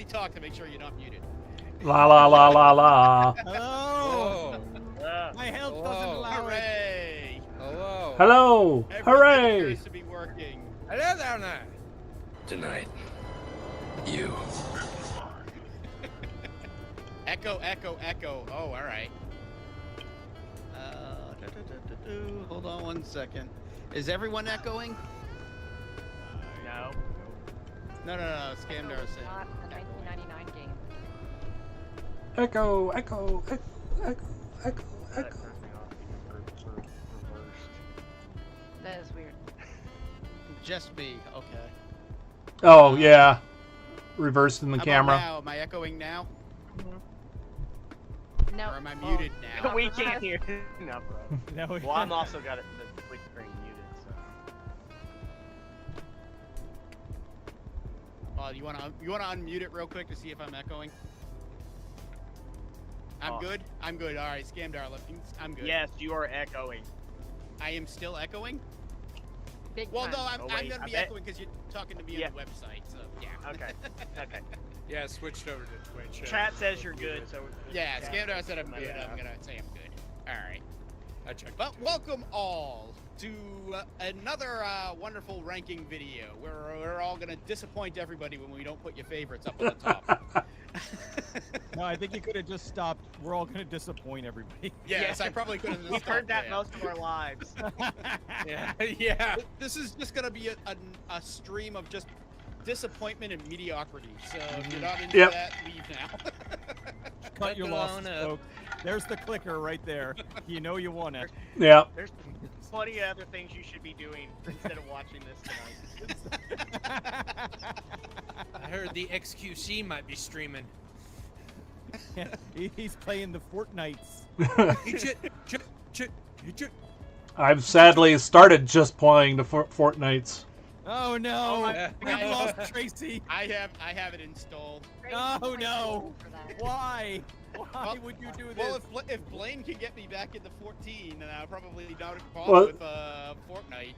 everybody talk to make sure you're not muted. La la la la la. Hello. Oh. My health Hello. doesn't allow it. Hooray! Hello. Hello. Everything Hooray. appears to be working. Hello down there. Tonight, you. Echo, echo, echo. Oh, all right. Hold on 1 second. Is everyone echoing? No. No. Scamdar said. Not a 1999 game. Echo, echo, echo, echo, echo, That echo. turns me off. Reversed. That is weird. Just me. Okay. Oh yeah. Reversing the How about camera. now? Am I echoing now? No. Or am I muted now? We can't hear. No, bro. No, Well, I'm also got it the split screen muted, so. You wanna unmute it real quick to see if I'm echoing? I'm Oh. good. I'm good. All right, Scamdar. I'm good. Yes, you are echoing. I am still echoing. Big Well, time. no, I'm Oh, gonna wait, I be bet- echoing because you're talking to me Yeah. on the website. So yeah. Okay. Okay. Yeah, switched over to Twitch. Chat says you're good, so. Yeah, yeah. Scamdar said I'm good. Yeah. I'm gonna say I'm good. All right. I checked. But welcome all to another wonderful ranking video where we're all gonna disappoint everybody when we don't put your favorites up on the top. No, I think you could have just stopped. We're all gonna disappoint everybody. Yes, I probably could have. We've heard that most of our lives. Yeah, yeah. This is just gonna be a stream of just disappointment and mediocrity. So if you're not into Yep. that, leave now. Cut your Click losses, on up. folks. There's the clicker right there. You know you want it. Yeah. There's plenty of other things you should be doing instead of watching this tonight. I heard the XQC might be streaming. He's playing the Fortnites. I've sadly started just playing the Fortnites. Oh no! Oh, We lost Tracy. I have it installed. Oh no! For that. Why? Why Well- would you do this? Well, if Blaine can get me back into 14, then I'll probably not bother Well- with Fortnite.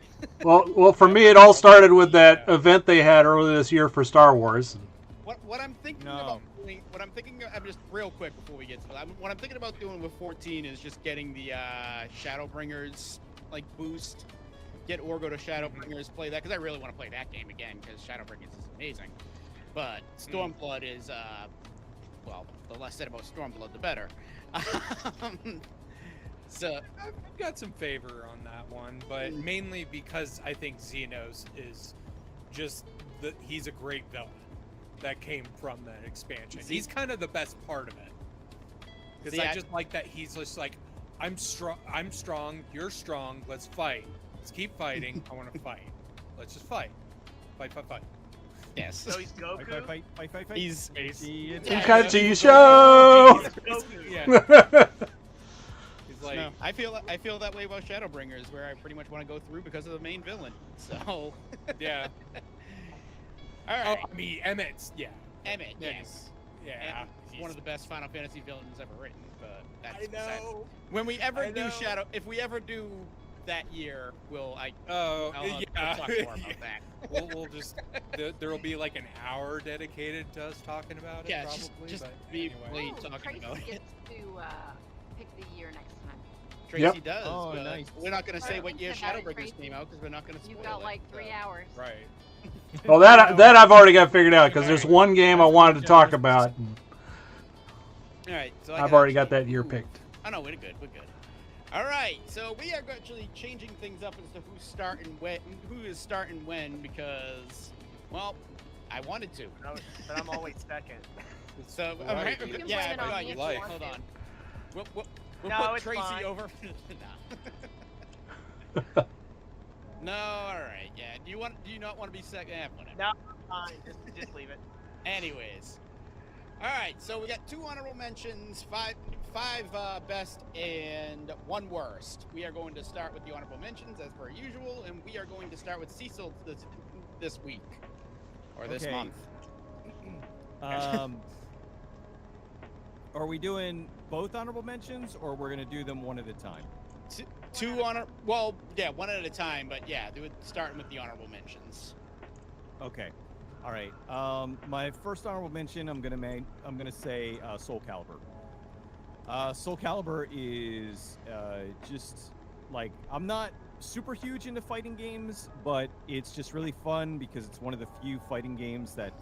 Well, for me, it all started with that event they had earlier this year for Star Wars. What I'm thinking No. about doing, I'm just real quick before we get to that. What I'm thinking about doing with 14 is just getting the Shadowbringers like boost, get Orgo to Shadowbringers, play that because I really want to play that game again because Shadowbringers is amazing. But Stormblood is well, the less said about Stormblood, the better. So I've got some favor on that one, but mainly because I think Xenos is just he's a great villain that came from that expansion. He's kind of the best part of it. Because I just like that he's just like, I'm strong, you're strong, let's fight. Let's keep fighting. I want to fight. Let's just fight. Fight. yes, So he's Goku. Fight. he's Pikachu show! He's Goku. Yeah. He's like, no, I feel that way about Shadowbringers, where I pretty much want to go through because of the main villain. So yeah. all right, Oh, I mean, Emmett's, yeah. Emmett, Yeah. yes. Yeah. He's one of the best Final Fantasy villains ever written, but that's I besides- know. When we ever I do know. if we ever do that year, Oh, I'll yeah. we'll talk more about that. We'll just there'll be like an hour dedicated to us talking about it. Yeah, probably. just but be anyway. Blaine Ooh, talking Tracy about it. gets to pick the year next time. Tracy Yep. does. Oh, but nice. We're not going to say Alright, what year think about it, Shadowbringers Tracy. came out because we're not going to spoil You've got it, like 3 so. hours. Right. Well, that I've already got figured out because there's one game I wanted to talk about. And All right, so I've already got that year Ooh. picked. Oh no, we're good. We're good. All right, so we are actually changing things up as to who's starting when, who is starting when, because, well, I wanted to. But I'm always second. So Right. You can yeah, blame it on hold me if you life. want hold to. on. We'll No, put it's Tracy fine. over. No, all right. Yeah. Do you not want to be second? Whatever. No, fine. Just leave it. Anyways. All right. So we got 2 honorable mentions, five best, and 1 worst. We are going to start with the honorable mentions as per usual, and we are going to start with Cecil this week or this Okay. month. Are we doing both honorable mentions, or we're gonna do them one at a time? Well, yeah, one at a time, but yeah, do it starting with the honorable mentions. Okay. All right. My first honorable mention, I'm gonna say Soul Calibur. Soul Calibur is just like, I'm not super huge into fighting games, but it's just really fun because it's one of the few fighting games that,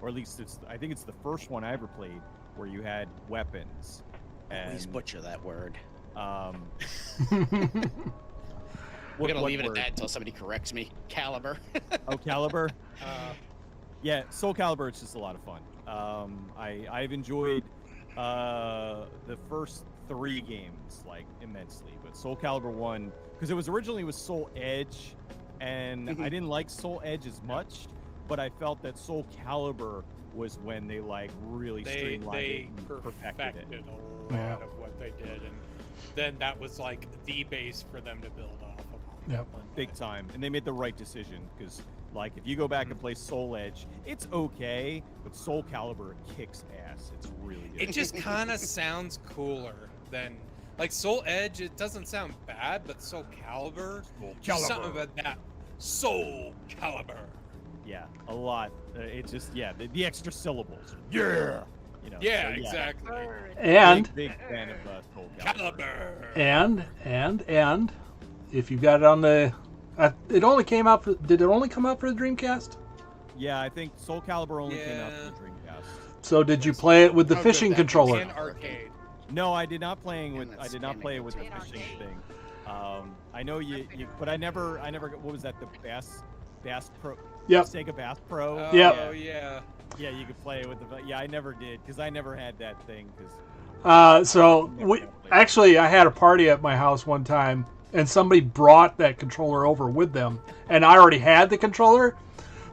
or at least I think it's the first one I ever played where you had weapons. Always And, butcher that word. um, We're gonna what leave it at word? that until somebody corrects me. Caliber. Oh, Calibur. Yeah, Soul Calibur is just a lot of fun. I've enjoyed the first 3 games like immensely, but Soul Calibur 1, because it was originally with Soul Edge, and I didn't like Soul Edge as much, but I felt that Soul Calibur was when they like really streamlined it and perfected it. a lot of what they did, and then that was like the base for them to build off of. Yep. Big time, and they made the right decision because, like, if you go back and play Soul Edge, it's okay, but Soul Calibur kicks ass. It's really good. It just kind of sounds cooler than like Soul Edge. It doesn't sound bad, but Soul Calibur, just something about that Soul Calibur. Yeah, a lot. It's just the extra syllables. Yeah, you know. Yeah, so, exactly. And big fan of Soul Calibur. Calibur. and if you got it on the, it only came out. Did it only come out for the Dreamcast? Yeah, I think Soul Calibur only came out for the Dreamcast. So did you play it with the Oh, good, fishing that controller? And arcade. No, I did not play And with. that's I did not spamming play it with too. the fishing thing. I know you, but I never. What was that? The Bass Pro. Yep. Sega Bass Pro. Oh Yep. yeah. Yeah, you could play it with the. Yeah, I never did because I never had that thing. Because So actually, I had a party at my house one time, and somebody brought that controller over with them, and I already had the controller,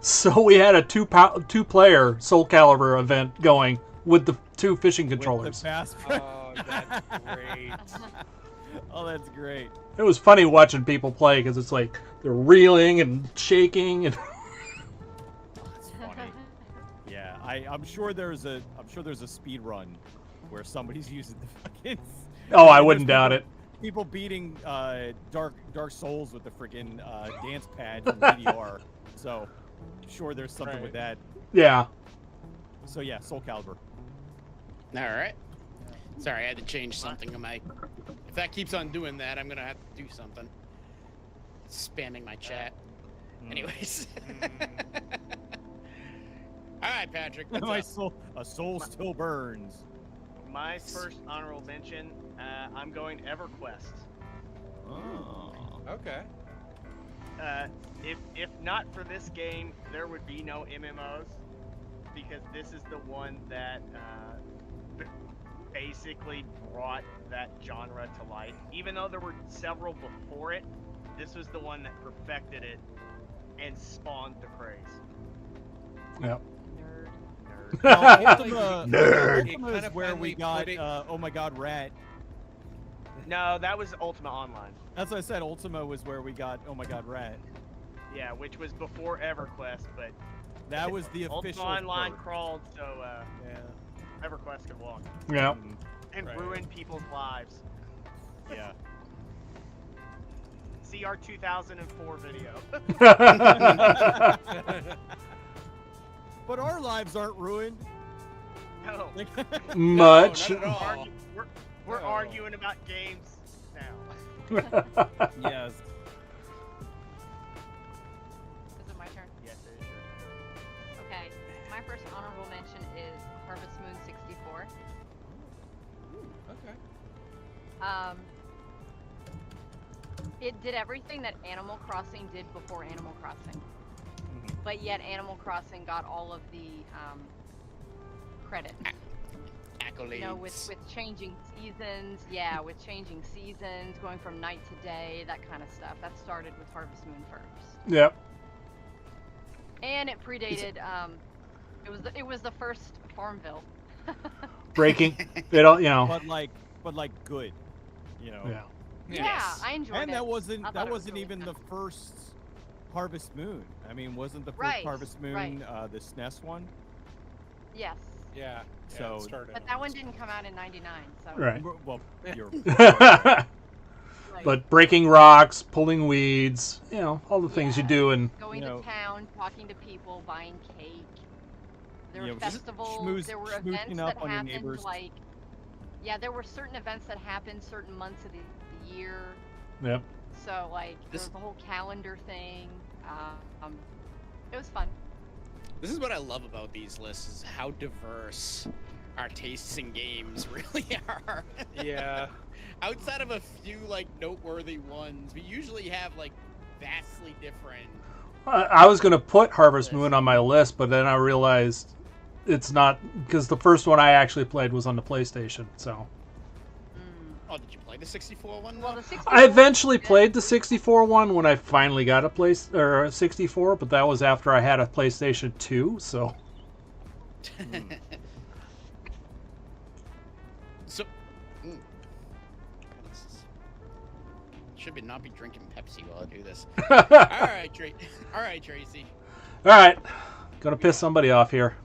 so we had a two-player Soul Calibur event going with the 2 fishing controllers. The Bass Pro. Oh, that's great. Oh, that's great. It was funny watching people play because it's like they're reeling and shaking and. That's funny. Yeah, I'm sure there's a speed run where somebody's using the fucking. Oh, I there's wouldn't doubt it. People beating Dark Souls with the freaking dance pad from DDR. So, I'm sure there's something with that. Yeah. So yeah, Soul Calibur. All right. Sorry, I had to change something on my. If that keeps on doing that, I'm gonna have to do something. Spamming my chat. Anyways. All right, Patrick. What's up? A soul still burns. My first honorable mention, I'm going EverQuest. Oh. Okay. If not for this game, there would be no MMOs, because this is the one that basically brought that genre to life. Even though there were several before it, this was the one that perfected it and spawned the craze. Yep. Nerd. Nerd. Ultima is where we got Oh My God Rat. No, that was Ultima Online. That's what I said. Ultima was where we got Oh My God Rat. Yeah, which was before EverQuest, but That was the Ultima official. Online first. crawled so Yeah. EverQuest could walk Yeah. and Right. ruin people's lives. Yeah. See our 2004 video. But our lives aren't ruined. No, Much. No, not at all. we're No. arguing about games now. Yes. Is it my turn? Yes, it is. Okay. My first honorable mention is Harvest Moon 64. Okay. It did everything that Animal Crossing did before Animal Crossing, but yet Animal Crossing got all of the credit. Accolades. You know, with changing seasons, with changing seasons, going from night to day, that kind of stuff. That started with Harvest Moon first, Yep. and it predated. It was the first Farmville. Breaking. It all, But like good. You know. Yeah. Yeah, I enjoyed And it. that I wasn't thought it was really even fun. the first Harvest Moon. I mean, wasn't the first Right, Harvest Moon right. the SNES one? Yes, Yeah. So- it started but on that one this. didn't come out in '99. So Right. Well, you're Right. but breaking rocks, pulling weeds, all the things you Yeah. do. And Going You know- to town, talking to people, buying cake. There You were know, just festivals. There were schmoozing events up that on your happened neighbors. like. Yeah, there were certain events that happened certain months of the year. yep. So like there This- was the whole calendar thing. It was fun. This is what I love about these lists: is how diverse our tastes in games really are. Yeah. Outside of a few like noteworthy ones, we usually have like vastly different. I was going to put Harvest Moon on my list, but then I realized it's not, because the first one I actually played was on the PlayStation. So Oh, did you play the 64 one? Well, though? the 64 I eventually was good. played the 64 one when I finally got a 64, but that was after I had a PlayStation 2. So So, should be not be drinking Pepsi while I do this. All right, Tracy. all right, gonna piss somebody off here.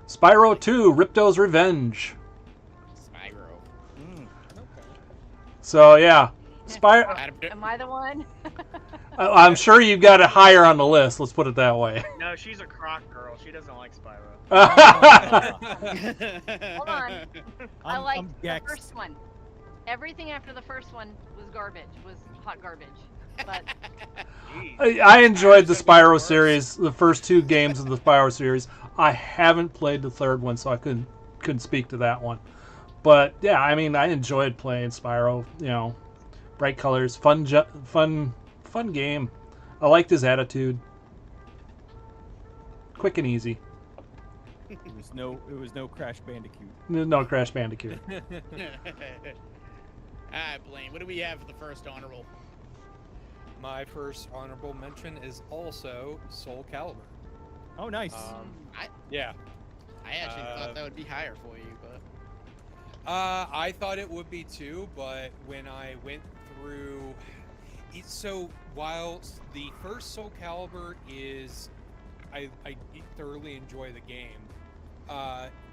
Spyro 2: Ripto's Revenge. Spyro. Okay. So yeah, Spyro. Adam, Am I the one? I'm sure you've got it higher on the list. Let's put it that way. No, she's a croc girl. She doesn't like Spyro. Hold on. I liked I'm the Gex. first one. Everything after the first one was garbage. Was hot garbage. But Jeez. I enjoyed the Spyro series, the first 2 games of the Spyro series. I haven't played the third one, so I couldn't speak to that one. But yeah, I mean, I enjoyed playing Spyro. Bright colors, fun game. I liked his attitude. Quick and easy. It was no Crash Bandicoot. No Crash Bandicoot. All right, Blaine. What do we have for the first honorable? My first honorable mention is also Soul Calibur. Oh, nice. Yeah. I actually thought that would be higher for you, but I thought it would be too, but when I went through, so while the first Soul Calibur is, I thoroughly enjoy the game.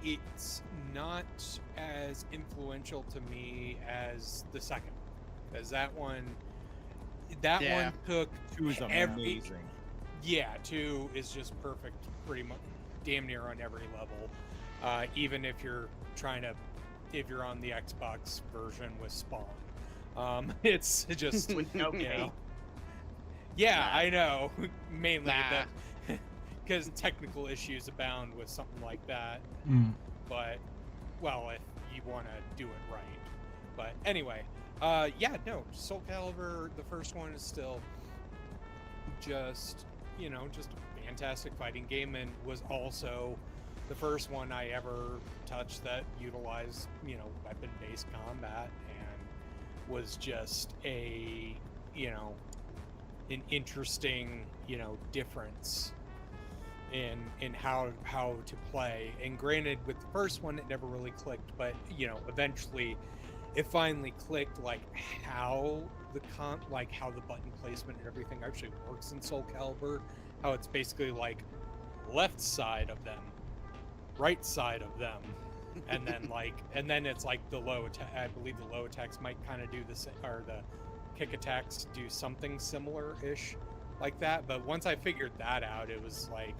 It's not as influential to me as the second, because that one took 2 is every. amazing. Yeah, 2 is just perfect, pretty much, damn near on every level. Even if you're on the Xbox version with Spawn, it's just With no cape. Yeah, Nah. I know. Mainly Nah. because technical issues abound with something like that. But, well, if you want to do it right. But anyway, Soul Calibur, the first one is still just a fantastic fighting game, and was also the first one I ever touched that utilized, weapon-based combat, and was just an interesting, difference in how to play. And granted, with the first one, it never really clicked, but eventually, it finally clicked, like how the button placement and everything actually works in Soul Calibur. How it's basically like left side of them, right side of them, and then it's like the low attack. I believe the low attacks might kind of do the same, or the kick attacks do something similar-ish like that. But once I figured that out, it was like,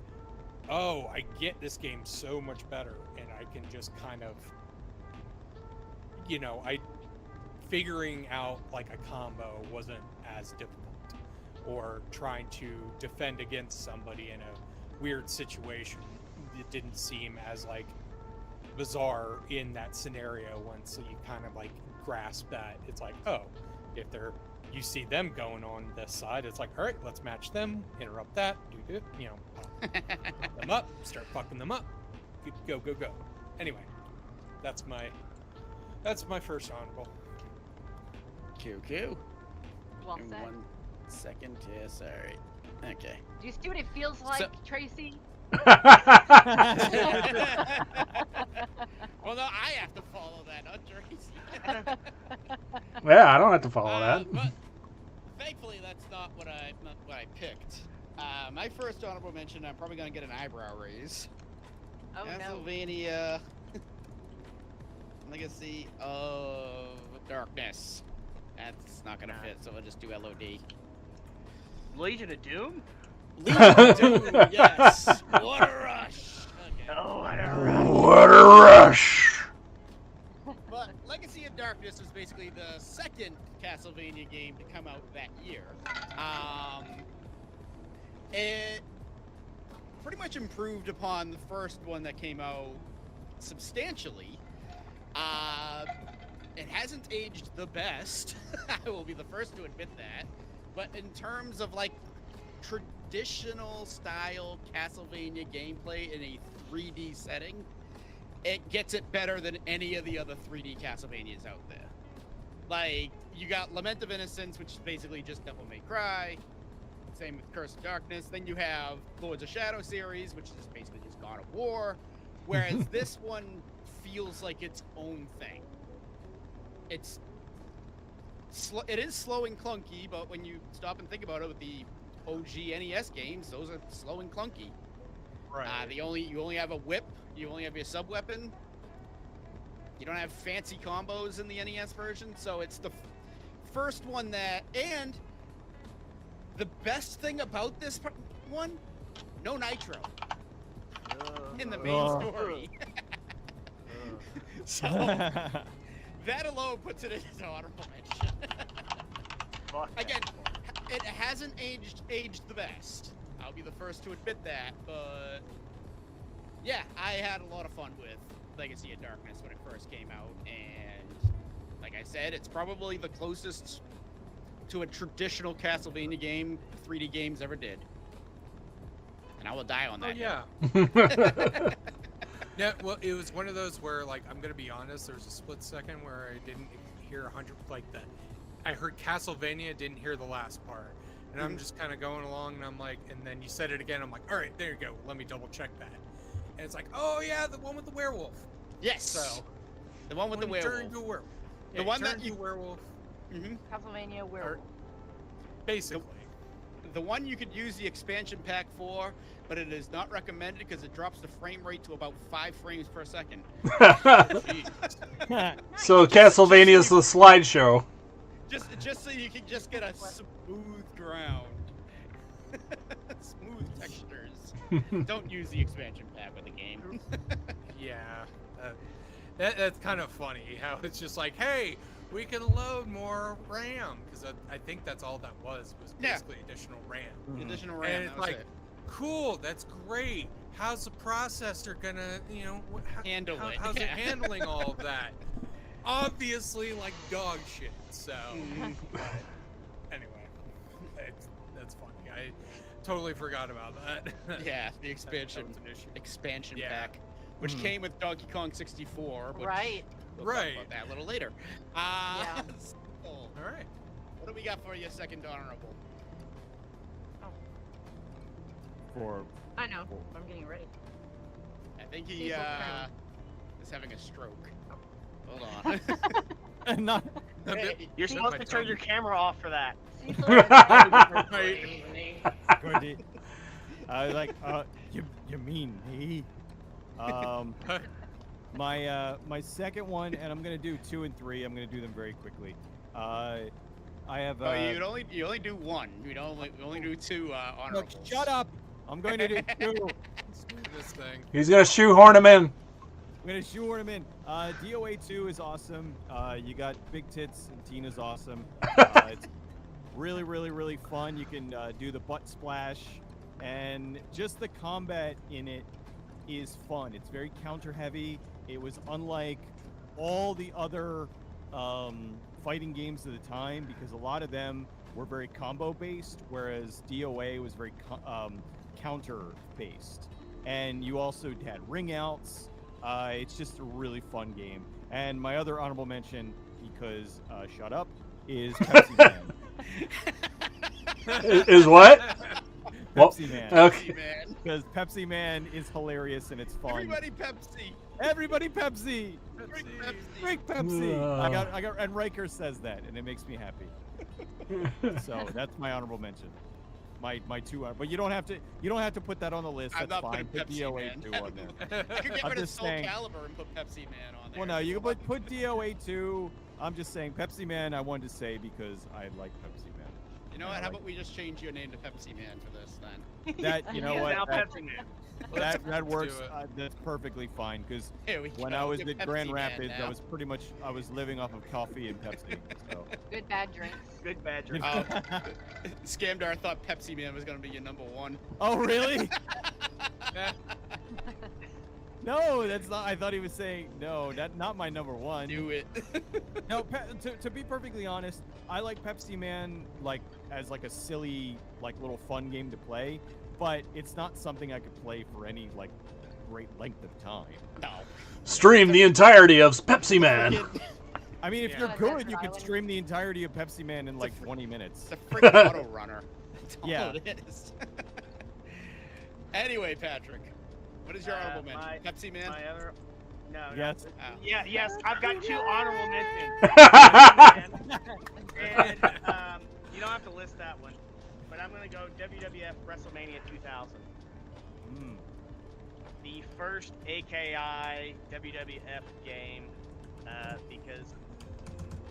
oh, I get this game so much better, and I can just kind of, figuring out like a combo wasn't as difficult, or trying to defend against somebody in a weird situation. It didn't seem as like bizarre in that scenario once you kind of like grasp that it's like, oh, if you see them going on this side, it's like, all right, let's match them, interrupt that, do it, pop them up, start fucking them up, go. Anyway, that's my first honorable. QQ. well In said. 1 second, yes, all right. Okay. Do you see what it feels like, Tracy? Well, no, I have to follow that, not Tracy. Yeah, I don't have to follow that. But thankfully, that's not what I picked. My first honorable mention, I'm probably gonna get an eyebrow raise. Oh no. Castlevania Legacy of Darkness. That's not gonna fit, so we'll just do LOD. Legion of Doom? Dude, yes. What a rush. Okay. Oh, what a rush. What a rush! But Legacy of Darkness was basically the second Castlevania game to come out that year. It pretty much improved upon the first one that came out substantially. It hasn't aged the best. I will be the first to admit that. But in terms of like traditional style Castlevania gameplay in a 3D setting, it gets it better than any of the other 3D Castlevanias out there. Like, you got Lament of Innocence, which is basically just Devil May Cry. Same with Curse of Darkness. Then you have Lords of Shadow series, which is basically just God of War. Whereas this one feels like its own thing. It is slow and clunky, but when you stop and think about it, with the OG NES games, those are slow and clunky. Right. You only have a whip. You only have your sub weapon. You don't have fancy combos in the NES version, so it's the first one that. And the best thing about this one, no nitro in the main story. So that alone puts it into honorable mention. Fuck that. Again, it hasn't aged the best. I'll be the first to admit that, but yeah, I had a lot of fun with Legacy of Darkness when it first came out, and like I said, it's probably the closest to a traditional Castlevania game 3D games ever did. And I will die on that. Yeah. Yeah, well, it was one of those where, like, I'm gonna be honest, there was a split second where I didn't hear 100, like, that. I heard Castlevania, didn't hear the last part. And I'm just kind of going along, and I'm like, and then you said it again, I'm like, all right, there you go, let me double check that. And it's like, oh yeah, the one with the werewolf. Yes. So, the one with the when you werewolf. turn into a werewolf. The Yeah, one you that turn you- into a werewolf, Castlevania Werewolf. basically. The one you could use the expansion pack for, but it is not recommended because it drops the frame rate to about 5 frames per second. Jeez. So Castlevania's the slideshow. Just so you can just get a smooth ground. Smooth textures. Don't use the expansion pack with the game. Yeah, that's kind of funny how it's just like, hey, we can load more RAM, because I think that's all that was Yeah. basically additional RAM. Additional RAM. And that it's was like, it. cool, that's great. How's the processor gonna, Handle it, How's it yeah. handling all of that? Obviously, like dog shit. So, but anyway, that's funny. I totally forgot about that. Yeah, the That expansion was an issue. expansion Yeah. pack, which came with Donkey Kong 64. Which Right. We'll talk Right. about that a little later. Yeah. So, All right. what do we got for your second honorable? For I know. I'm getting ready. I think he Cecil Crown. is having a stroke. Hold on. not Hey, You're Bit supposed my to turn tongue. your camera off for that. Cecil Gordy. I was like, you mean me? My second one, and I'm gonna do 2 and 3. I'm gonna do them very quickly. I have. Oh, you only do one. You only do 2 Look, honorables. shut up! I'm going to do 2. Let's do this thing. He's gonna shoehorn him in. I'm gonna shoehorn him in. DOA 2 is awesome. You got big tits, and Tina's awesome. It's really, really, really fun. You can do the butt splash, and just the combat in it is fun. It's very counter heavy. It was unlike all the other fighting games of the time, because a lot of them were very combo based, whereas DOA was very counter based. And you also had ring outs. It's just a really fun game. And my other honorable mention, because shut up, is Pepsi Man. Is what? Pepsi Man. Okay. Man. Because Pepsi Man is hilarious and it's fun. Everybody Pepsi. Everybody Pepsi! Drink Pepsi. Drink Pepsi! I got, and Riker says that, and it makes me happy. So that's my honorable mention. my two. But you don't have to put that on the list. I'm That's not fine. putting Put Pepsi DOA2 Man. on there. I could get I'm rid of just Soul saying- Calibur and put Pepsi Man on there. Well, no, you can put DOA2. I'm just saying Pepsi Man. I wanted to say because I like Pepsi Man. You know what? How about we just change your name to Pepsi Man for this then? That you know He's what? now That, Pepsi Man. that Let's works. do it. That's perfectly fine because Here we when go. I was You're at Grand Pepsi Man Rapids, now. I was living off of coffee and Pepsi. So. Good bad drinks. Good bad drink. Oh, Scamdar thought Pepsi Man was gonna be your number one. Oh really? No, that's not. I thought he was saying no. That not my number one. Do it. No, to be perfectly honest, I like Pepsi Man like as like a silly like little fun game to play, but it's not something I could play for any like great length of time. No. Stream the entirety of Pepsi Man. Freaking- I mean, if Yeah. you're Desert good, you could Island. stream the entirety of Pepsi Man in like 20 minutes. It's a freaking auto runner. That's all Yeah. it is. Anyway, Patrick, what is your honorable mention? my- Pepsi Man? My other. No. Yes. Oh. Yeah. Yes. I've got two honorable mentions. And you don't have to list that one, but I'm gonna go WWF WrestleMania 2000. Mm. The first AKI WWF game, because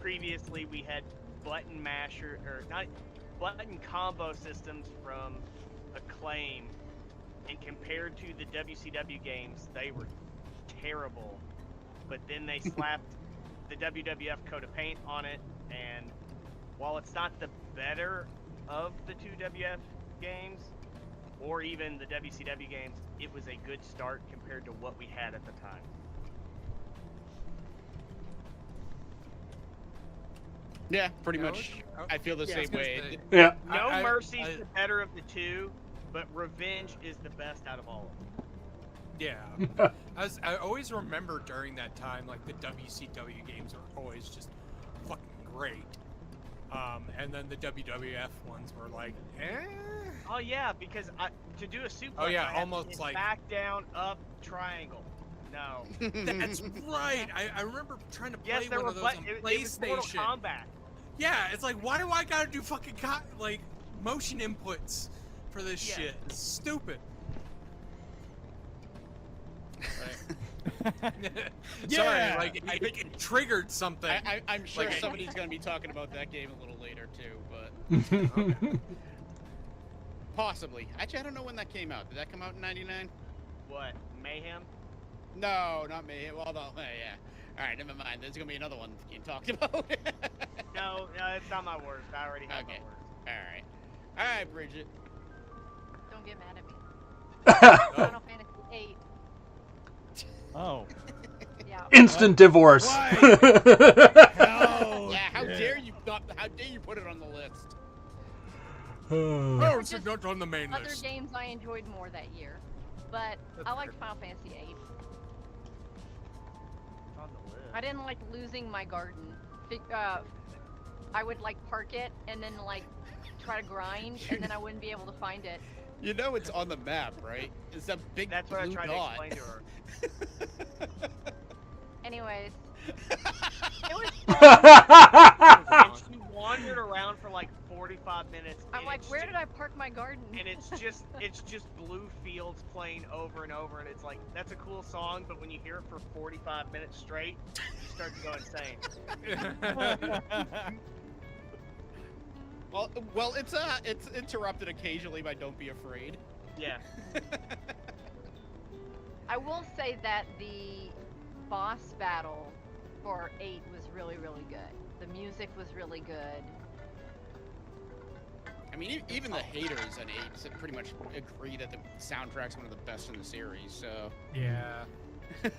previously we had button masher or not button combo systems from Acclaim, and compared to the WCW games, they were terrible. But then they slapped the WWF coat of paint on it, and while it's not the better of the two WF games, or even the WCW games, it was a good start compared to what we had at the time. Yeah, pretty Yeah, much. I feel the yeah, I was same gonna way. say- Yeah. No I- Mercy's the better of the two, but Revenge is the best out of all of them. Yeah. I always remember during that time, like the WCW games are always just fucking great. And then the WWF ones were like, eh. Oh yeah, because to do a suplex, Oh, yeah, I have to almost hit like- back, down, up, triangle. No. That's right. I remember trying to play Yes, there one were of those but on it was Mortal PlayStation. Kombat. Yeah, it's like, why do I gotta do fucking like motion inputs for this Yeah. shit? It's stupid. Sorry, Yeah. like it triggered something. I'm sure Like- somebody's going to be talking about that game a little later too, but possibly. Actually, I don't know when that came out. Did that come out in '99? What? Mayhem? No, not me. Well, no, yeah. All right, never mind. There's going to be another one getting talked about. No, it's not my worst. I already have Okay. my worst. All right, Bridget. Don't get mad at me. Final Fantasy VIII. Oh. Yeah. Instant divorce. Why? Yeah, how dare you not? How dare you put it on the list? Oh, it's Just not on the main Other list. games I enjoyed more that year, but That's I liked fair. Final Fantasy VIII. It's on the list. I didn't like losing my garden. I would like park it and then like try to grind, and then I wouldn't be able to find it. You know it's on the map, right? It's a big That's what I blue tried dot. to explain to her. Anyways, it was fun. And she wandered around for like 45 minutes. I'm and like, it's where ju- did I park my garden? And it's just blue fields playing over and over, and it's like that's a cool song, but when you hear it for 45 minutes straight, you start to go insane. Well, it's interrupted occasionally by "Don't Be Afraid." Yeah. I will say that the boss battle for 8 was really, really good. The music was really good. I mean, even the haters on 8 pretty much agree that the soundtrack's one of the best in the series. So, Yeah. all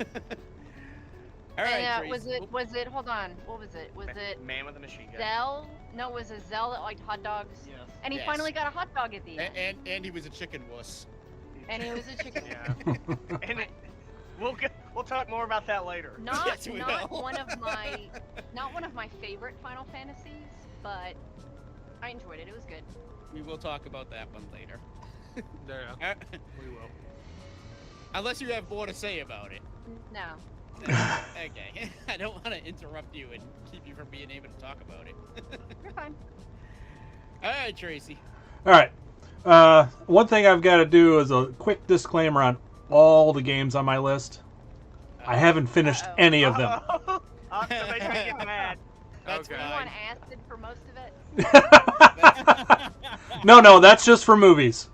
right. And, Tracy. was it? Hold on. What was it? Was it Man with a machine gun? Zell? No, it was it Zell that liked hot dogs? Yes. And he Yes. finally got a hot dog at the end. And he was a chicken wuss. And he was a chicken. Yeah. And we'll talk more about that later. Not Yes, we not will. one of my favorite Final Fantasies, but I enjoyed it. It was good. We will talk about that one later. Yeah. We will. Unless you have more to say about it. No. Okay. I don't want to interrupt you and keep you from being able to talk about it. You're fine. All right, Tracy. All right. One thing I've got to do is a quick disclaimer on all the games on my list. I haven't finished any of them. Somebody's gonna get mad. That's Do you Okay. want fine. acid for most of it? No, that's just for movies.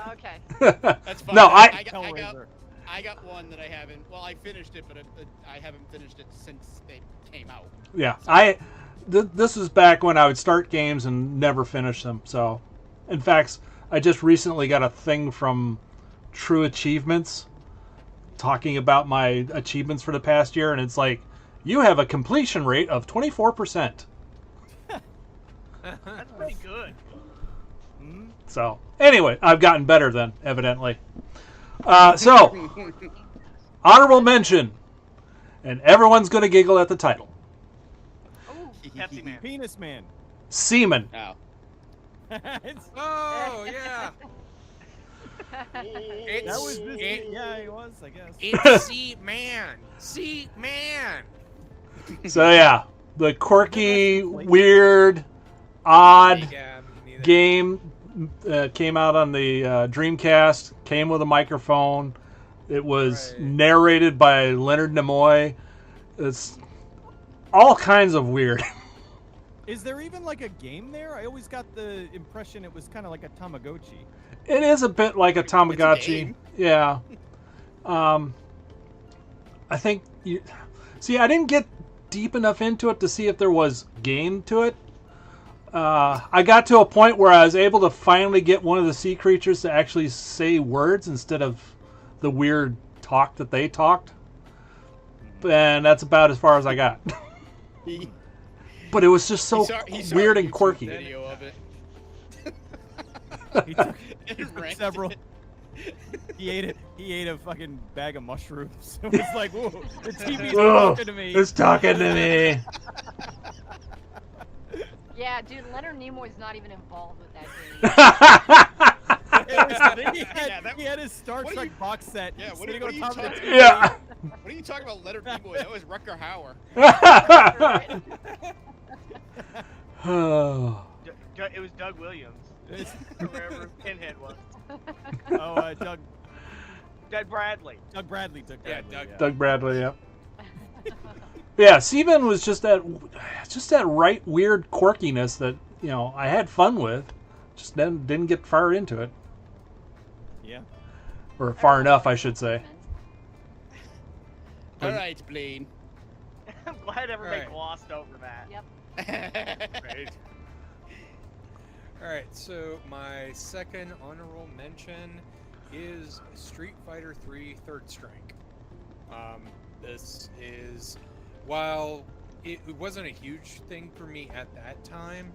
Okay. That's fine. No, I got one that I haven't. Well, I finished it, but I haven't finished it since it came out. Yeah, this is back when I would start games and never finish them. So, in fact, I just recently got a thing from True Achievements talking about my achievements for the past year, and it's like, you have a completion rate of 24%. That's pretty good. So, anyway, I've gotten better then, evidently. So, honorable mention, and everyone's going to giggle at the title. Pepsi Man. Penis Man. Seaman. Oh. It's- Oh yeah. that was this. Yeah, it was. I guess. It's C-Man. C-Man. So, yeah, the quirky, weird, odd Yeah, me neither. game came out on the Dreamcast, came with a microphone. It was Right. narrated by Leonard Nimoy. It's all kinds of weird. Is there even like a game there? I always got the impression it was kind of like a Tamagotchi. It is a bit like a Tamagotchi. game. Yeah. I think you see. I didn't get deep enough into it to see if there was game to it. I got to a point where I was able to finally get one of the sea creatures to actually say words instead of the weird talk that they talked. And that's about as far as I got. But it was just so He saw weird a and YouTube quirky. Video of it. He took, It he took ranked several. it. He ate it. He ate a fucking bag of mushrooms. It was like, whoa, the TV's Whoa, talking to me. it's talking to me. Yeah, dude, Leonard Nimoy's not even involved with that game. He had his Star What are Trek you- box set. Yeah, what sitting are on you top of the talking TV. Yeah. What are you talking about, Leonard Nimoy? That was Rutger Hauer. Oh. It was Doug Williams. Or wherever Pinhead was. Oh, Doug Bradley. Doug Bradley took Yeah, Bradley. Doug Bradley, yeah. Yeah, Seaman was just that right weird quirkiness that, you know, I had fun with. Just then didn't get far into it. Yeah. Or far enough, I should say. All right, Blaine. I'm glad everybody Right. glossed over that. Yep. Right. All right. So my second honorable mention is Street Fighter 3 Third Strike. This is, while it wasn't a huge thing for me at that time,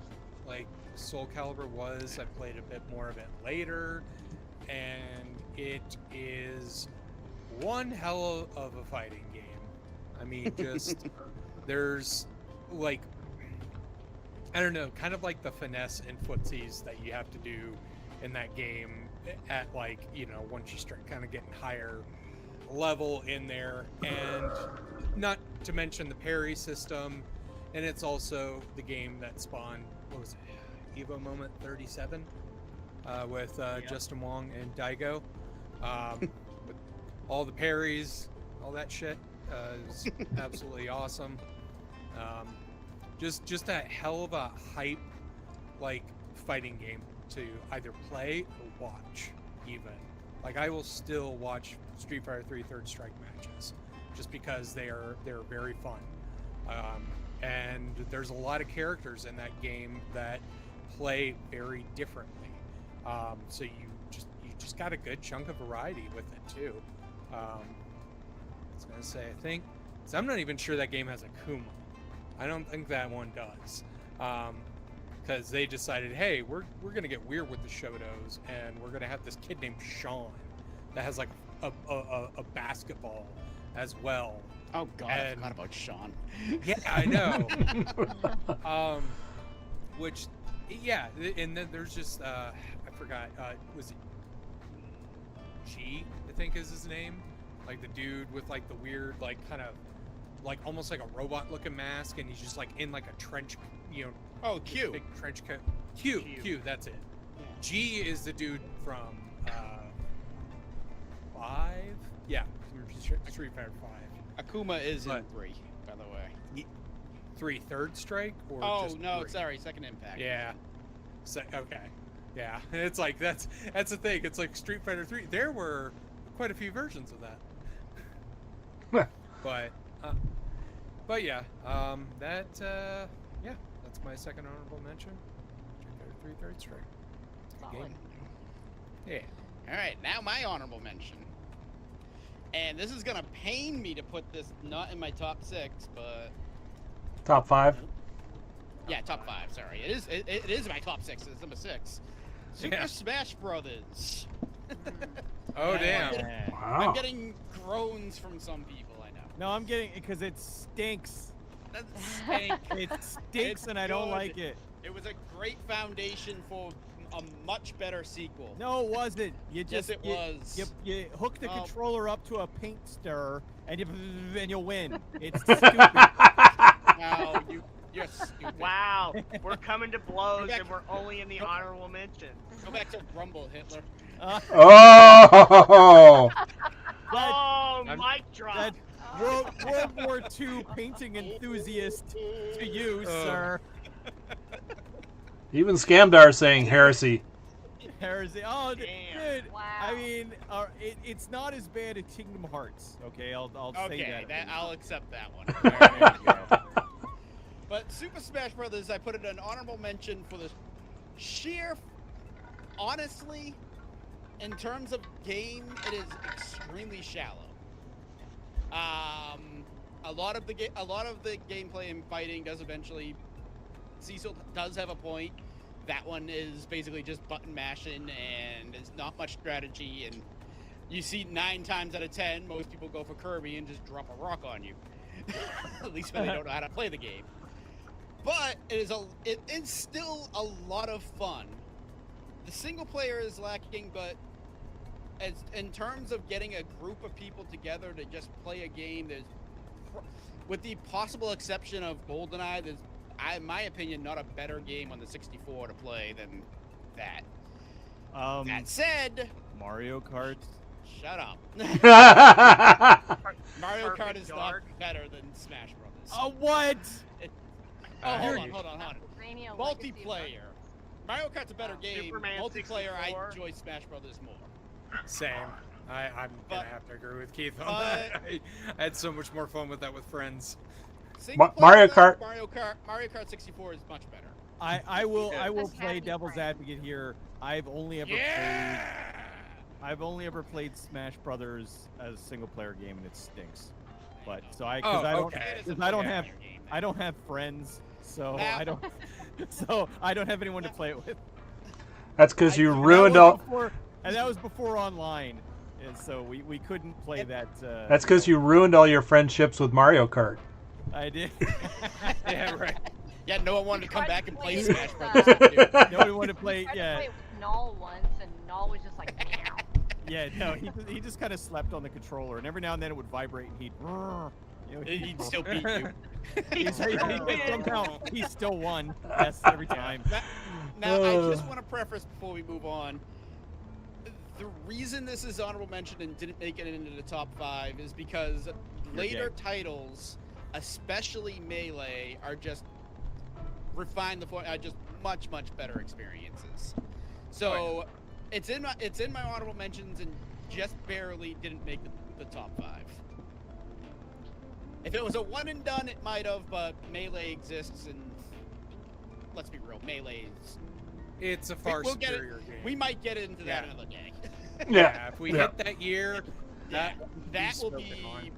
like Soul Calibur was. I played a bit more of it later, and it is one hell of a fighting game. I mean, just there's like, I don't know, kind of like the finesse and footsies that you have to do in that game at, like, you know, once you start kind of getting higher level in there, and not to mention the parry system. And it's also the game that spawned, what was it, Evo Moment 37 with Justin Wong and Daigo, with all the parries, all that shit. It was absolutely awesome. Just a hell of a hype, like, fighting game to either play or watch, even. Like, I will still watch Street Fighter 3 Third Strike matches just because they're very fun. And there's a lot of characters in that game that play very differently. So you just got a good chunk of variety with it too. I was gonna say, I think, so I'm not even sure that game has a Kuma. I don't think that one does. Because they decided, hey, we're gonna get weird with the Shotos, and we're gonna have this kid named Sean that has like a basketball as well. Oh God, I And- forgot about Sean. Yeah, I know. Which, yeah, and then there's just I forgot. Was it G? I think is his name. Like the dude with like the weird, like kind of, like almost like a robot-looking mask, and he's just like in like a trench, you know, Oh, Q. big trench coat. Q, Q. Q, that's it. G is the dude from 5. Yeah, Street Fighter 5. Akuma is in But- 3, by the way. 3 third strike or Oh just no, 3? sorry, second impact. Yeah. So, okay. Yeah, it's like that's the thing. It's like Street Fighter 3. There were quite a few versions of that. But yeah, that's my second honorable mention. Street Fighter 3 third strike. It's a good Solid. game. Yeah. All right, now my honorable mention. And this is gonna pain me to put this not in my top 6, but Top 5. yeah, top 5. Sorry, it is my top 6. It's number 6. Super Yeah. Smash Brothers. Oh Yeah. damn. Wow. I'm getting groans from some people. I know. No, I'm getting because it stinks. That's stank. It stinks, It's and I don't good. like it. It was a great foundation for a much better sequel. No, it wasn't. You Yes, just it was. You hook the Oh. controller up to a paint stirrer, and you'll win. It's stupid. No, you're stupid. Wow, we're coming to blows, back- and we're only in the honorable mention. Go back to Grumble, Hitler. Oh! Oh, I'm- mic drop. That World War II painting enthusiast to you, sir. Even Scamdar saying heresy. Heresy. Oh, Damn. dude. Wow. I mean, it's not as bad as Kingdom Hearts. Okay, I'll say Okay, that. I'll accept that one. There you go. But Super Smash Brothers, I put it an honorable mention for the sheer. Honestly, in terms of game, it is extremely shallow. A lot of the gameplay and fighting does eventually. Cecil does have a point. That one is basically just button mashing, and there's not much strategy. And you see 9 times out of 10, most people go for Kirby and just drop a rock on you. At least when they don't know how to play the game. But it is still a lot of fun. The single player is lacking, but as in terms of getting a group of people together to just play a game, with the possible exception of GoldenEye, there's, in my opinion, not a better game on the 64 to play than that. That said, Mario Kart. shut up. Mario Kart Perfect is dark. not better than Smash Brothers. Oh, what? Oh, hold You're- on. Castlevania Legacy of Multiplayer. Mario Kart's a better game. Superman Multiplayer, 64. I enjoy Smash Brothers more. Same. I'm gonna But- have to agree with Keith on but- that. I had so much more fun with that with friends. Single Mario player, Kart- Mario Kart 64 is much better. I will Just play happy devil's friends. advocate here. I've only ever played Smash Brothers as a single player game, and it stinks. But so I Oh, I don't okay. It is a 'cause I don't much have better game. I don't have friends, so Now- I don't have anyone to play it with. That's because you That ruined was all. before- and that was before online, and so we couldn't play that. That's because you ruined all your friendships with Mario Kart. I did. Yeah, right. Yeah, no one wanted to come tried back to and play play it Smash with, Brothers. with you. Nobody wanted to play. I tried to Yeah, play it with Null once, and Null was just like, meow. yeah. No, he just kind of slept on the controller, and every now and then it would vibrate, and he'd. You know, He'd still beat you. somehow he still won. Yes, every time. Now, I just want to preface before we move on. The reason this is honorable mention and didn't make it into the top 5 is because later titles, especially Melee, are just refined the are just much better experiences. So it's in my honorable mentions and just barely didn't make the top 5. If it was a one and done, it might have, but Melee exists, and let's be real, Melee's. It's a far We'll get it. superior game. We might get into that Yeah. another day. Yeah, if we Yeah. hit that year, that will spoken be on. up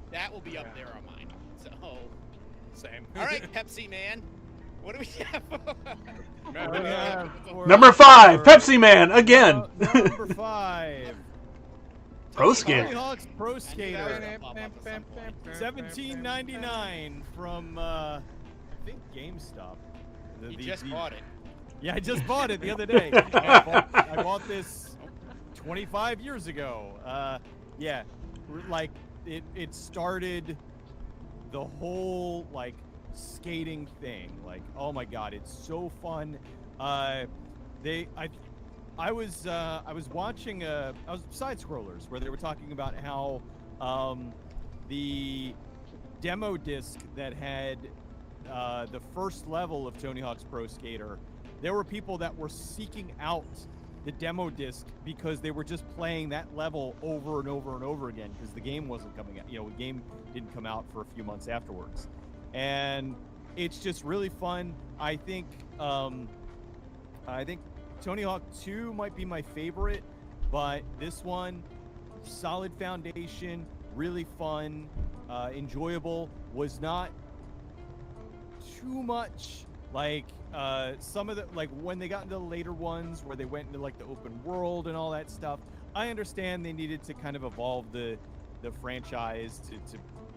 Yeah. there on mine. So, all Same. right, Pepsi Man, what do we have? Number 5, Pepsi Man again. Number 5. Pro Tony Skater. Hawk's Pro Skater. Pop up at some point. $17.99 from I think GameStop. You just bought it. Yeah, I just bought it the other day. I bought this 25 years ago. Yeah, like it started the whole like skating thing. Like, oh my god, it's so fun. I was watching side scrollers where they were talking about how the demo disc that had the first level of Tony Hawk's Pro Skater, there were people that were seeking out the demo disc because they were just playing that level over and over and over again because the game wasn't coming out. The game didn't come out for a few months afterwards, and it's just really fun. I think Tony Hawk 2 might be my favorite, but this one, solid foundation, really fun, enjoyable. Was not too much like some of the, like when they got into the later ones where they went into like the open world and all that stuff. I understand they needed to kind of evolve the franchise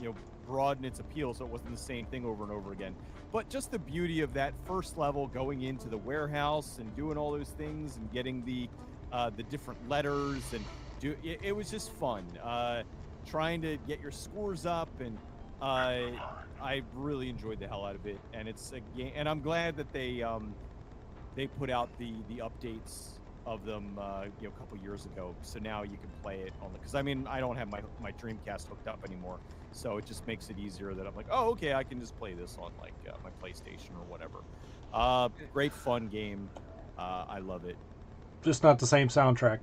to broaden its appeal so it wasn't the same thing over and over again. But just the beauty of that first level, going into the warehouse and doing all those things and getting the different letters and it was just fun. Trying to get your scores up, and I really enjoyed the hell out of it. And it's a game, and I'm glad that they put out the updates of them a couple years ago, so now you can play it on the, because I mean I don't have my Dreamcast hooked up anymore, so it just makes it easier that I'm like, oh okay, I can just play this on like my PlayStation or whatever. Great fun game. I love it. Just not the same soundtrack.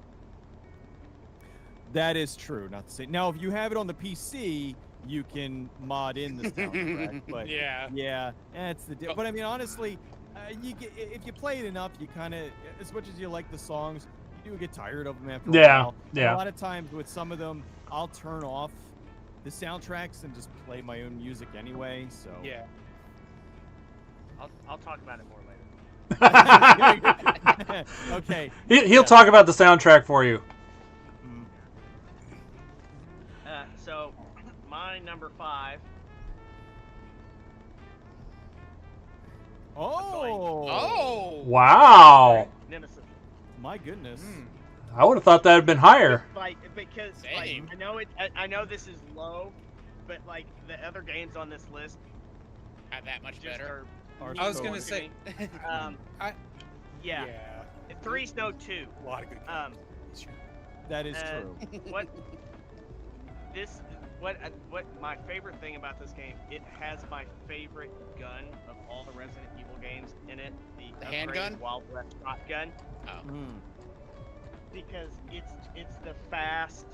That is true. Not the same. Now, if you have it on the PC, you can mod in the soundtrack. But yeah, that's the deal. But I mean, honestly, if you play it enough, you kind of, as much as you like the songs, you do get tired of them after a while. Yeah. And a lot of times with some of them, I'll turn off the soundtracks and just play my own music anyway. So Yeah. I'll talk about it more later. Okay. He'll talk about the soundtrack for you. So, my number 5. Oh. Wow. Nemesis. My goodness. I would have thought that had been higher. Because Same. I know this is low, but like the other games on this list Not that much just better. are I was so gonna good say, to me. Yeah. 3's no 2. A lot of good games. That is true. What my favorite thing about this game, it has my favorite gun of all the Resident Evil games in it, the handgun? upgraded Wild West shotgun, Oh. because it's the fast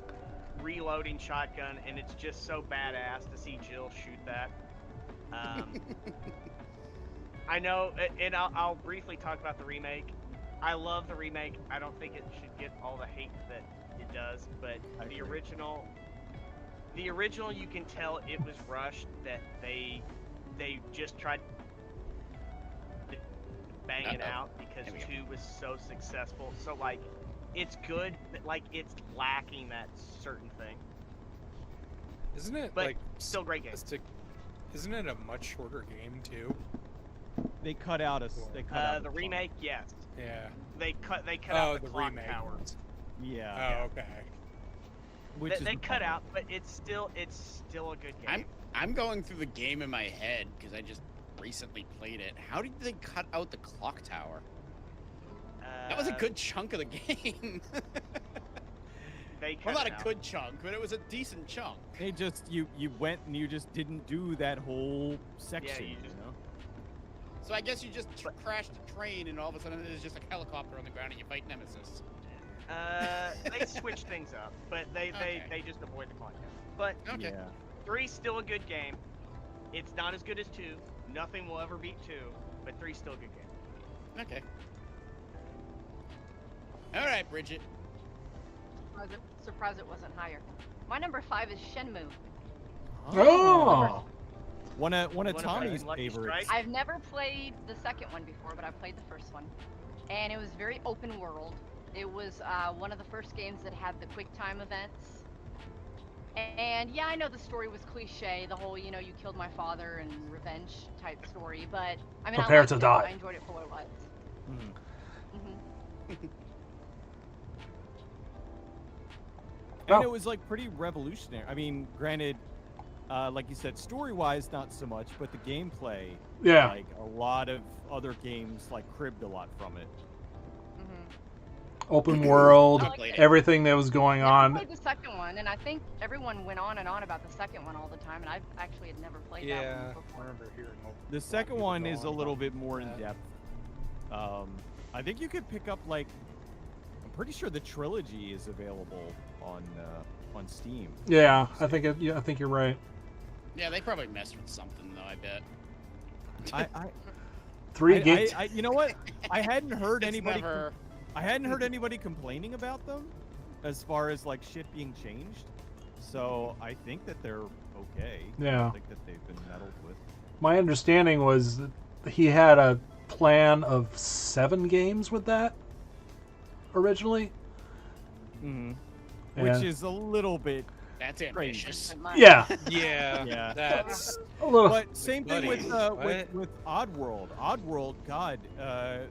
reloading shotgun, and it's just so badass to see Jill shoot that. I know, and I'll briefly talk about the remake. I love the remake. I don't think it should get all the hate that it does, but the original, you can tell it was rushed, that they just tried to bang it out because 2 was so successful. So like, it's good, but like it's lacking that certain thing. Isn't it But like still great game. Isn't it a much shorter game too? They cut out The remake, yes. Yeah. They cut out the clock remake. tower. Yeah. Oh, okay. Which They is cut out, but it's still a good game. I'm going through the game in my head because I just recently played it. How did they cut out the clock tower? That was a good chunk of the game. They cut Well, not it a out. good chunk, but it was a decent chunk. They just you went and you just didn't do that whole section. you just- know? So I guess you just crashed a train and all of a sudden there's just a helicopter on the ground and you fight Nemesis. They switch things up, but they just avoid the clock tower. But Okay. Yeah. 3's still a good game. It's not as good as 2. Nothing will ever beat 2, but 3's still a good game. Okay. All right, Bridget. Surprised it wasn't higher. My number 5 is Shenmue. Oh. One of One of Tommy's Lucky favorites. Strike? I've never played the second one before, but I played the first one. And it was very open world. It was one of the first games that had the quick time events. And yeah, I know the story was cliche, the whole, you killed my father and revenge type story, but I mean, Prepare I liked to it. die. I enjoyed it for what it was. And it was like pretty revolutionary. I mean, granted, like you said, story-wise, not so much, but the gameplay, Yeah. like a lot of other games, like cribbed a lot from it. open world, I played it. everything that was going Never on. played the second one, and I think everyone went on and on about the second one all the time, and I actually had never played that Yeah, one I before. remember hearing The second people one go is a on little about bit more in that. depth. I think you could pick up like, I'm pretty sure the trilogy is available on Steam. Yeah, I think I think you're right. Yeah, they probably messed with something though. I bet. I 3 games. you know what? I hadn't heard It's anybody. never- I hadn't heard anybody complaining about them, as far as like shit being changed. So I think that they're okay. I Yeah. don't think that they've been meddled with. My understanding was that he had a plan of 7 games with that originally. Mm-hmm. Yeah. Which is a little bit That's crazy. ambitious. But my- Yeah, Yeah, Yeah. that's a little. But same thing with Buddy, with Oddworld. Oddworld, God,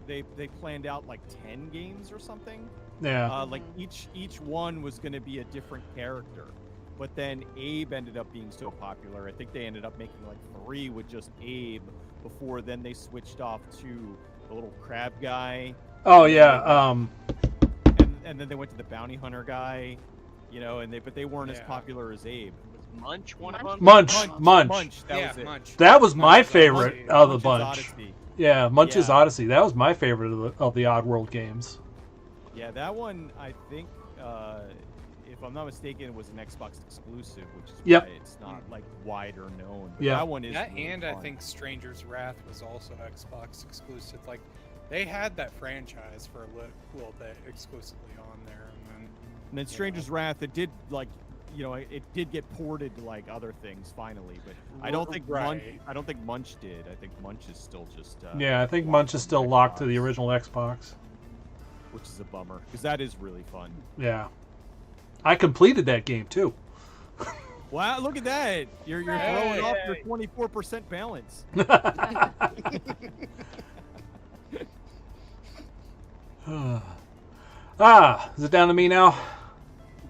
they planned out like 10 games or something. Yeah, Like each one was going to be a different character. But then Abe ended up being so popular. I think they ended up making like 3 with just Abe before then they switched off to the little crab guy. oh yeah. And then they went to the bounty hunter guy, you know, but they weren't as Yeah. popular as Abe. Was Munch one of them? Munch. That yeah, was it. Munch. That was my Munch, favorite Munch, of the Munch's bunch. Odyssey. Yeah, Munch's Yeah. Odyssey. That was my favorite of the Oddworld games. Yeah, that one I think, if I'm not mistaken, it was an Xbox exclusive, which is Yep. why it's not like wider known. But Yeah. that one is. That really and I fun. think Stranger's Wrath was also Xbox exclusive. Like, they had that franchise for a little bit exclusively on there, and And then Stranger's Wrath, it did like, you know, it did get ported to like other things finally, but I don't think Right. Munch did. I think Munch is still just. Yeah, I think locked Munch is on still locked to the Xbox, original Xbox. which is a bummer because that is really fun. Yeah, I completed that game too. Wow, look at that! You're throwing Hey. off your 24% balance. Is it down to me now?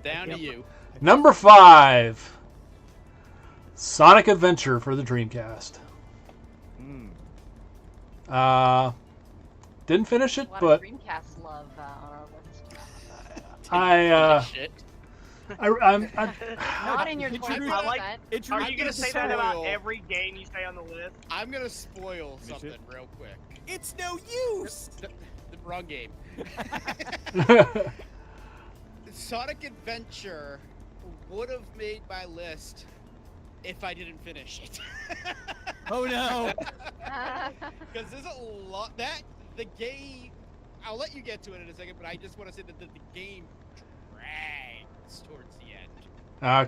Down to you. Number 5, Sonic Adventure for the Dreamcast. Mm. Didn't finish it, A lot but of Dreamcast love on our list. Shit. I'm Not in your Introduce- 20%. I like- It's Are your you gonna say spoil. that about every game you say on the list? I'm gonna spoil Finish something it. real quick. It's no use. The wrong game. Sonic Adventure would have made my list if I didn't finish it. Oh no! Because there's a lot the game. I'll let you get to it in a second, but I just want to say that the game drags towards the end.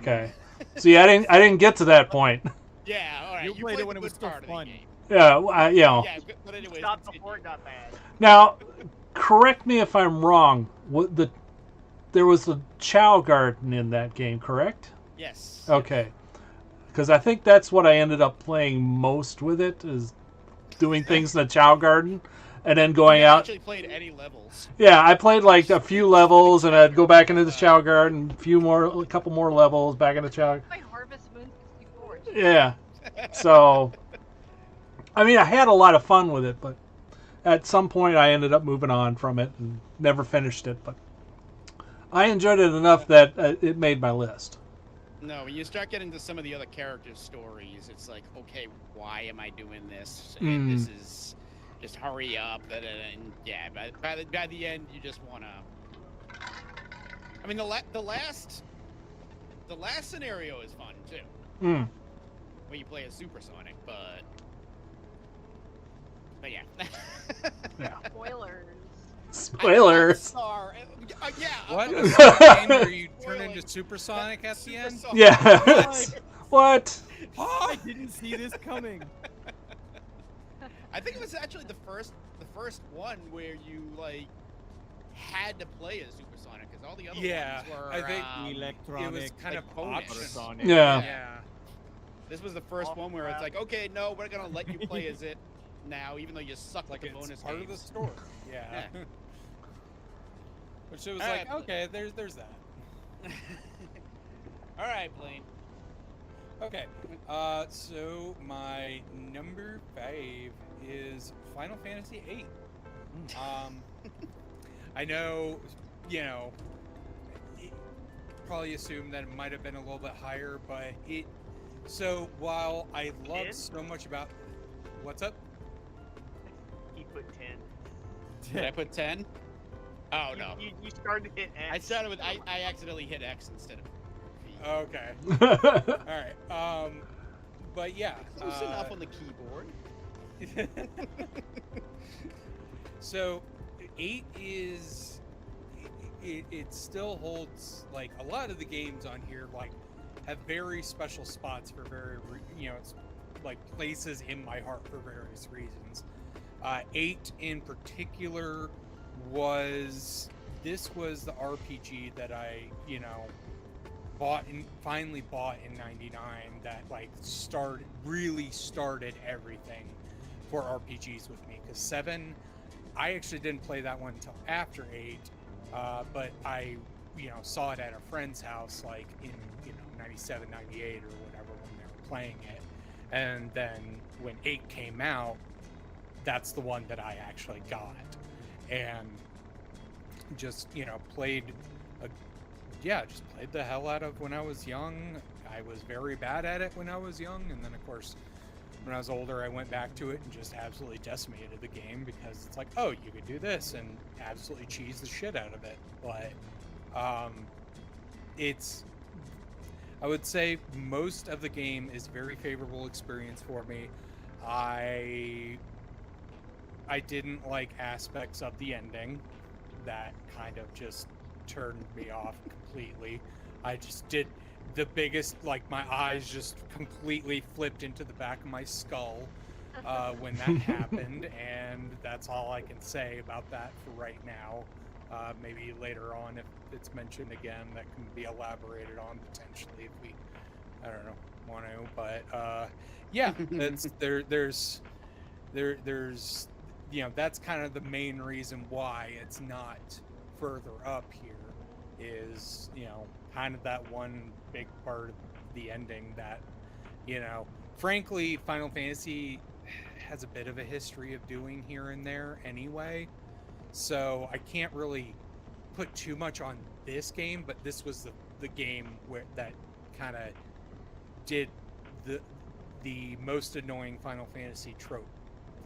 okay. See, I didn't get to that point. Yeah, all right. You played it when the it was good still part of the fun. game. Yeah, you know. Yeah, but anyways, Stopped continue. before it got bad. Now, correct me if I'm wrong. There was a Chow Garden in that game, correct? Yes. Okay. Because I think that's what I ended up playing most with it, is doing things in the Chow Garden, and then going I out. actually played any levels. Yeah, I played like a few levels, and I'd go back into the Chow Garden, a couple more levels, back into Chow. Play Harvest Moon 64. Yeah. So, I mean, I had a lot of fun with it, but at some point I ended up moving on from it and never finished it. But I enjoyed it enough that it made my list. No, when you start getting to some of the other characters' stories, it's like, okay, why am I doing this? And this is just hurry up, and yeah. By the end, you just wanna. I mean, the last scenario is fun too, Mm. where you play as Supersonic, but yeah. Spoilers. Spoilers. Sorry. Yeah. what? I'm A game where you turn Spoiling. into Supersonic at the end? Supersonic. Yeah. What? I didn't see this coming. I think it was actually the first one where you like had to play as Supersonic because all the other Yeah, ones were. I think Electronic. It was kind like of bonus. optional. Sonic. Yeah. Yeah. This was the first Oh, one where it's crap. like, okay, no, we're gonna let you play as it now, even though you suck Like with the it's bonus part games. of the story. Yeah. Yeah. Which it was Alright. like, okay, there's that. All right, Blaine. Okay. So my number 5 is Final Fantasy VIII. I know you know, probably assume that it might have been a little bit higher, but so while I love 10? so much about what's up? He put 10. Did I put 10? Oh no. You started to hit X. I started with I accidentally hit X instead of V. Okay. All right. But yeah. Close enough on the keyboard. So 8 is it still holds, like, a lot of the games on here like have very special spots for it's like places in my heart for various reasons. 8 in particular was the RPG that I finally bought in '99 that like really started everything for RPGs with me, because 7 I actually didn't play that one until after 8, but I saw it at a friend's house like in 97, 98 or whatever when they were playing it, and then when 8 came out, that's the one that I actually got and just played the hell out of when I was young. I was very bad at it when I was young, and then of course when I was older I went back to it and just absolutely decimated the game, because it's like, oh, you could do this, and absolutely cheese the shit out of it. But I would say most of the game is very favorable experience for me. I didn't like aspects of the ending that kind of just turned me off completely. I just did the biggest, like, my eyes just completely flipped into the back of my skull when that happened, and that's all I can say about that for right now. Maybe later on, if it's mentioned again, that can be elaborated on potentially if we, I don't know, want to. But yeah, there's that's kind of the main reason why it's not further up here, is kind of that one big part of the ending that frankly Final Fantasy has a bit of a history of doing here and there anyway, so I can't really put too much on this game, but this was the game where that kind of did the most annoying Final Fantasy trope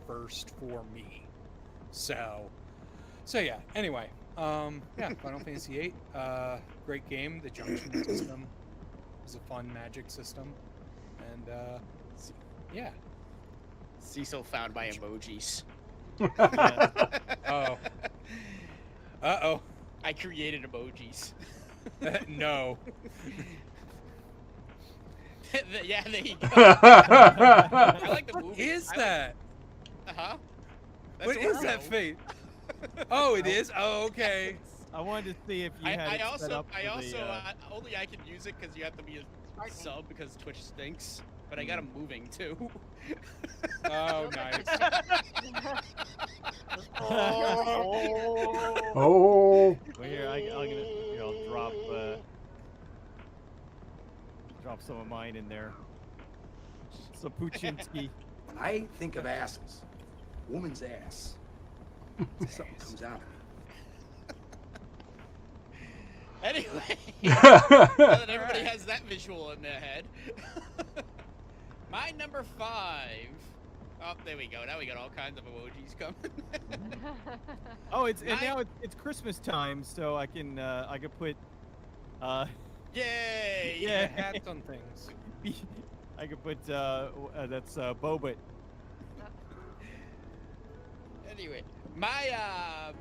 first for me. So yeah, anyway, Final Fantasy 8, great game. The junction system is a fun magic system, and yeah. Cecil found my emojis. Oh. Uh-oh. I created emojis. No. Yeah, there you go. I like the movie. What is that? Uh-huh. What is that face? Oh, it is? Oh, okay. I wanted to see if you had it set up for only I can use it because you have to be a sub because Twitch stinks. But I got them moving too. Oh, nice. Oh. Well, here, I'll drop some of mine in there. So Puchinsky. When I think of asses, woman's ass, something comes out of me. Anyway, now that everybody has that visual in their head. My number 5. Oh, there we go. Now we got all kinds of emojis coming. Oh, now it's Christmas time, so I can put Yay! Yeah. Hats on things. I could put that's Bobit. Anyway, my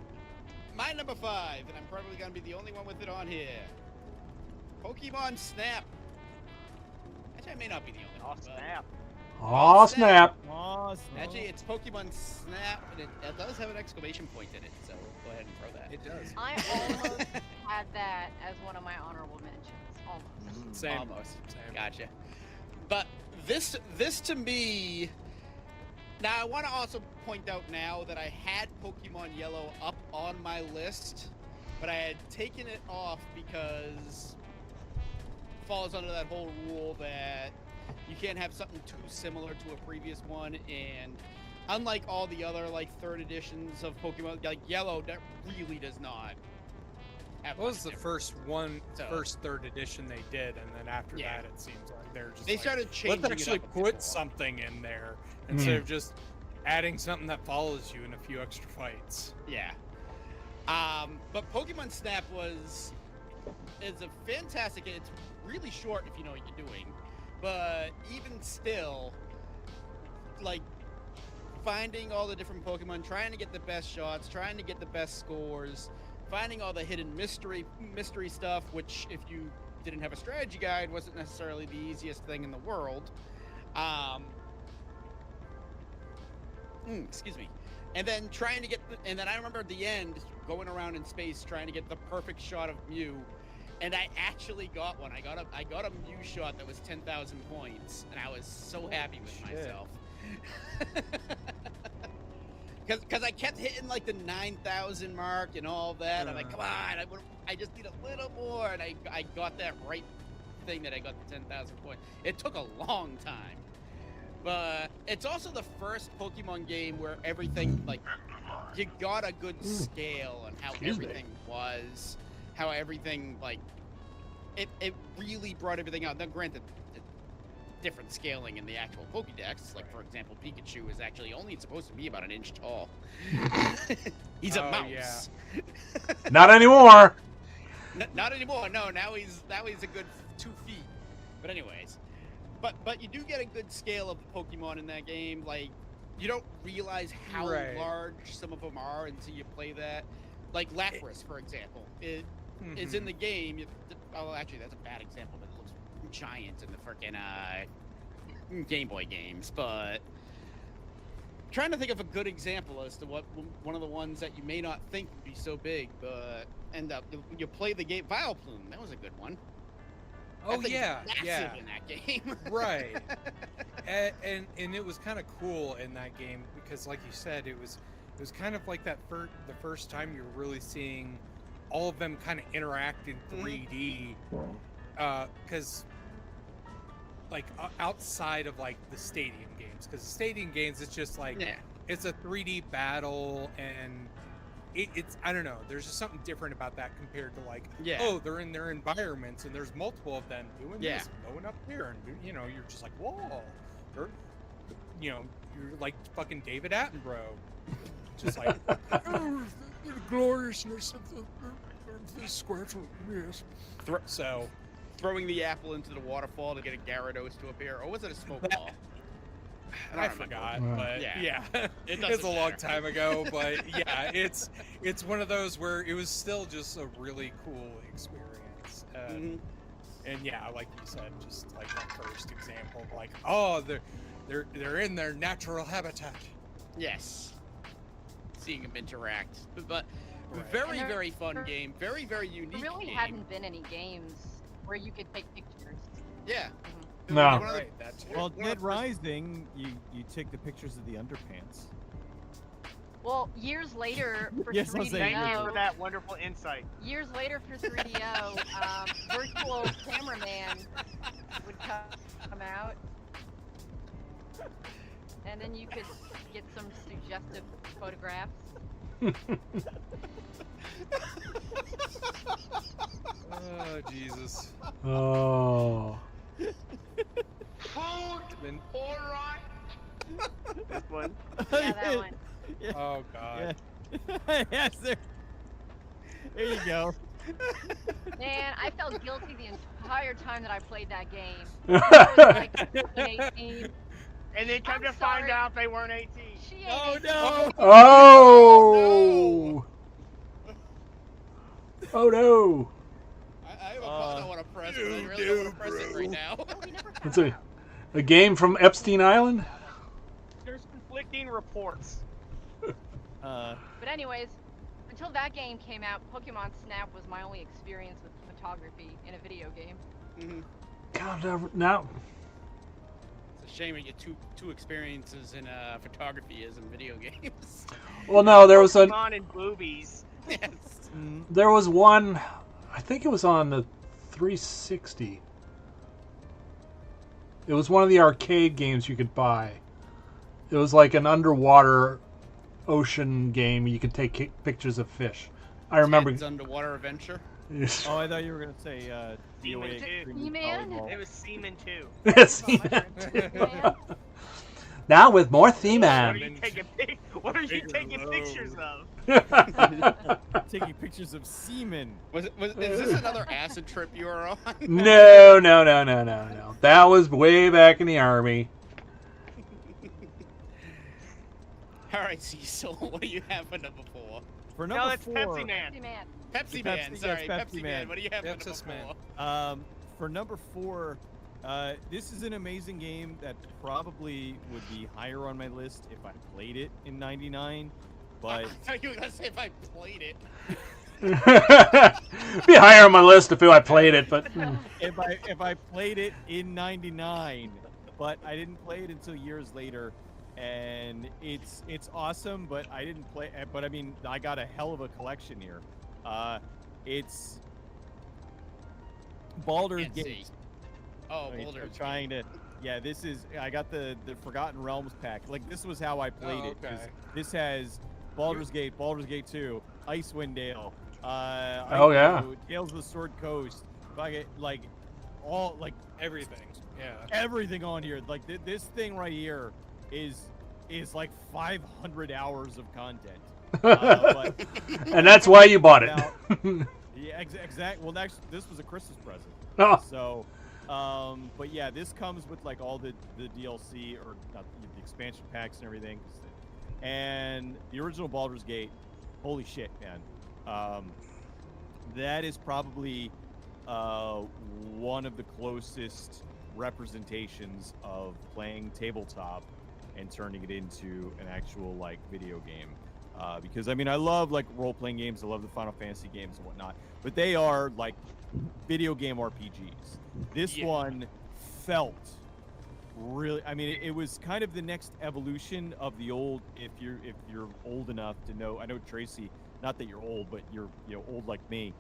number 5, and I'm probably gonna be the only one with it on here. Pokemon Snap. Actually, I may not be the only Oh, one. but- snap. Aw, snap. Oh, Actually, it's Pokemon Snap, and it does have an exclamation point in it, so go ahead and throw that. It does. I almost had that as one of my honorable mentions. Almost. Same. Almost. Same. Gotcha. But this to me. Now I want to also point out now that I had Pokemon Yellow up on my list, but I had taken it off because it falls under that whole rule that you can't have something too similar to a previous one, and unlike all the other like 3rd editions of Pokemon, like Yellow, that really does not. have What was much the different. first one, So- first third edition they did, and then after Yeah. that, it seems like they're just They like, started changing let's it actually up a bit put more. something in there instead of just adding something that follows you in a few extra fights. Yeah. But Pokemon Snap is a fantastic. It's really short if you know what you're doing, but even still, like finding all the different Pokemon, trying to get the best shots, trying to get the best scores, finding all the hidden mystery stuff, which if you didn't have a strategy guide wasn't necessarily the easiest thing in the world. Excuse me. And then trying to get, and then I remember at the end going around in space trying to get the perfect shot of Mew, and I actually got one. I got a Mew shot that was 10,000 points, and I was so happy with Shit. myself. Because I kept hitting like the 9,000 mark and all that. I'm like, come on, I just need a little more, and I got that right thing that I got the 10,000 points. It took a long time. But it's also the first Pokemon game where everything, like, you got a good scale on how Excuse me. everything was, how everything, like, it really brought everything out. Now, granted, different scaling in the actual Pokédex. Like, for example, Pikachu is actually only supposed to be about an inch tall. He's a Oh, mouse. yeah. Not anymore. Not anymore. No, now he's a good 2 feet. But anyways. But you do get a good scale of Pokemon in that game. Like, you don't realize how Right. large some of them are until you play that. Like Lapras, for example, is in the game. Oh, actually, that's a bad example, but it looks giant in the freaking Game Boy games. But trying to think of a good example as to what one of the ones that you may not think would be so big, but end up you play the game. Vileplume, that was a good one. Oh That thing's yeah, massive yeah. in that game. Right. And it was kind of cool in that game because, like you said, it was kind of like that the first time you're really seeing all of them kind of interact in 3D. Because like outside of like the stadium games, because the stadium games it's just like Yeah. it's a 3D battle and it's I don't know. There's just something different about that compared to like, Yeah. oh, they're in their environments and there's multiple of them doing Yeah. this, going up here, and you know, you're just like, whoa, you're like fucking David Attenborough, just like "Oh, the gloriousness of the square foot, yes. So Throwing the apple into the waterfall to get a Gyarados to appear, or was it a smoke ball? I don't remember. forgot, Wow. but Yeah. yeah, It it's doesn't a long matter. time ago. But yeah, it's one of those where it was still just a really cool experience. Mhm. And yeah, like you said, just like that first example, like oh, they're in their natural habitat. Yes. Seeing them interact, but Right. very And there- very fun game, very unique. There really game. hadn't been any games where you could take pictures. Yeah. It No. was one of the- Right, that too. Well, one of the Dead first- Rising, you take the pictures of the underpants. Well, years later for Yes, I was saying, Thank you for 3DO, that wonderful insight. years later for 3DO, virtual cameraman would come out, and then you could get some suggestive photographs. Oh Jesus. Oh. Been- This one. Yeah, that one. oh God. Yeah. Yes, there. There you go. Man, I felt guilty the entire time that I played that game. I was like 18. And then come I'm to find sorry. out they weren't 18. She ain't Oh 18. no! Oh. Oh no. I have a button I want to press, but I really don't want to press it right now. No, we never It's found a game from Epstein Island. There's conflicting reports. But anyways, until that game came out, Pokemon Snap was my only experience with photography in a video game. Mhm. God, now. It's a shame we get two experiences in photography as in video games. Well, no, there was Pokemon and boobies. Yes. there was one. I think it was on the 360. It was one of the arcade games you could buy. It was like an underwater ocean game. You could take pictures of fish. I remember. Ted's Underwater Adventure. Oh, I thought you were gonna say Seaman DOA 2. Extreme Seaman? Volleyball. It was Seaman 2. Yes. Man. Now with more What are Seaman. you taking What are you Bigger taking load. pictures of? Taking pictures of semen. Is this another acid trip you were on? No. That was way back in the army. All right, Cecil, what do you have for number 4? For No, number that's 4, Pepsi Man. Pepsi Man. Pepsi Pepsi- Man. yes, Sorry, Pepsi Pepsi Man. Man. What do you have for Pepsis number Man. 4? for number 4, this is an amazing game that probably would be higher on my list if I played it in '99. But I thought you were gonna say if I played it. Be higher on my list if I played it, but if I played it in '99, but I didn't play it until years later, and it's awesome. But I didn't play. But I mean, I got a hell of a collection here. It's Baldur's Can't see. Gate. Oh, I mean, Baldur's I'm trying to. Yeah, this is. I got the Forgotten Realms pack. Like this was how I played it. 'Cause okay. this has Baldur's Gate, Baldur's Gate 2, Icewind Dale. Oh, yeah. Tales of the Sword Coast. Like all like Everything. Yeah. everything on here. Like this thing right here is like 500 hours of content. But and that's why you bought it. yeah, exact. Well, this was a Christmas present. Oh. So, but yeah, this comes with like all the DLC or not, the expansion packs and everything. And the original Baldur's Gate, holy shit, man. That is probably one of the closest representations of playing tabletop and turning it into an actual like video game. Because I mean, I love like role-playing games. I love the Final Fantasy games and whatnot, but they are like video game RPGs. This Yeah. one felt really. I mean, it was kind of the next evolution of the old. If you're old enough to know, I know Tracy. Not that you're old, but you're old like me.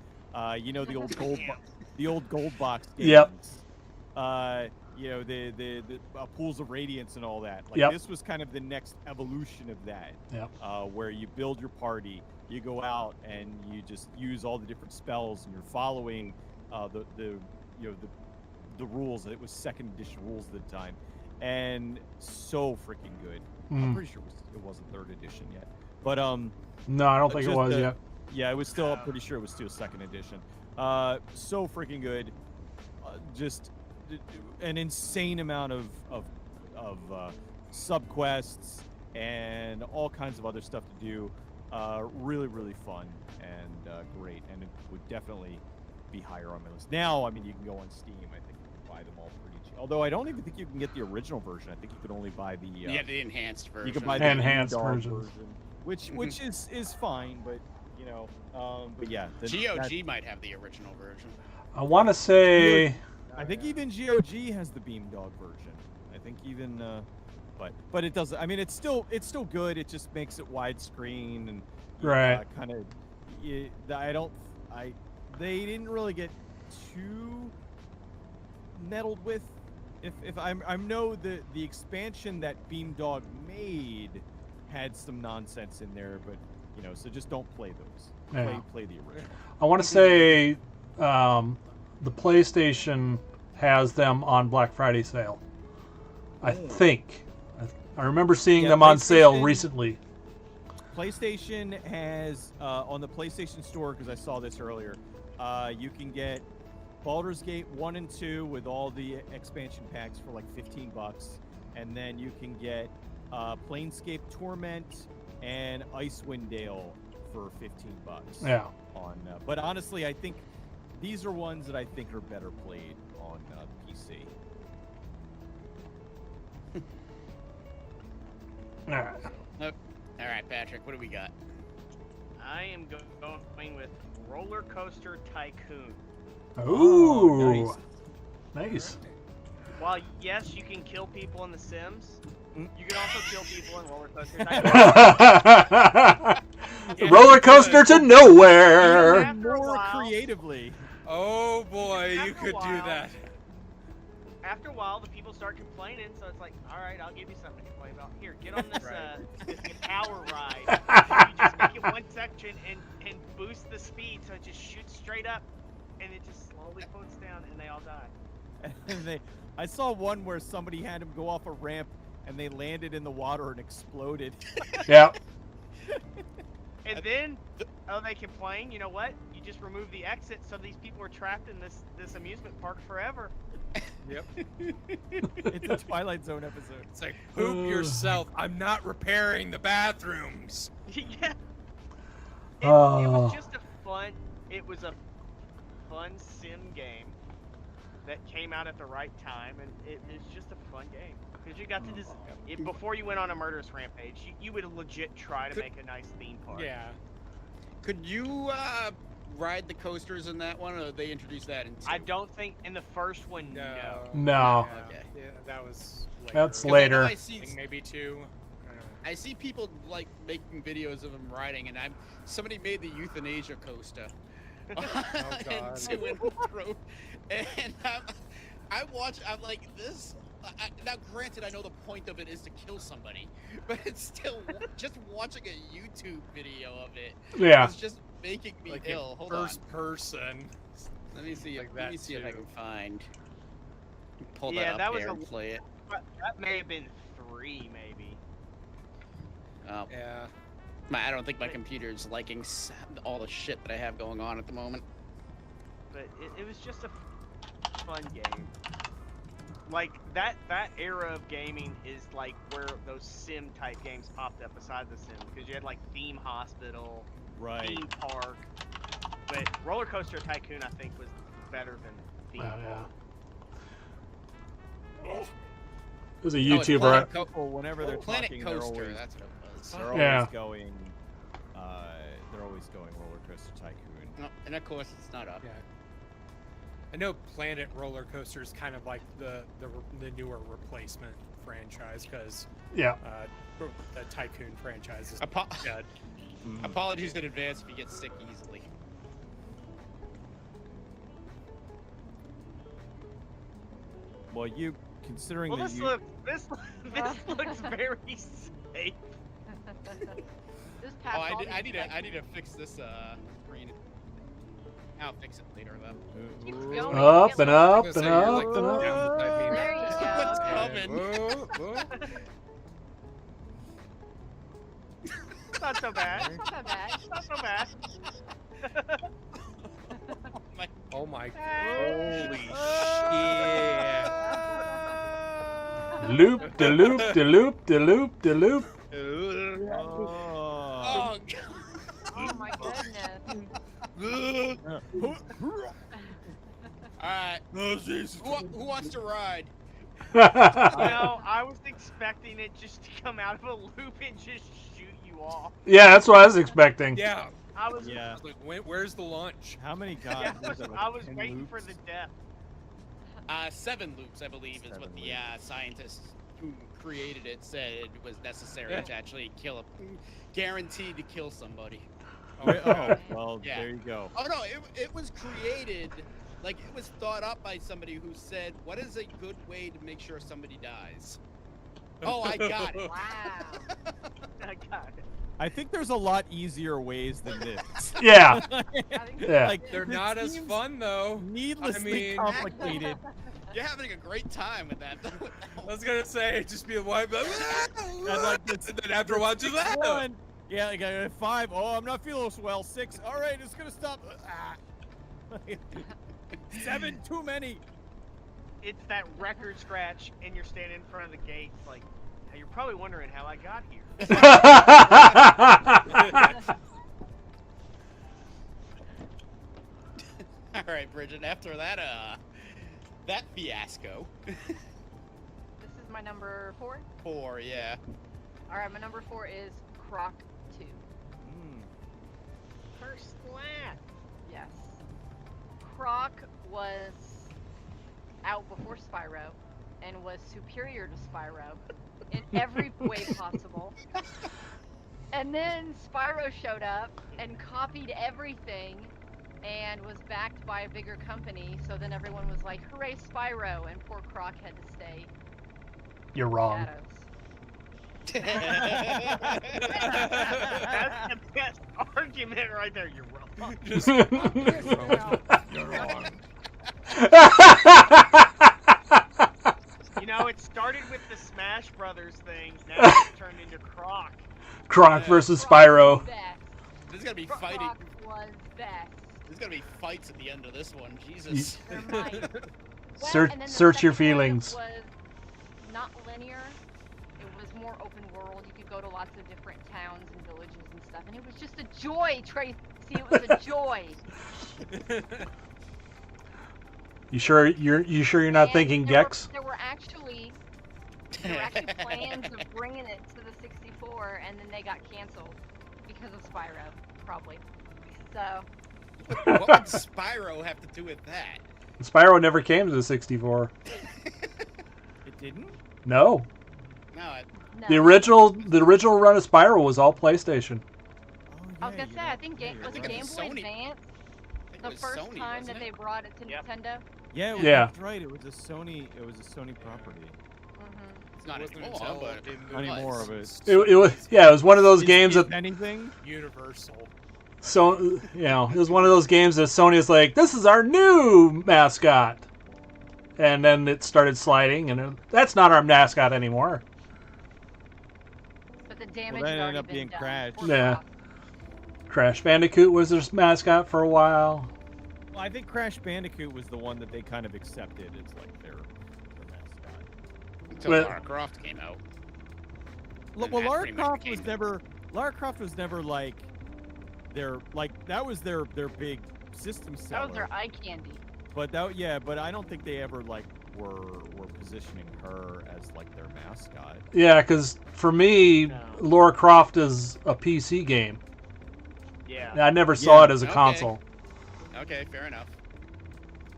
You know the old gold box games. Yep. The pools of radiance and all that. Like Yep. this was kind of the next evolution of that. Yep. Where you build your party, you go out and you just use all the different spells, and you're following the rules. It was second edition rules at the time, and so freaking good. I'm pretty sure it wasn't third edition yet, but No, I don't think it just was the- yet. yeah, it was still. I'm pretty sure it was still second edition. So freaking good. Just an insane amount of subquests and all kinds of other stuff to do. Really, really fun and great, and it would definitely be higher on my list. Now, I mean, you can go on Steam. I think you can buy them all pretty cheap. Although I don't even think you can get the original version. I think you can only buy the. Yeah, the enhanced version. You can buy the Enhanced Dog versions. version, which is fine, but you know, but yeah, GOG might have the original version. I want to say. I think even GOG has the Beam Dog version. I think even, but it doesn't. I mean, it's still good. It just makes it widescreen and Right. kind of. They didn't really get too meddled with. If I know the expansion that Beam Dog made had some nonsense in there, but you know, so just don't play those. Yeah. Play the original. I want to say the PlayStation has them on Black Friday sale. I think. I remember seeing Yeah, them on sale PlayStation- recently. PlayStation has on the PlayStation Store, because I saw this earlier, you can get Baldur's Gate 1 and 2 with all the expansion packs for like $15, and then you can get Planescape Torment and Icewind Dale for $15. Yeah. But honestly, I think these are ones that I think are better played on PC. All right. All right, Patrick, what do we got? I am going with Roller Coaster Tycoon. Ooh. nice. Nice. While yes, you can kill people in The Sims, you can also kill people in Roller Coaster Tycoon. Roller coaster to nowhere. After a More while- creatively. Oh boy, you After a could do while- that. After a while, the people start complaining, so it's like, all right, I'll give you something to complain about. Here, get on this, Right. this tower ride. just make it one section and boost the speed so it just shoots straight up, and it just slowly floats down, and they all die. And I saw one where somebody had him go off a ramp, and they landed in the water and exploded. Yeah. And then, they complain. You know what? You just remove the exit, so these people are trapped in this amusement park forever. Yep. It's a Twilight Zone episode. It's like, poop yourself. I'm not repairing the bathrooms. Yeah. It Oh. was just a fun. It was a fun sim game that came out at the right time, and it is just a fun game because you got to just before you went on a murderous rampage, you would legit try to make a nice theme park. Yeah. Could you ride the coasters in that one, or they introduced that in 2? I don't think in the first one. No. No. Yeah, Okay. Yeah, that was later. That's 'Cause I know later. I see, Maybe 2. I see people like making videos of them riding, and somebody made the euthanasia coaster. God. And I watch. I'm like this. Now, granted, I know the point of it is to kill somebody, but it's still just watching a YouTube video of it. Yeah. It's just making me Like ill. Hold first on. person. Let me see. like Let me that see if I too. can find. Pull Yeah, that up that was there a- and play it. That may have been 3, maybe. Oh, Yeah. I don't think my computer's liking all the shit that I have going on at the moment. But it was just a fun game. Like that era of gaming is like where those sim type games popped up beside the sim, because you had like Theme Hospital, Right. Theme Park, but Roller Coaster Tycoon I think was better than Theme Oh, Park. yeah. There's a Oh, it's YouTuber. Planet People, whenever they're Planet talking, Coaster. they're always, That's what it was. they're always Yeah. going. They're always going Roller Coaster Tycoon. No, and of course it's not up. Yeah. I know Planet Roller Coaster is kind of like the newer replacement franchise, because Yeah. the Tycoon franchise is Apo- dead. Apologies in advance if you get sick easily. Well, you considering Well, that this you looks very safe. This Oh, past I need to fix this screen. I'll fix it later though. Keeps going. Up and up I was and gonna say, you're up like and the up. down type There you go. What's coming? It's not so bad. It's not bad. It's not so bad. Oh my! Holy Loop de loop de loop de loop de loop. Oh. Oh, Oh my goodness. all right. Who wants to ride? No, I was expecting it just to come out of a loop and just shoot you off. Yeah, that's what I was expecting. Yeah. I was, I Yeah. was like, where's the launch? How many yeah, guys? I was waiting for the death. 7 loops, I believe, is what 7 the loops. scientists who created it said it was necessary Yeah. to actually kill guaranteed to kill somebody. Oh, well, Yeah. there you go. Oh no, it was created, like it was thought up by somebody who said, what is a good way to make sure somebody dies? Oh, I got it. Wow. I got it. I think there's a lot easier ways than this. Yeah. I think Yeah. Like, They're this not as seems fun though. Needlessly mean- complicated. You're having a great time with that. I was gonna say, just be a wife, like, And like and then after a while, just One. Yeah, like 5. Oh, I'm not feeling so well. 6. All right, it's gonna stop. 7, too many. It's that record scratch, and you're standing in front of the gates, like, you're probably wondering how I got here. All right, Bridget. After that, that fiasco. This is my number 4. 4, yeah. All right, my number 4 is Croc 2. First class. Yes. Croc was out before Spyro and was superior to Spyro in every way possible. And then Spyro showed up and copied everything and was backed by a bigger company, so then everyone was like, hooray Spyro, and poor Croc had to stay You're in the wrong. shadows. That's the best argument right there. You're wrong. Just, You're wrong. You know, it started with the Smash Brothers thing. Now it's turned into Croc. Croc versus Spyro. There's gonna be Croc fighting. was best. There's gonna be fights at the end of this one. Jesus. There might. Well, Search- and then the search your second one feelings. Was not linear. It was more open world. You could go to lots of different towns and villages and stuff, and it was just a joy, Tracy. It was a joy. You sure you're not And thinking there Gex? There were actually plans of bringing it to the 64, and then they got canceled because of Spyro, probably. So What would Spyro have to do with that? Spyro never came to the 64. It didn't? No. No, no. The original run of Spyro was all PlayStation. I was gonna say, I think yeah, was it I think Game it was Boy Sony. Advance I think the it was first Sony, time wasn't that it? they brought it to Yep. Nintendo? Yeah, Yeah. that's right. It was a Sony property. Mm-hmm. It's not It wasn't anymore, until but it Not moved anymore of from it. It was it was one of those games Is that anything? Universal. it was one of those games that Sony is like, this is our new mascot, and then it started sliding, and that's not our mascot anymore. But the damage that had ended already up been being done. Crash. Poor Yeah. Croc. Crash Bandicoot was their mascot for a while. Well, I think Crash Bandicoot was the one that they kind of accepted as like their mascot. until Well- Lara Croft came out. Look, And well, that Lara pretty much Croft became was never. Lara Croft was never like that was their big system That seller. was their eye candy. But but I don't think they ever like were positioning her as like their mascot. Yeah, because for me, No. Lara Croft is a PC game. Yeah. I never saw Yeah. it as a Okay. console. Okay, fair enough.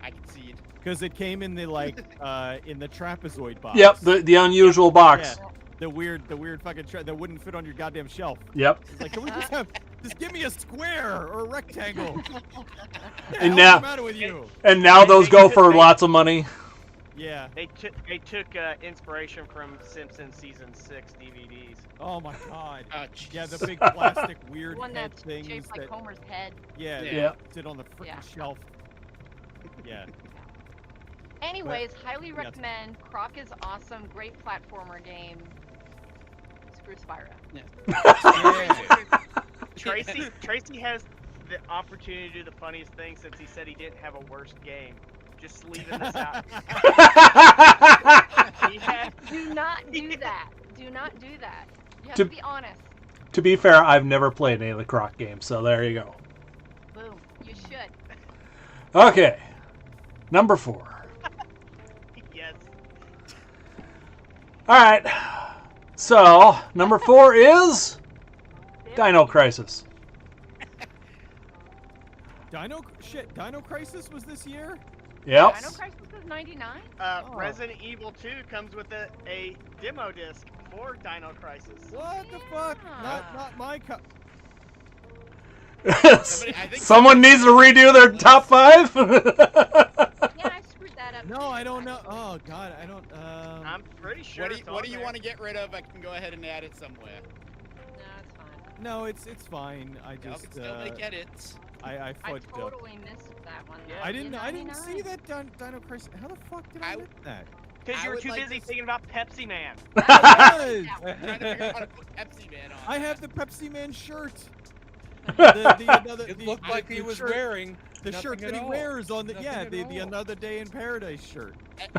I concede. Because it came in the like in the trapezoid box. Yep, the unusual box. Yeah. The weird fucking that wouldn't fit on your goddamn shelf. Yep. It's like, can we just give me a square or a rectangle? What the And hell's now- the matter with you? And now those go for lots of money. Yeah. They took inspiration from Simpsons season 6 DVDs. Oh my god. Oh, Yeah, the jeez. big plastic The weird one head that's things shaped like that Homer's head. yeah, Yeah. Yeah. sit on the freaking Yeah. shelf. Yeah. Anyways, highly Yeah. recommend. Croc is awesome. Great platformer game. Screw Spyro. Tracy has the opportunity to do the funniest thing since he said he didn't have a worst game. Just leaving this out. He had, Do not do that. Do not do that. You have To- to be honest. To be fair, I've never played any of the Croc games, so there you go. Boom. You should. Okay, number 4. yes. All right, so number 4 is Dino Crisis. Dino Crisis was this year? Yep. Dino Crisis was 99? Oh. Resident Evil 2 comes with a demo disc for Dino Crisis. What the fuck? Yeah. Not my cup. I think Someone needs to redo their top 5. Yeah, I screwed that up. No, I don't know. Oh god, I don't. I'm pretty sure. What do you want to get rid of? I can go ahead and add it somewhere. No, it's fine. No, it's fine. I Y'all just can still make edits. I I fudged up. totally missed that one. Yeah. though. I didn't In see 99. that Dino Crisis. How the fuck did I I- miss that? Because I you were would too like busy to- thinking about Pepsi Man. I was. Trying to figure out how to put Pepsi Man on. I have the Pepsi Man shirt. It looked like he was shirt, wearing the nothing shirt at that he all. wears on the Nothing at the all. Another Day in Paradise shirt.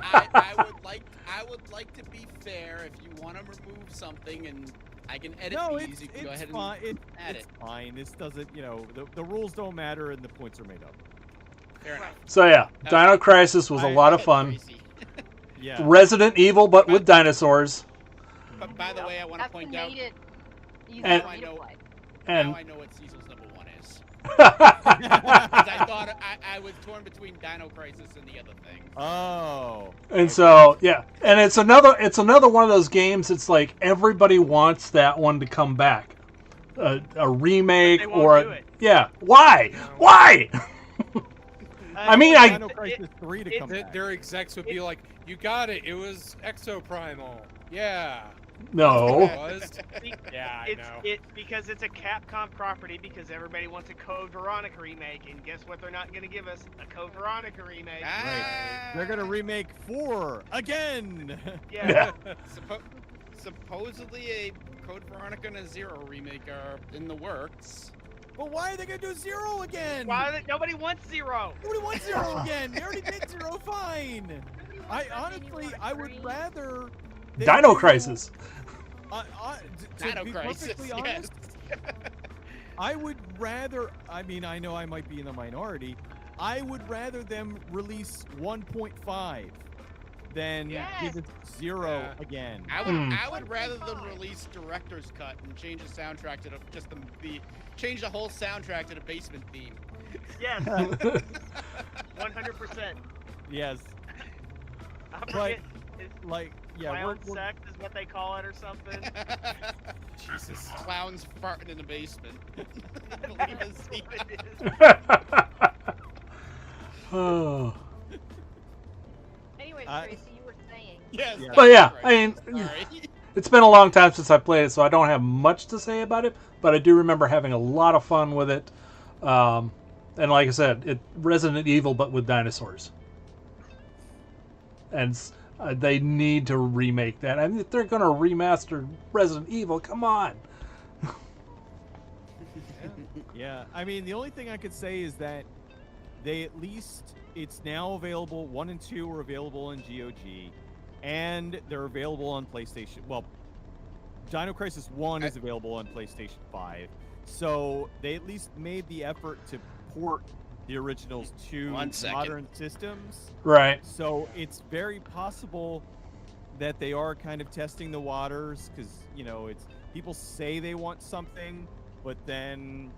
I would like to be fair. If you want to remove something and I can edit No, these, it's you can go ahead fine. and add It's it. fine. This doesn't, the rules don't matter and the points are made up. Fair enough. So yeah, Dino Crisis was a I- lot of fun. Tracy. Yeah. Resident Evil, but with dinosaurs. But by the way, I want to That's point what out made it easy And- for me to Now I know- play. And now I know what Cecil's number 1 is. Because I thought I was torn between Dino Crisis and the other thing. Oh. And so, yeah, and it's another one of those games. It's like everybody wants that one to come back, a remake But they won't or do it. yeah. Why? Why? I mean, I- Dino Crisis 3 to come back. Their execs would be like, "You got it. It was Exoprimal. Yeah." No. It was. Yeah, I know. Because it's a Capcom property. Because everybody wants a Code Veronica remake, and guess what? They're not gonna give us a Code Veronica remake. They're gonna remake 4 again. Yeah. Supposedly a Code Veronica and a Zero remake are in the works. But why are they gonna do 0 again? Nobody wants Zero. Nobody wants 0 again. They already did 0 fine. I honestly, I would rather. Dino Crisis. Dino To be Crisis, perfectly yes. honest, I would rather. I mean, I know I might be in the minority. I would rather them release 1.5 than give it 0 again. I would rather them release director's cut and change the soundtrack to change the whole soundtrack to the basement theme. Yes. 100%. Yes. I But forget. It's clown we're sex is what they call it or something. Jesus. Clowns farting in the basement. I believe That's it's what it is. Oh. Anyways, I- Tracy, you were saying. Yes. Yeah. But yeah, Right. I mean, Sorry. it's been a long time since I played it, so I don't have much to say about it. But I do remember having a lot of fun with it. And like I said, Resident Evil, but with dinosaurs. And they need to remake that. I mean, if they're going to remaster Resident Evil, come on. Yeah, I mean, the only thing I could say is that they at least, it's now available, 1 and 2 are available on GOG, and they're available on PlayStation. Well, Dino Crisis 1 is available on PlayStation 5, so they at least made the effort to port the originals to 1 second. modern systems. Right. So it's very possible that they are kind of testing the waters, because, you know, it's people say they want something, but then,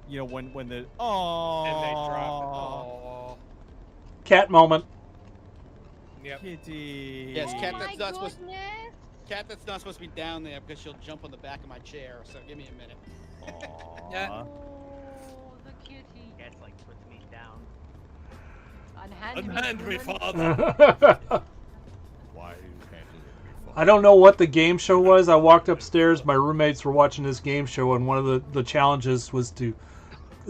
you know, when the And they drop it. Cat moment. Yep. Kitty. Yes, Oh Cat, my that's not supposed. goodness. Cat, that's not supposed to be down there because she'll jump on the back of my chair. So give me a minute. Yeah. Aw. Oh, the kitty. That's like puts me down. Unhand Unhand me, woman. father. Why you can't do it? I don't know what the game show was. I walked upstairs. My roommates were watching this game show, and one of the challenges was to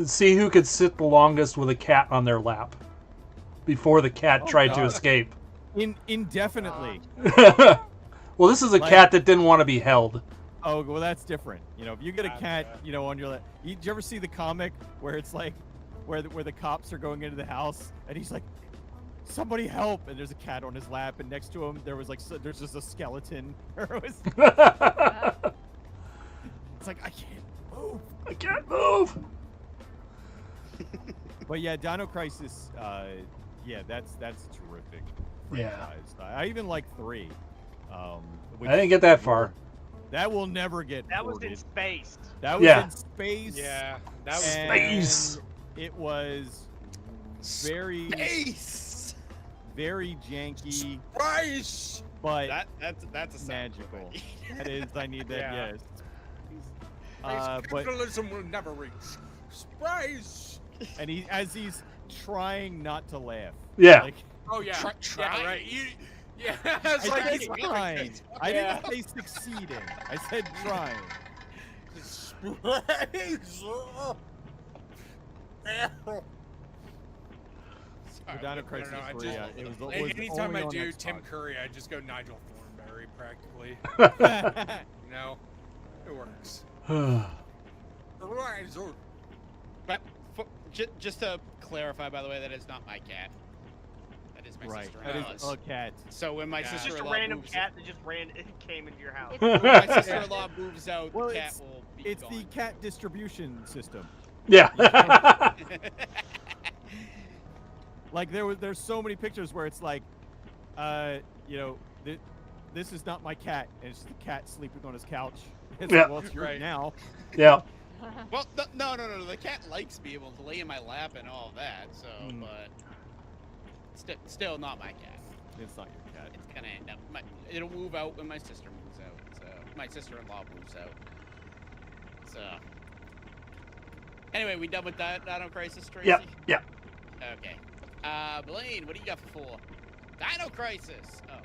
see who could sit the longest with a cat on their lap before the cat tried to God. escape. Indefinitely. Well, this is a Like- cat that didn't want to be held. Oh, well, that's different. You know, if you get a That's cat, fair. you know, on your lap. Did you ever see the comic where it's like, where the cops are going into the house, and he's like, "Somebody help!" And there's a cat on his lap, and next to him there was like, there's just a skeleton. It's like, I can't move. I can't move. But yeah, Dino Crisis. Yeah, that's a terrific Yeah. franchise. I even like 3. Which I didn't get that far. That will never get. That was in ported. space. That was Yeah. in space. Yeah, that was Space. and It was very, Ace. very janky, Price. but That's a sound magical. already. That is, I need that. Yeah. Yes. But Capitalism will never reach. Price. and he's trying not to laugh. Yeah. Like, Oh yeah. Try. Yeah, right. Yeah. I It's like said you- trying. I Yeah. didn't say succeeding. I said trying. Price. For Dino I Crisis don't know, I 3, just- it was Anytime only I on do Xbox. Tim Curry, I just go Nigel Thornberry practically. You know, it works. But just to clarify, by the way, that is not my cat. That is my Right. sister-in-law's. That is a cat. So when my Yeah. It's just a sister-in-law random moves, cat that just came into your house. when my sister-in-law moves out, Well, the cat will be It's gone. the cat distribution system. Yeah. Like there's so many pictures where it's like, you know, this is not my cat, and it's the cat sleeping on his couch. It's Yeah. like, well, it's yours Right. now. Yeah. Well, no. The cat likes being able to lay in my lap and all of that. So, Mm. but still not my cat. It's not your cat. It's gonna end up. It'll move out when my sister moves out. So my sister-in-law moves out. So anyway, we done with Dino Crisis, Tracy? Yep. Yep. Okay. Blaine, what do you got for 4? Dino Crisis. Oh.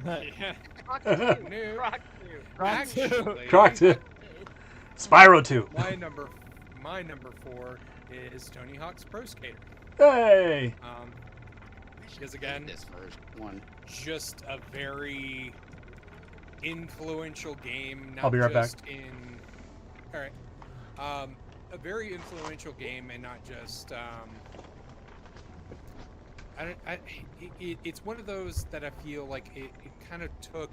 Yeah. Croc 2. No. Rock Actually, Croc 2. Spyro 2. my number 4 is Tony Hawk's Pro Skater. Hey! Because again, This first one. just a very influential game. Not I'll be right back. just in. All right. A very influential game, and not just. It's one of those that I feel like it kind of took.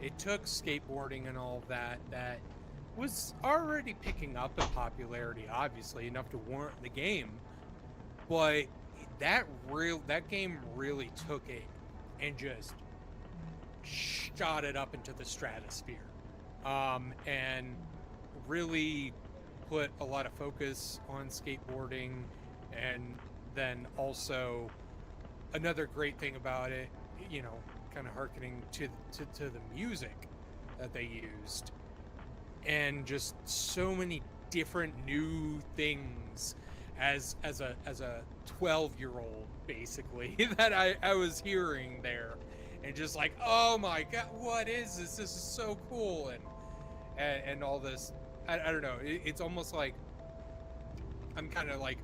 It took skateboarding and all of that was already picking up in popularity, obviously enough to warrant the game, but that game really took it and just shot it up into the stratosphere, and really put a lot of focus on skateboarding. And then also another great thing about it, kind of hearkening to the music that they used, and just so many different new things as a 12-year-old basically that I was hearing there, and just like, oh my god, what is this? This is so cool, and all this. I don't know. It's almost like I'm kind of like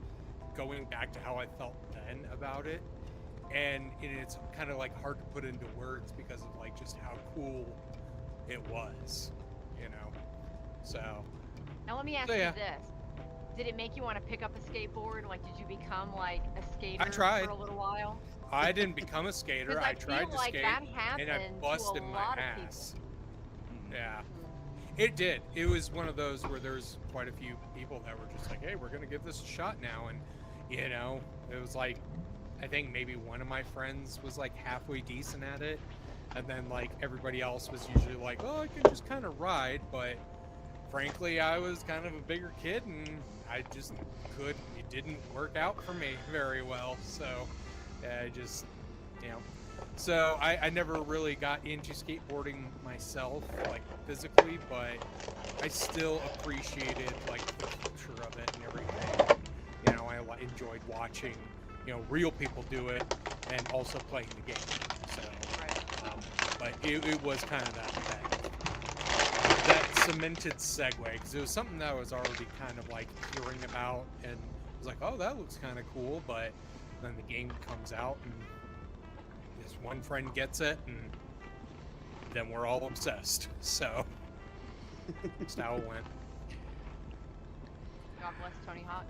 going back to how I felt then about it, and it's kind of like hard to put into words because of like just how cool it was, So Now let me ask So, you yeah. this: did it make you want to pick up a skateboard? Like, did you become like a skater tried. for a little while? I didn't become a skater. 'Cause I feel tried to like skate, that and happened I busted to a my lot ass. of people. Yeah, it did. It was one of those where there's quite a few people that were just like, "Hey, we're gonna give this a shot now," and it was like, I think maybe one of my friends was like halfway decent at it, and then like everybody else was usually like, "Oh, I can just kind of ride," but frankly, I was kind of a bigger kid, and I just it didn't work out for me very well, so I just, so I never really got into skateboarding myself, like physically, but I still appreciated like the culture of it and everything. I enjoyed watching, real people do it, and also playing the game. So, but it was kind of that cemented segue, because it was something that I was already kind of like hearing about, and was like, oh, that looks kind of cool. But then the game comes out, and this one friend gets it, and then we're all obsessed. So that's how it went. God bless Tony Hawk.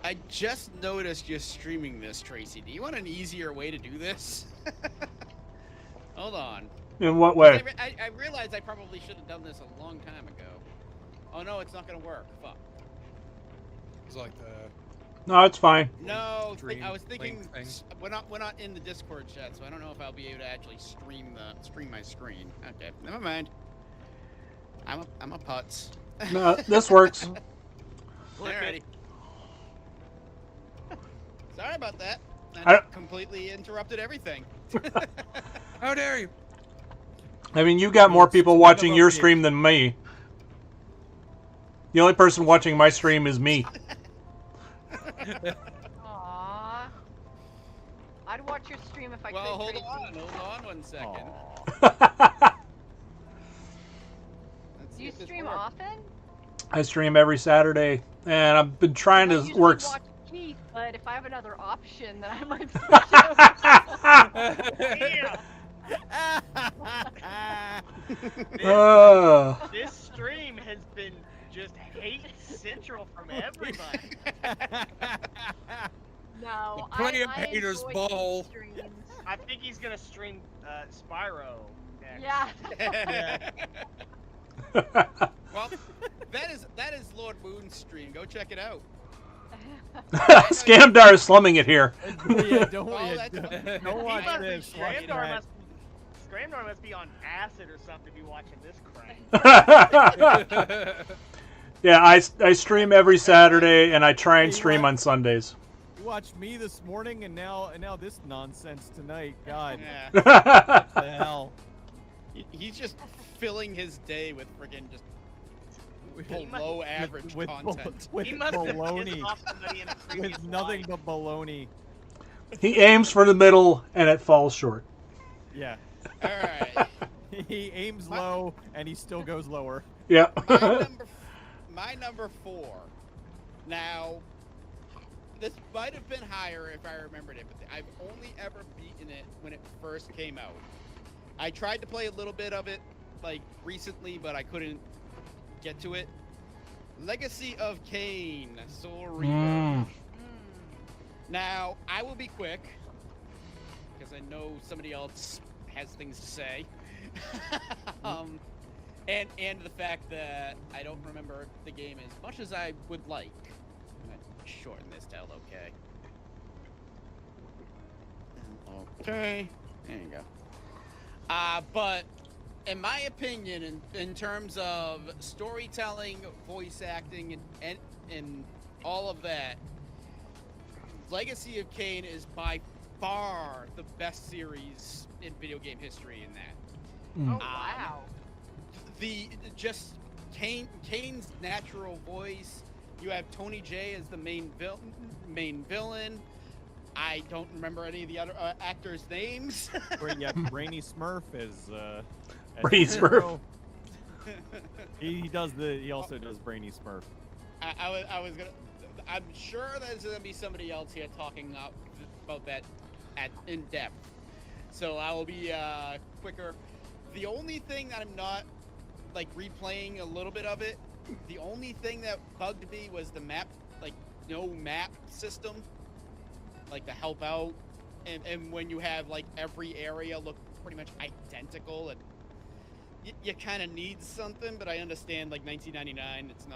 I just noticed you're streaming this, Tracy. Do you want an easier way to do this? Hold on. In what way? I realized I probably should have done this a long time ago. Oh no, it's not gonna work. Fuck. It was like the No, it's fine. No, Dream I was thinking link thing. we're not in the Discord chat, so I don't know if I'll be able to actually stream my screen. Okay, never mind. I'm a putz. No, this works. Alrighty. Sorry about that. I- I completely interrupted everything. How dare you? I mean, you got more people watching your stream than me. The only person watching my stream is me. Aww. I'd watch your stream if I Well, could. hold Tracy. on 1 second. Aw. Let's Do see you if this stream works. often? I stream every Saturday, and I've been trying I to usually work. watch Keith, but if I have another option, then I might switch over. This stream has been just hate central from everybody. No, Play a I hater's enjoy ball. Keith's streams. I think he's gonna stream Spyro next. Yeah. Well, that is Lord Moon's stream. Go check it out. Scamdar is slumming it here. Yeah, don't Oh, yeah, that's- don't watch He this. must be Watch Scramdar that. Scramdar must be on acid or something to be watching this crap. Yeah, I stream every Saturday, and I try and stream on Sundays. You watched me this morning, and now this nonsense tonight. God, Yeah. what the hell? He's just filling his day with friggin' just He must- below average with content. with He must have baloney, pissed off somebody in the previous with nothing life. but baloney. He aims for the middle, and it falls short. Yeah. All right. He aims low, and he still goes lower. Yeah. My number 4. Now, this might have been higher if I remembered it, but I've only ever beaten it when it first came out. I tried to play a little bit of it, like, recently, but I couldn't get to it. Legacy of Kain, Soul Reaper. Now, I will be quick, because I know somebody else has things to say. And the fact that I don't remember the game as much as I would like. I'm going to shorten this to okay. Okay. There you go. But in my opinion, in terms of storytelling, voice acting, and all of that, Legacy of Kain is by far the best series in video game history in that. Oh, wow. Just Kane's natural voice. You have Tony Jay as the main villain. I don't remember any of the other actors' names. Yeah, Brainy Smurf is. Brainy Smurf. He also does Brainy Smurf. I was gonna. I'm sure there's gonna be somebody else here talking about that in depth. So I will be quicker. The only thing that I'm not like replaying a little bit of it. The only thing that bugged me was the map, like no map system, like to help out, and when you have like every area look pretty much identical, and you kind of need something. But I understand like 1999, it's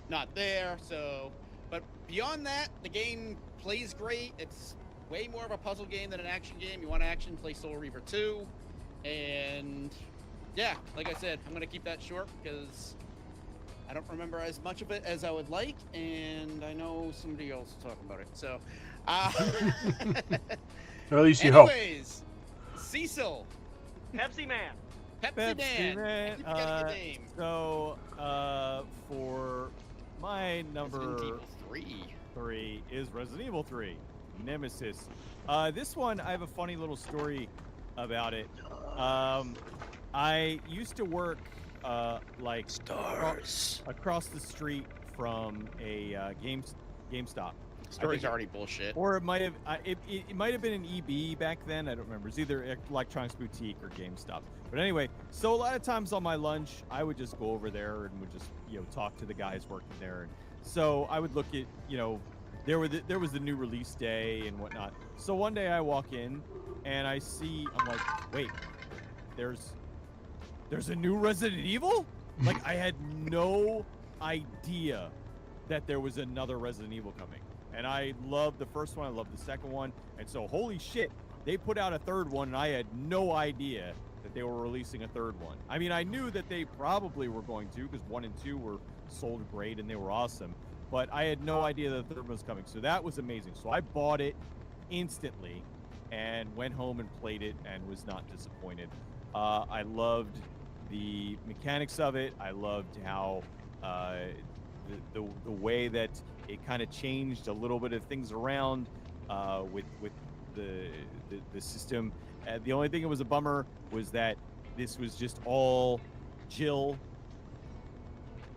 not there. So, but beyond that, the game plays great. It's way more of a puzzle game than an action game. You want action, play Soul Reaver 2, and yeah, like I said, I'm gonna keep that short because I don't remember as much of it as I would like, and I know somebody else is talking about it. So, Or at least you hope. anyways, Cecil, Pepsi Man. Pepsi Man. I keep forgetting your name. So, for my number Resident Evil 3. 3 is Resident Evil 3, Nemesis. This one, I have a funny little story about it. I used to work like across the street from a GameStop. Story's already bullshit. Or it might have it might have been an EB back then. I don't remember. It's either Electronics Boutique or GameStop. But anyway, so a lot of times on my lunch, I would just go over there and would just talk to the guys working there. And so I would look at there was the new release day and whatnot. So one day I walk in and I'm like, wait, there's a new Resident Evil? Like, I had no idea that there was another Resident Evil coming. And I loved the first one, I loved the second one, and so holy shit, they put out a third one, and I had no idea that they were releasing a third one. I mean, I knew that they probably were going to, because 1 and 2 were sold great and they were awesome, but I had no idea that the third one was coming, so that was amazing. So I bought it instantly and went home and played it and was not disappointed. I loved the mechanics of it. I loved how the way that it kind of changed a little bit of things around with the system. The only thing that was a bummer was that this was just all Jill.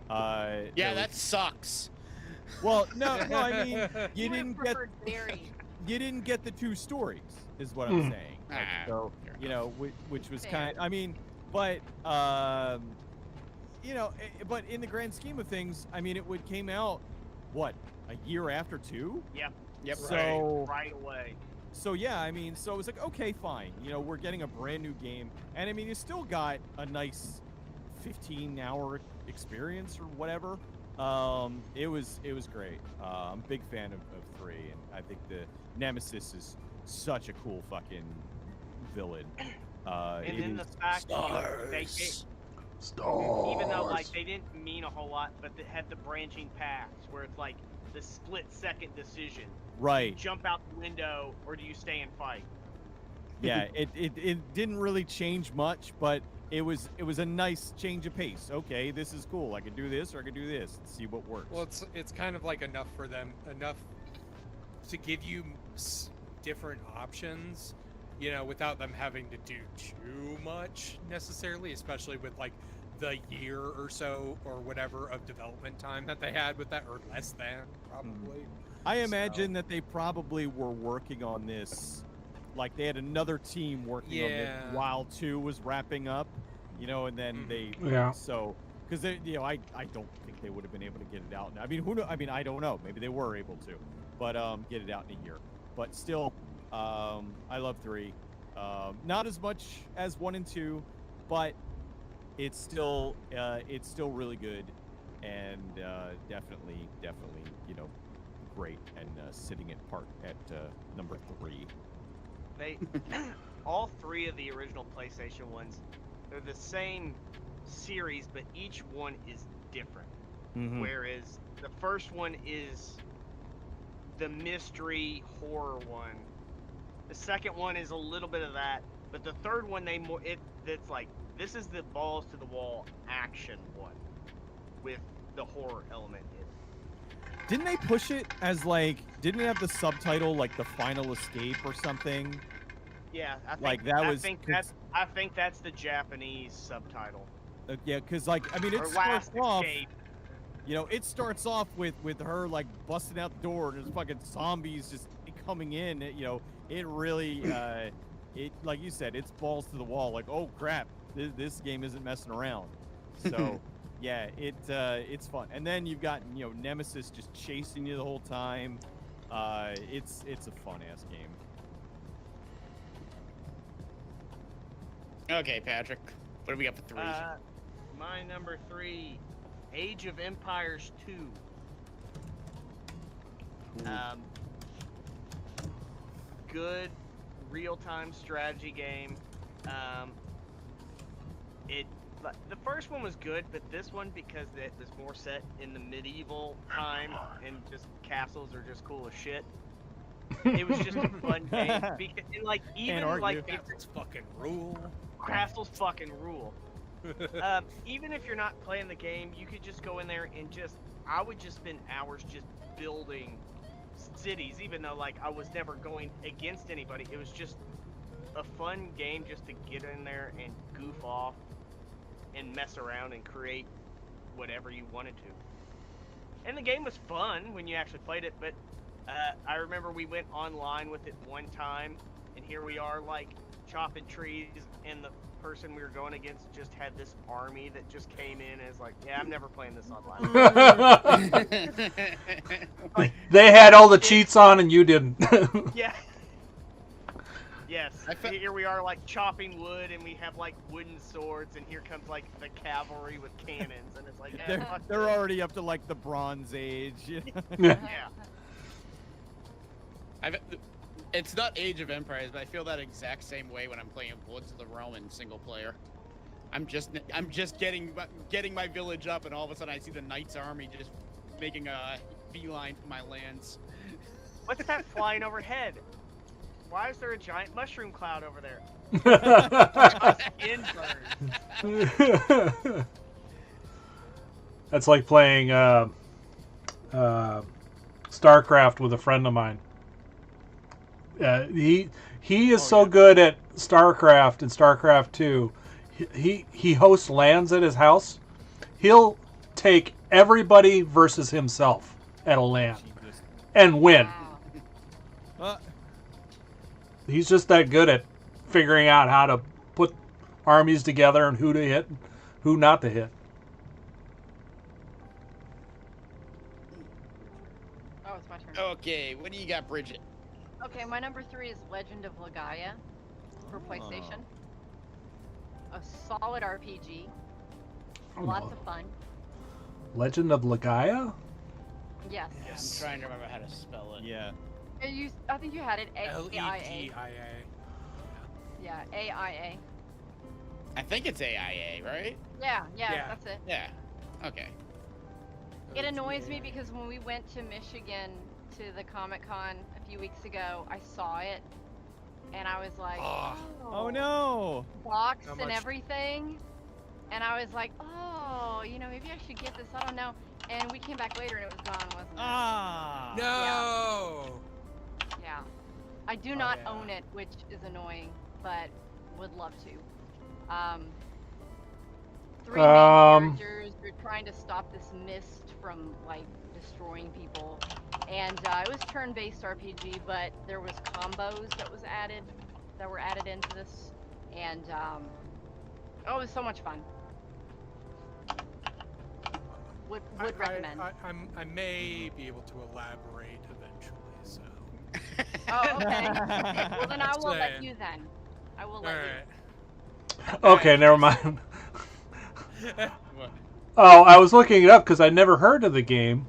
Yeah, that sucks. Well, no, I mean you would have didn't get preferred Barry. you didn't get the two stories, is what I'm saying. Like, so fair enough. which was Fair. kind. I mean, but but in the grand scheme of things, I mean, it came out what, a year after 2? Yep. So Right away. so yeah, I mean, so it was like, okay, fine. We're getting a brand new game, and I mean, you still got a nice 15-hour experience or whatever. It was great. I'm a big fan of 3, and I think the Nemesis is such a cool fucking villain. And then the fact that they Stars. even though like they didn't mean a whole lot, but they had the branching paths where it's like the split-second decision. right. Jump out the window, or do you stay and fight? Yeah, it didn't really change much, but it was a nice change of pace. Okay, this is cool. I could do this, or I could do this, and see what works. Well, it's kind of like enough to give you gives different options, you know, without them having to do too much necessarily, especially with like the year or so or whatever of development time that they had with that, or less than probably. I imagine that they probably were working on this, like they had another team working on it while 2 was wrapping up, you know, and then they so because they, you know, I don't think they would have been able to get it out. I mean, who know? I mean, I don't know. Maybe they were able to, but get it out in a year. But still, I love 3. Not as much as 1 and 2, but it's still really good, and definitely, you know, great, and sitting at number 3. They all 3 of the original PlayStation ones, they're the same series, but each one is different. Whereas the first one is the mystery horror one. The second one is a little bit of that, but the third one it's like, this is the balls to the wall action one with the horror element in it. Didn't they push it as like? Didn't they have the subtitle like The Final Escape or something? Yeah, I think like that was. I think that's the Japanese subtitle. Yeah, because like I mean, it starts off. You know, it starts off with her like busting out the door and there's fucking zombies just coming in. You know, it really, it like you said, it's balls to the wall. Like, oh crap, this game isn't messing around. So. Yeah, it's fun, and then you've got, you know, Nemesis just chasing you the whole time. It's a fun ass game. Okay, Patrick, what do we got for 3? My number 3, Age of Empires 2. Good real-time strategy game. The first one was good, but this one, because it was more set in the medieval time and just castles are just cool as shit. It was just a fun game. Because, and like even like castles fucking rule. Castles fucking rule. Even if you're not playing the game, you could just go in there and I would just spend hours just building cities, even though like I was never going against anybody. It was just a fun game just to get in there and goof off and mess around and create whatever you wanted to. And the game was fun when you actually played it, but I remember we went online with it one time, and here we are like chopping trees, and the person we were going against just had this army that just came in and is like, yeah, I'm never playing this online. Like, they had all the cheats on and you didn't. Yeah. Yes, here we are like chopping wood, and we have like wooden swords, and here comes like the cavalry with cannons, and it's like they're already up to like the Bronze Age. Yeah. It's not Age of Empires, but I feel that exact same way when I'm playing Lords of the Realm in single player. I'm just getting my village up, and all of a sudden I see the Knights army just making a beeline for my lands. What's that flying overhead? Why is there a giant mushroom cloud over there? That's like playing StarCraft with a friend of mine. He is so good at StarCraft and StarCraft 2. He hosts LANs at his house. He'll take everybody versus himself at a LAN and win. He's just that good at figuring out how to put armies together and who to hit and who not to hit. Oh, it's my turn. Okay, what do you got, Bridget? Okay, my number 3 is Legend of Legaia for PlayStation. A solid RPG. Lots of fun. Legend of Legaia? Yes. I'm trying to remember how to spell it. Yeah. I think you had it. Legia. Yeah, AIA. I think it's AIA, right? Yeah, that's it. Yeah. Okay. It annoys me because when we went to Michigan to the Comic-Con a few weeks ago, I saw it, and I was like, oh no! Boxed and everything. And I was like, oh, you know, maybe I should get this. I don't know. And we came back later and it was gone, wasn't it? No! Yeah. I do not yeah. own it, which is annoying, but would love to. 3 main characters. They're trying to stop this mist from like destroying people, and it was turn-based RPG, but there was combos that were added into this, and oh, it was so much fun. Would recommend. I may be able to elaborate eventually. So. Oh, okay. Well, then I will let you then. I will let you. Okay, never mind. Oh, I was looking it up because I never heard of the game.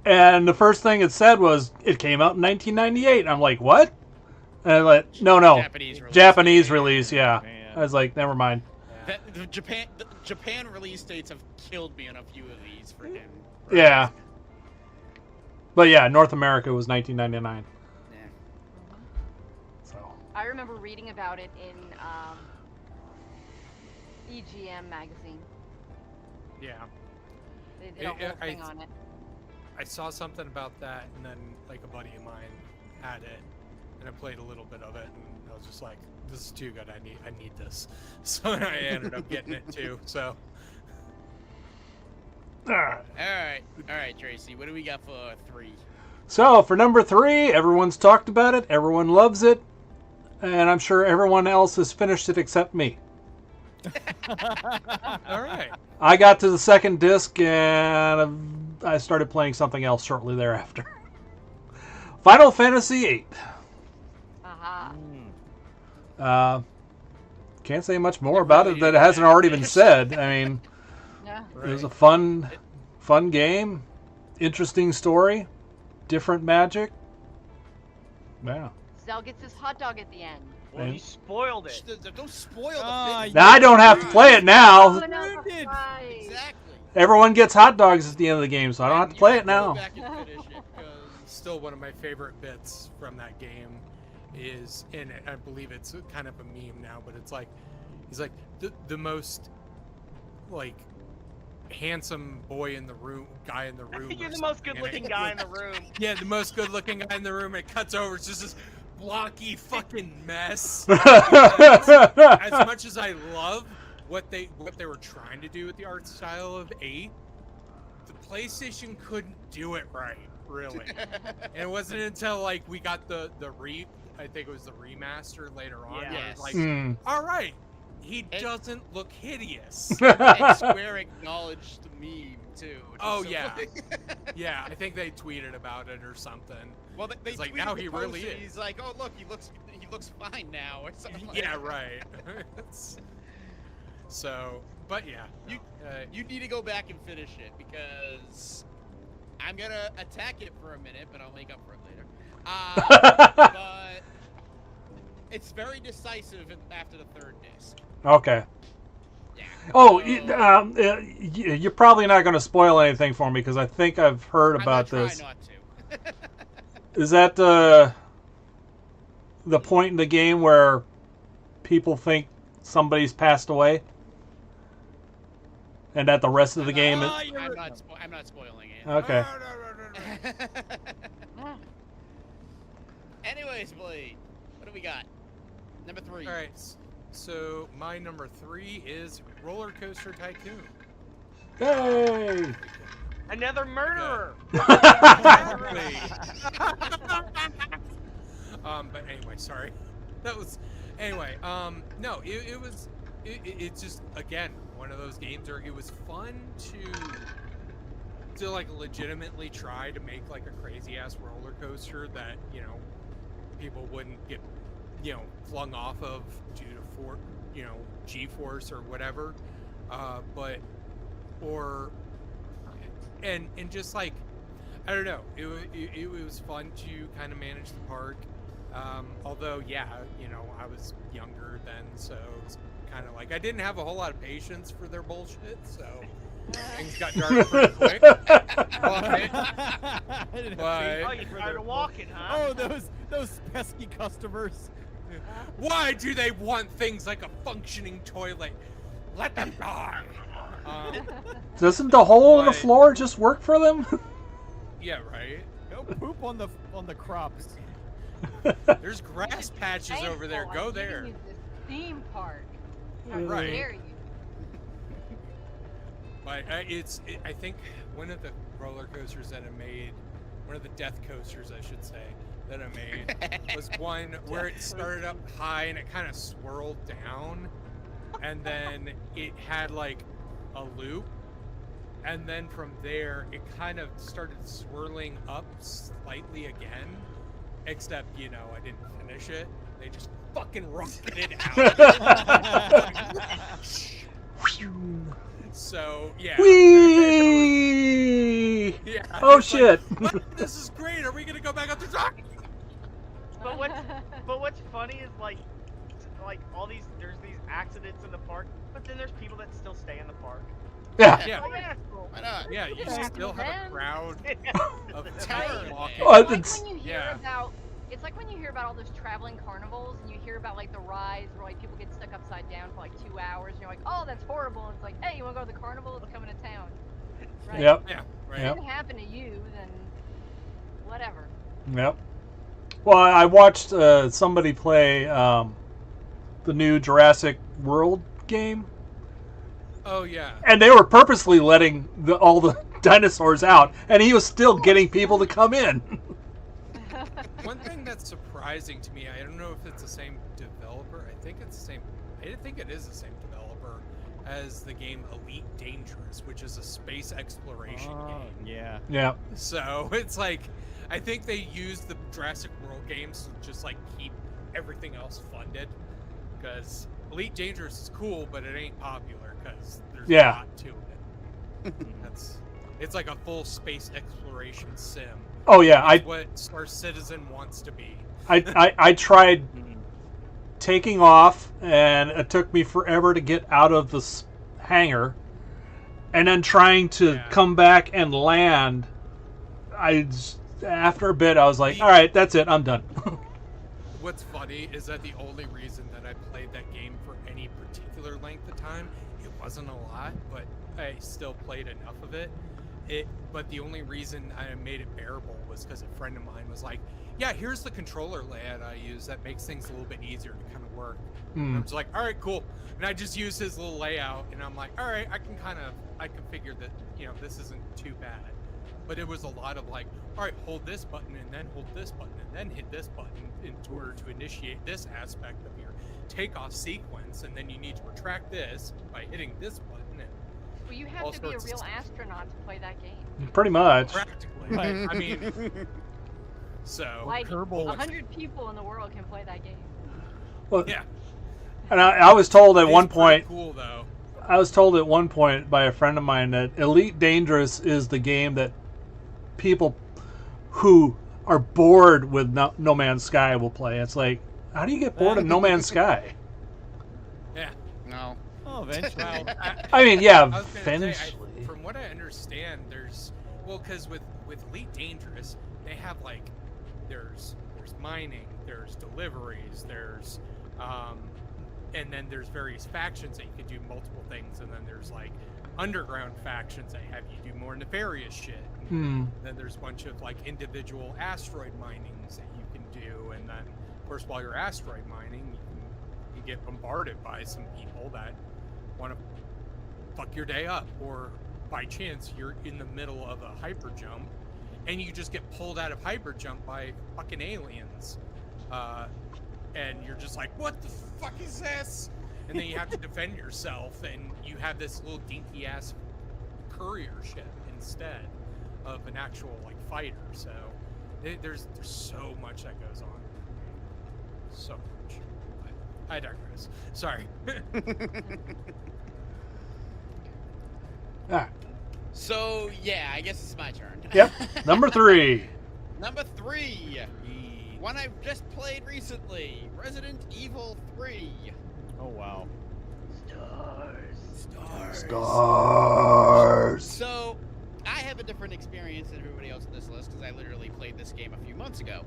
And the first thing it said was, it came out in 1998. I'm like, what? And I like, no. Japanese release, yeah. Man. I was like, never mind. The Japan release dates have killed me on a few of these for him. Yeah. But yeah, North America was 1999. Yeah. So. I remember reading about it in EGM magazine. Yeah. They did a whole thing on it. I saw something about that, and then like a buddy of mine had it, and I played a little bit of it, and I was just like, "This is too good. I need this." So I ended up getting it too. So. All right, Tracy. What do we got for 3? So for number 3, everyone's talked about it. Everyone loves it, and I'm sure everyone else has finished it except me. All right. I got to the second disc, and I started playing something else shortly thereafter. Final Fantasy VIII. Can't say much more about it that hasn't already been said. I mean, Yeah. it was a fun game, interesting story, different magic. Yeah. Zell gets his hot dog at the end. Well, you spoiled it. Don't spoil the big Now I don't have to play it now. Oh, no, that's right. Exactly. Everyone gets hot dogs at the end of the game, so I don't have to play it now. Go back and finish it, 'cause Still, one of my favorite bits from that game is in it. I believe it's kind of a meme now, but it's like he's like the most like handsome guy in the room. You're or the most something, and good-looking it- guy in the room. Yeah, the most good-looking guy in the room. It cuts over. It's just this blocky fucking mess. As much as I love what they were trying to do with the art style of 8, the PlayStation couldn't do it right, really. And it wasn't until like we got I think it was the remaster later on. Yeah. Where Yes. it's like, Hmm. all right, he doesn't look hideous. and Square acknowledged the meme too. which Oh, was so yeah. funny. Yeah, I think they tweeted about it or something. Well, they It's like, tweeted now the he post really and is. He's like, oh look, he looks fine now, or something. Like Yeah, that. right. So, but yeah, You- You need to go back and finish it because I'm gonna attack it for a minute, but I'll make up for it later. But it's very decisive after the 3rd disc. Okay. Yeah. Oh, So, you're probably not going to spoil anything for me because I think I've heard about I'm gonna this. try not to. Is that the point in the game where people think somebody's passed away, and that the rest of the game? I'm not spoiling it. Okay. Anyways, Blade, what do we got? Number 3. all right. So my number 3 is Roller Coaster Tycoon. Hey! Another murderer. Exactly. But anyway, sorry. That was anyway. No, it's just again one of those games where it was fun to like legitimately try to make like a crazy ass roller coaster that people wouldn't get flung off of due to G-force or whatever, and just like I don't know, it was fun to kind of manage the park. Although I was younger then, so it's kind of like I didn't have a whole lot of patience for their bullshit, so things got dark pretty quick. Oh, you started walking, huh? Oh, those pesky customers. Why do they want things like a functioning toilet? Let them die. Doesn't the hole in the But- floor just work for them? Yeah, right. Go poop on the crops. There's grass patches over there. Thankful Go I'm giving there. you this theme park. How Right. dare you? But I think one of the roller coasters that I made, one of the death coasters, I should say, that I made was one where it started up high and it kind of swirled down, and then it had like a loop, and then from there it kind of started swirling up slightly again, except I didn't finish it. They just fucking rocketed out. So yeah. Whee! Yeah. Oh it's like, shit! "What? This is great. Are we gonna go back up the dock?" But what's funny is like there's these accidents in the park, but then there's people that still stay in the park. Yeah. Yeah. Oh, yeah, that's cool. Why not? Yeah, you Yeah. still have a Them. crowd of Terror. people walking. Well, It's like it's- when you hear yeah. about. It's like when you hear about all those traveling carnivals and you hear about like the rides where like people get stuck upside down for like 2 hours and you're like, oh, that's horrible. And it's like, hey, you want to go to the carnival? It's coming to town. Right? Yep. Yeah, If right. it Yep. didn't happen to you, then whatever. Yep. Well, I watched somebody play the new Jurassic World game, Oh yeah. and they were purposely letting all the dinosaurs out, and he was still getting people to come in. One thing that's surprising to me, I don't know if it's the same developer. I think it's the same. I think it is the same developer as the game Elite Dangerous, which is a space exploration game. Yeah. Yeah. So it's like, I think they used the Jurassic World games to just like keep everything else funded, because Elite Dangerous is cool, but it ain't popular because there's Yeah. a lot to it. It's like a full space exploration sim. Oh yeah. It's what Star Citizen wants to be. I tried taking off, and it took me forever to get out of the hangar, and then trying to Yeah. come back and land. After a bit, I was like, all right, that's it, I'm done. What's funny is that the only reason that I played that game for any particular length of time, it wasn't a lot, but I still played enough of it. But the only reason I made it bearable was because a friend of mine was like, yeah, here's the controller layout I use that makes things a little bit easier to kind of work. And I was like, all right, cool. And I just used his little layout, and I'm like, all right, I can figure that, this isn't too bad. But it was a lot of like, all right, hold this button, and then hold this button, and then hit this button in order to initiate this aspect of your takeoff sequence, and then you need to retract this by hitting this button. And Well, you have all to be a sorts of real stuff. astronaut to play that game. Pretty much. practically, Right. I mean, so Like Kerbal. 100 people in the world can play that game. Well, yeah. and I was told at It's one pretty point, cool though. I was told at one point by a friend of mine that Elite Dangerous is the game that people who are bored with No Man's Sky will play. It's like, how do you get bored of No Man's Sky? Yeah. No. Oh, eventually. Well, I mean, yeah, I was gonna say, eventually. from what I understand, because with Elite Dangerous, they have like there's mining, there's deliveries, there's and then there's various factions that you can do multiple things, and then there's like underground factions that have you do more nefarious shit. Then there's a bunch of like individual asteroid minings that you can do, and then of course while you're asteroid mining, you get bombarded by some people that want to fuck your day up, or by chance you're in the middle of a hyper jump and you just get pulled out of hyper jump by fucking aliens, and you're just like, what the fuck is this? And then you have to defend yourself, and you have this little dinky ass courier ship instead of an actual like fighter. So there's so much that goes on, so much. But I digress. Sorry. Ah, So yeah, I guess it's my turn. yep. Number 3. Number 3. One I've just played recently, Resident Evil 3. Oh wow. Stars. So, I have a different experience than everybody else on this list because I literally played this game a few months ago,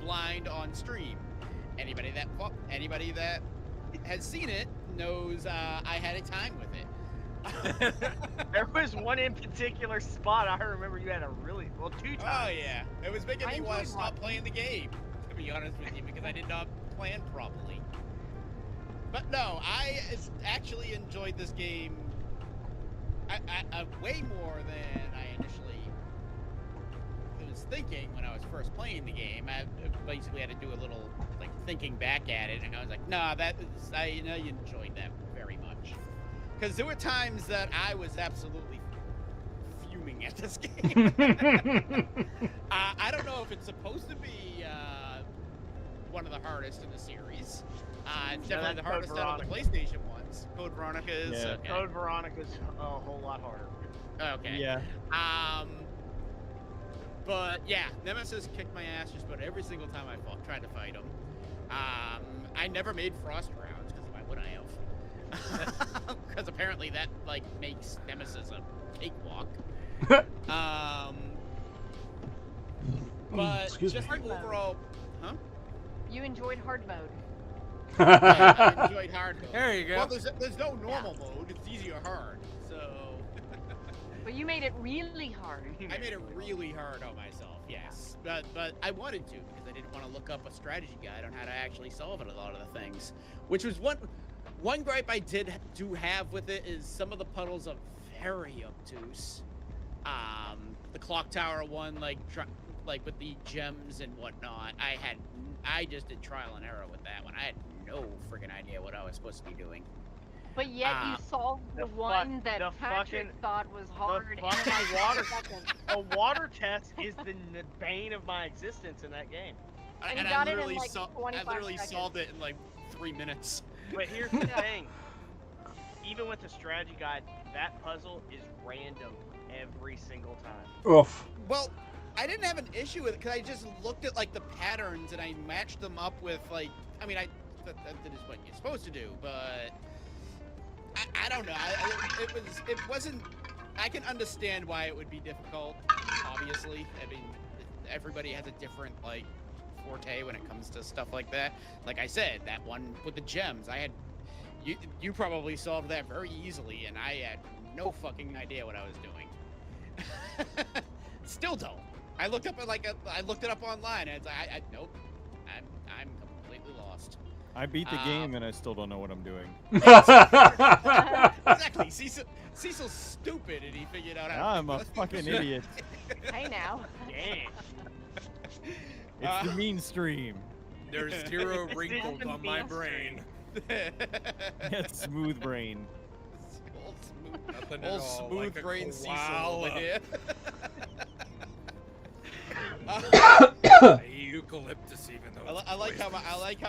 blind on stream. Anybody that has seen it knows I had a time with it. There was one in particular spot I remember you had a really well 2 times. Oh yeah, it was making I me want to enjoyed stop watching. playing the game. To be honest with you, because I did not plan properly. But no, I actually enjoyed this game. I way more than I initially was thinking when I was first playing the game. I basically had to do a little like thinking back at it, and I was like, nah, I enjoyed that very much. Because there were times that I was absolutely fuming at this game. I don't know if it's supposed to be one of the hardest in the series. It's No, definitely that's the hardest Code out of the PlayStation ones. Code Veronica is Yeah. okay. Code Veronica's a whole lot harder. Okay. Yeah. But yeah, Nemesis kicked my ass just about every single time I tried to fight him. I never made frost rounds because why would I have? Because apparently that like makes Nemesis a cakewalk. But Excuse just me. the overall, huh? You enjoyed hard mode. I enjoyed hard mode. There you go. Well, there's no normal mode. It's easy or hard. So But you made it really hard. I made it really hard on myself. Yes, but I wanted to because I didn't want to look up a strategy guide on how to actually solve it. A lot of the things, which was one gripe I do have with it is some of the puddles are very obtuse. The clock tower one, like with the gems and whatnot, I just did trial and error with that one. I had no freaking idea what I was supposed to be doing. But yet you solved the the one that the Patrick fucking- thought was hard. The and fucking like water, 2 seconds. a water test is the bane of my existence in that game. And And he I got it in, literally, like, 25 seconds. solved it in like 3 minutes. But here's the thing. Even with the strategy guide, that puzzle is random every single time. Oof. Well, I didn't have an issue with it because I just looked at like the patterns and I matched them up with like, I mean, that is what you're supposed to do, but I don't know. It wasn't. I can understand why it would be difficult. Obviously, I mean, everybody has a different like forte when it comes to stuff like that. Like I said, that one with the gems, I had. You probably solved that very easily, and I had no fucking idea what I was doing. Still don't. I looked up I looked it up online, and it's like, I nope. I'm completely lost. I beat the game and I still don't know what I'm doing. Exactly. Cecil's stupid, and he figured out how. I'm a fucking idiot. Hey now. Damn. It's the mean stream. There's 0 wrinkles the on my mean brain. It's smooth brain. Nothing at Old all. smooth Like a brain Cecil koala. over here. A eucalyptus, even though. I like how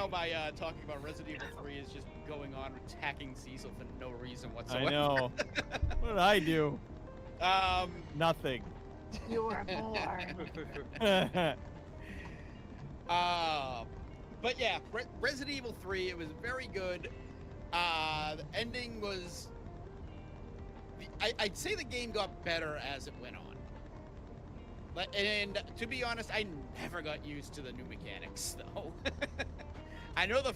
my talking about Resident Evil 3 is just going on attacking Cecil for no reason whatsoever. I know. What did I do? Nothing. You were born. But yeah, Resident Evil 3, it was very good. The ending was. I'd say the game got better as it went on. And to be honest, I never got used to the new mechanics, though. I know the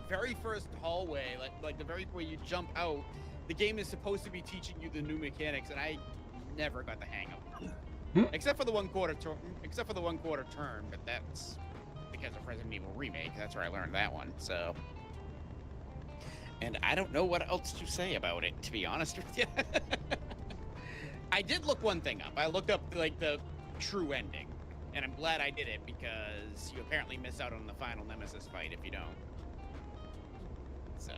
very first hallway, like the very where you jump out, the game is supposed to be teaching you the new mechanics, and I never got the hang of them. Except for the 1/4 turn, but that's because of Resident Evil Remake. That's where I learned that one. So, and I don't know what else to say about it, to be honest with you. I did look one thing up. I looked up like the true ending, and I'm glad I did it because you apparently miss out on the final Nemesis fight if you don't. So,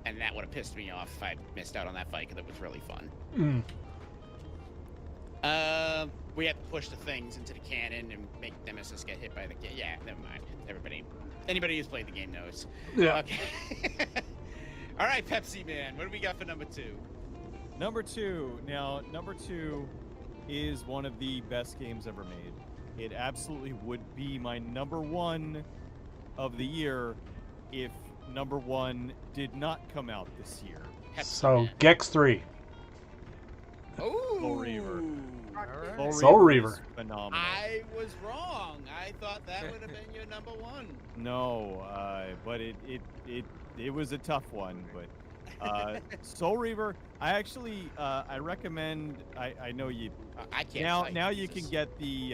and that would have pissed me off if I missed out on that fight because it was really fun. We had to push the things into the cannon and make Nemesis get hit by the cannon. Yeah, never mind. Anybody who's played the game knows. Yeah. Okay. All right, Pepsi Man, what do we got for number 2? Number 2. Now, number 2 is one of the best games ever made. It absolutely would be my number 1 of the year if number 1 did not come out this year. Pepsi So, Man. Gex 3. Ooh. Soul Reaver. Alright. Soul Reaver. is phenomenal. I was wrong. I thought that would have been your number 1. No, but it was a tough one, but Soul Reaver, I actually I recommend. I know you I can't. now. type, Now you Jesus. can get the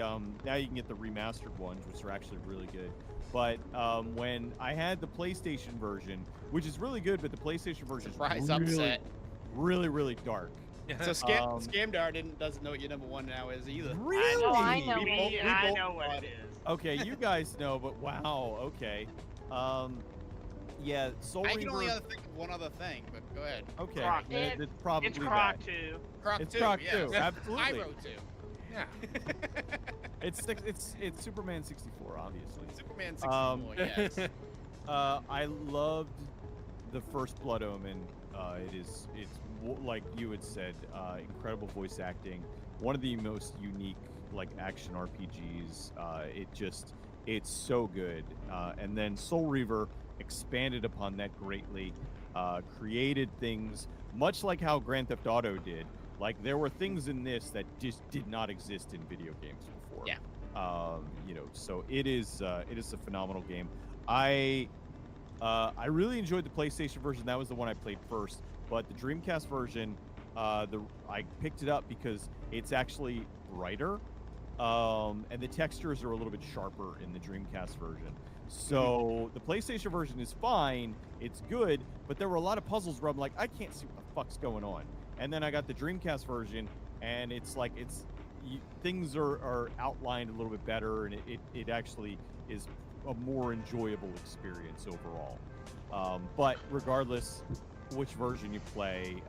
remastered ones, which are actually really good. But when I had the PlayStation version, which is really good, but the PlayStation version Surprise is really, upset. really dark. So Um, Scamdar doesn't know what your number one now is either. Really? I know We what both- it is. we I both know what thought it is. Okay, you guys know, but wow. Okay. Yeah, Soul I Reaver. can only think of one other thing, but go ahead. Okay, Croc. it's probably It's Croc that. 2. Croc It's 2, Croc yes. 2, absolutely. I wrote 2. Yeah. It's Superman 64, obviously. Superman 64, yes. I loved the first Blood Omen. It's like you had said, incredible voice acting. One of the most unique like action RPGs. It's so good. And then Soul Reaver expanded upon that greatly, created things much like how Grand Theft Auto did. Like there were things in this that just did not exist in video games before. Yeah. So it is a phenomenal game. I really enjoyed the PlayStation version. That was the one I played first. But the Dreamcast version, I picked it up because it's actually brighter, and the textures are a little bit sharper in the Dreamcast version. So the PlayStation version is fine, it's good, but there were a lot of puzzles where I'm like, I can't see what the fuck's going on. And then I got the Dreamcast version, and it's like things are outlined a little bit better, and it actually is a more enjoyable experience overall. But regardless which version you play,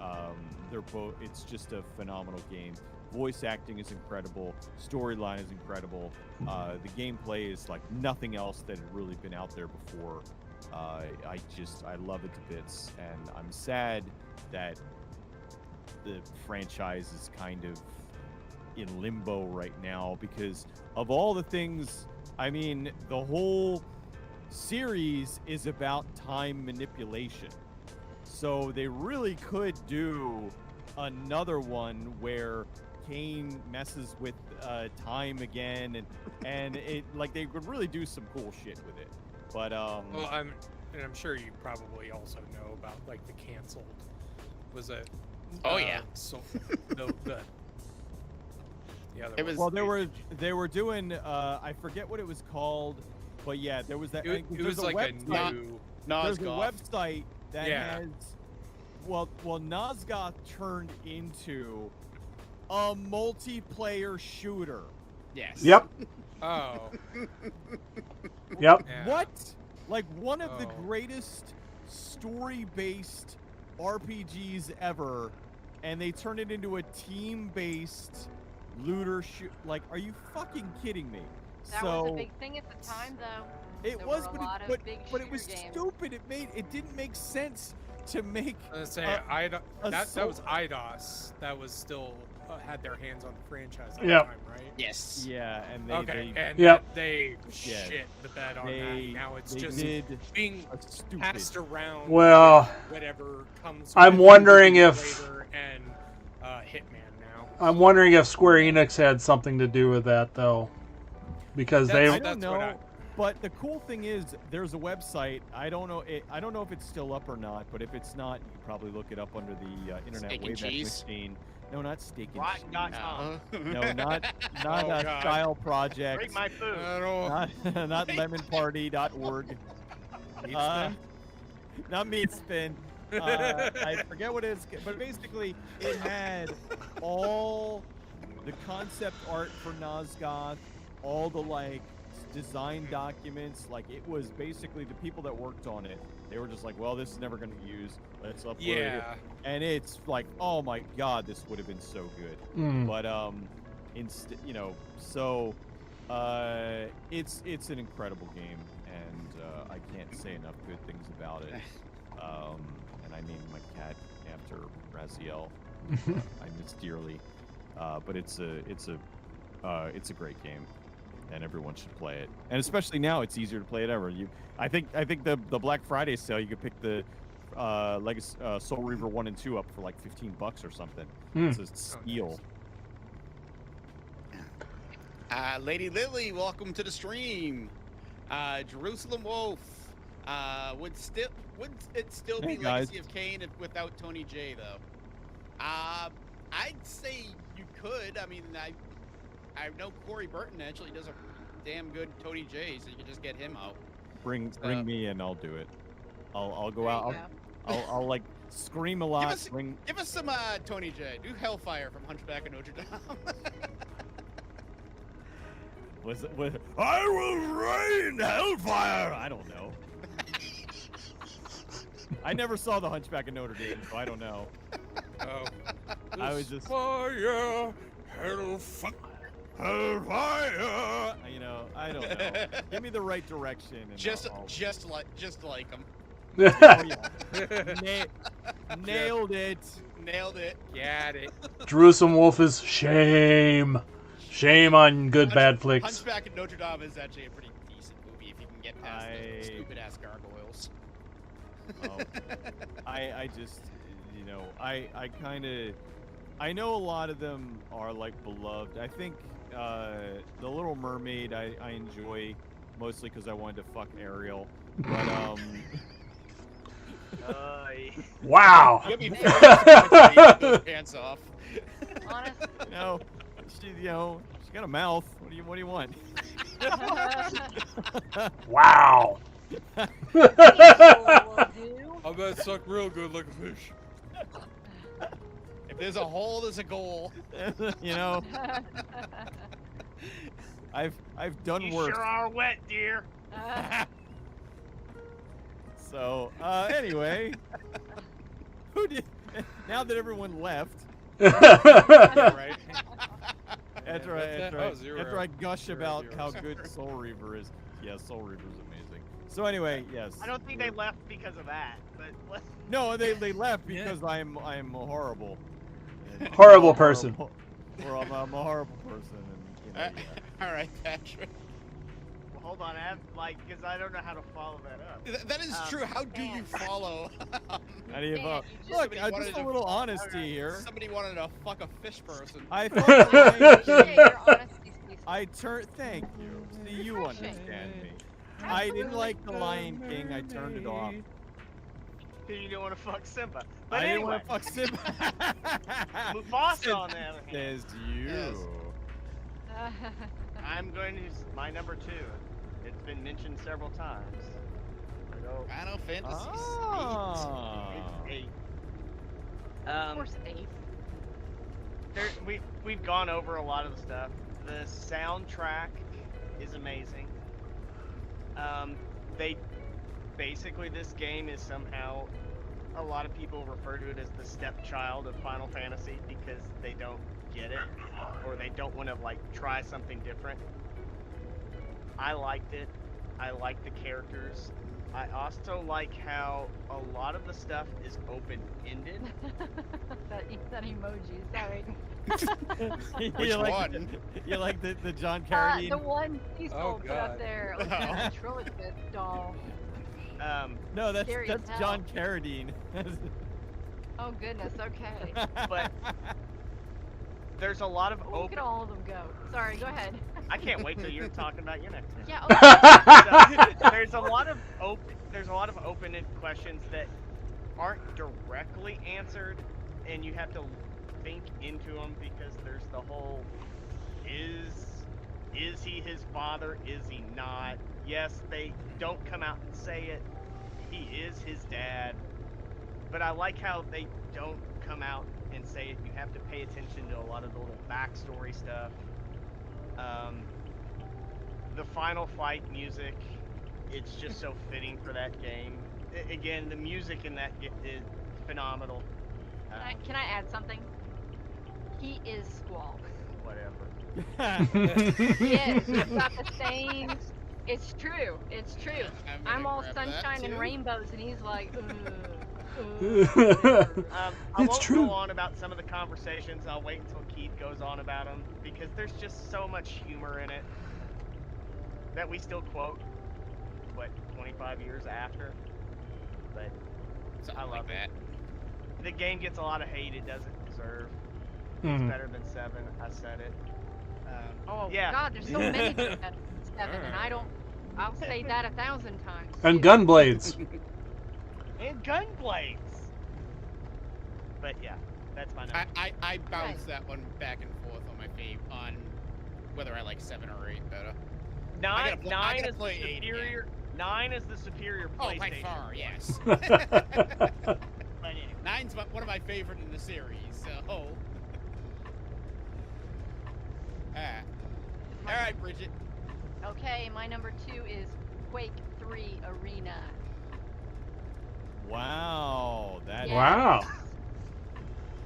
they're both. It's just a phenomenal game. Voice acting is incredible. Storyline is incredible. The gameplay is like nothing else that had really been out there before. I love it to bits, and I'm sad that the franchise is kind of in limbo right now because of all the things. I mean, the whole series is about time manipulation. So they really could do another one where Kane messes with time again, and it like they could really do some cool shit with it. But Well, I'm sure you probably also know about like the canceled. Was it? Oh, yeah. So the other It was- well, they were doing I forget what it was called, but yeah, there was that. It there's was like a website- new. There's a Nosgoth. website that Yeah. has well Nosgoth turned into a multiplayer shooter. Yes. Yep. Oh. Yep. Yeah. What? Like one of the Oh. greatest story-based RPGs ever, and they turned it into a team-based looter shoot. Like, are you fucking kidding me? That was a big thing at the time, though. It There was, were a but lot it, of but, big but it was shooter games. stupid. It didn't make sense to make. Let's say a that was IDOS that was still had their hands on the franchise at Yep. the time, right? Yes. Yeah, and they Okay, and Yep. they Yeah. shit the bed on they, that. Now it's they just did being a stupid. passed around. Well, whatever comes. I'm with wondering Tomb if- Raider and Hitman now. I'm wondering if Square Enix had something to do with that, though, because I they. don't That's know. what I- But the cool thing is, there's a website. I don't know if it's still up or not. But if it's not, you can probably look it up under the Internet Steak and Wayback Cheese? Machine. No, not Steak and Cheese. Rock.com. No, not Oh, God. Style Project. Break my food. I don't. Not lemonparty.org. Not meat spin. I forget what it is, but basically it had all the concept art for Nosgoth, all the like design documents. Like it was basically the people that worked on it. They were just like, well, this is never going to be used. Let's upload it. Yeah. And it's like, oh my god, this would have been so good. Mm. But it's an incredible game, and I can't say enough good things about it. And I named my cat after Raziel. I miss dearly. But it's a great game, and everyone should play it. And especially now, it's easier to play it ever. I think the Black Friday sale, you could pick the Legacy Soul Reaver 1 and 2 up for like $15 or something. Hmm. It's a steal. Lady Lily, welcome to the stream. Jerusalem Wolf. Would it still Hey, be guys. Legacy of Kain without Tony J though? I'd say you could. I mean, I know Corey Burton actually does a damn good Tony J, so you could just get him out. Bring me in, I'll do it. I'll go There out. you go. I'll like scream a lot. Give us some Tony J. Do Hellfire from Hunchback of Notre Dame. Was I will rain hellfire? I don't know. I never saw the Hunchback of Notre Dame, so I don't know. Oh. I was just Fire, hellfire. You know, I don't know. Give me the right direction. And just I'll- like him. Oh, yeah. Nailed it. Nailed it. Got it. Jerusalem Wolf is shame. Shame on good bad flicks. Hunchback of Notre Dame is actually a pretty decent movie if you can get past the stupid ass gargoyles. I just, you know, I kind of, I know a lot of them are like beloved. I think The Little Mermaid I enjoy mostly because I wanted to fuck Ariel, but Wow. You'll be those pants off. Honestly. you know, she's got a mouth. What do you want? Wow. Will do. I bet it suck real good like a fish. If there's a hole, there's a goal. You know, I've done You worse. sure are wet, dear. So anyway, who did? Now that everyone left, Right? after Zero. I gush Zero, about zero. how good Soul Reaver is, yeah, Soul Reaver is amazing. So anyway, yes. I don't think they left because of that, but let's. No, they left because I'm horrible. And Horrible I'm person. horrible- Or I'm a horrible person, and you know. Yeah. All right, Patrick. Well, hold on, I have because I don't know how to follow that up. That is true. How do you follow? How do you Dang vote? it, you just- Look, Somebody just wanted a to- little honesty here. Somebody wanted to fuck a fish person. I thought Appreciate your honesty, Steve. I turned. Thank you. See, you Refreshing. understand me. I didn't like The Lion King. I turned it off. You don't want to fuck Simba. But I didn't anyway, want to fuck Simba. Mufasa on the other hand. Says you. Yes. I'm going to my number 2. It's been mentioned several times. I go Final Fantasy Ah. 8. Of course, 8. We've gone over a lot of the stuff. The soundtrack is amazing. They basically, this game is somehow, a lot of people refer to it as the stepchild of Final Fantasy because they don't get it or they don't want to like try something different. I liked it. I like the characters. I also like how a lot of the stuff is open-ended. that emoji, sorry. Which like, one? You like the John Carradine? The one Cecil Oh, put God. up there with the ventriloquist doll. No, that's Scary as hell. John Carradine. Oh goodness, okay. But there's a lot of Oh, look open. at all of them go. Sorry, go ahead. I can't wait till you're talking about your next one. Yeah, okay. So, there's a lot of open-ended questions that aren't directly answered, and you have to think into them because there's the whole is he his father? Is he not? Yes, they don't come out and say it. He is his dad. But I like how they don't come out and say it. You have to pay attention to a lot of the little backstory stuff. The final fight music, it's just so fitting for that game. Again, the music in that is phenomenal. Can I add something? He is Squall. Whatever. He is. He's got the same. It's true. It's true. I'm gonna I'm all grab that, sunshine and too. rainbows, and he's like, It's I won't true. go on about some of the conversations. I'll wait until Keith goes on about them because there's just so much humor in it that we still quote. What, 25 years after? But Something I love like that. the game gets a lot of hate it doesn't deserve. It's Mhm. better than 7. I said it. oh Yeah. God, there's so many to that 7, and I don't I'll say that 1,000 times. And too. Gunblades. And Gunblades. But yeah, that's my number. I bounce that one back and forth on my on whether I like 7 or 8 better. I Nine gotta is the play 8 again. superior. 9 is the superior Oh, PlayStation. by far, yes. But anyway. 9's one of my favorite in the series, so. All right, Bridget. Okay, my number 2 is Quake 3 Arena. Wow, that Yeah. Wow.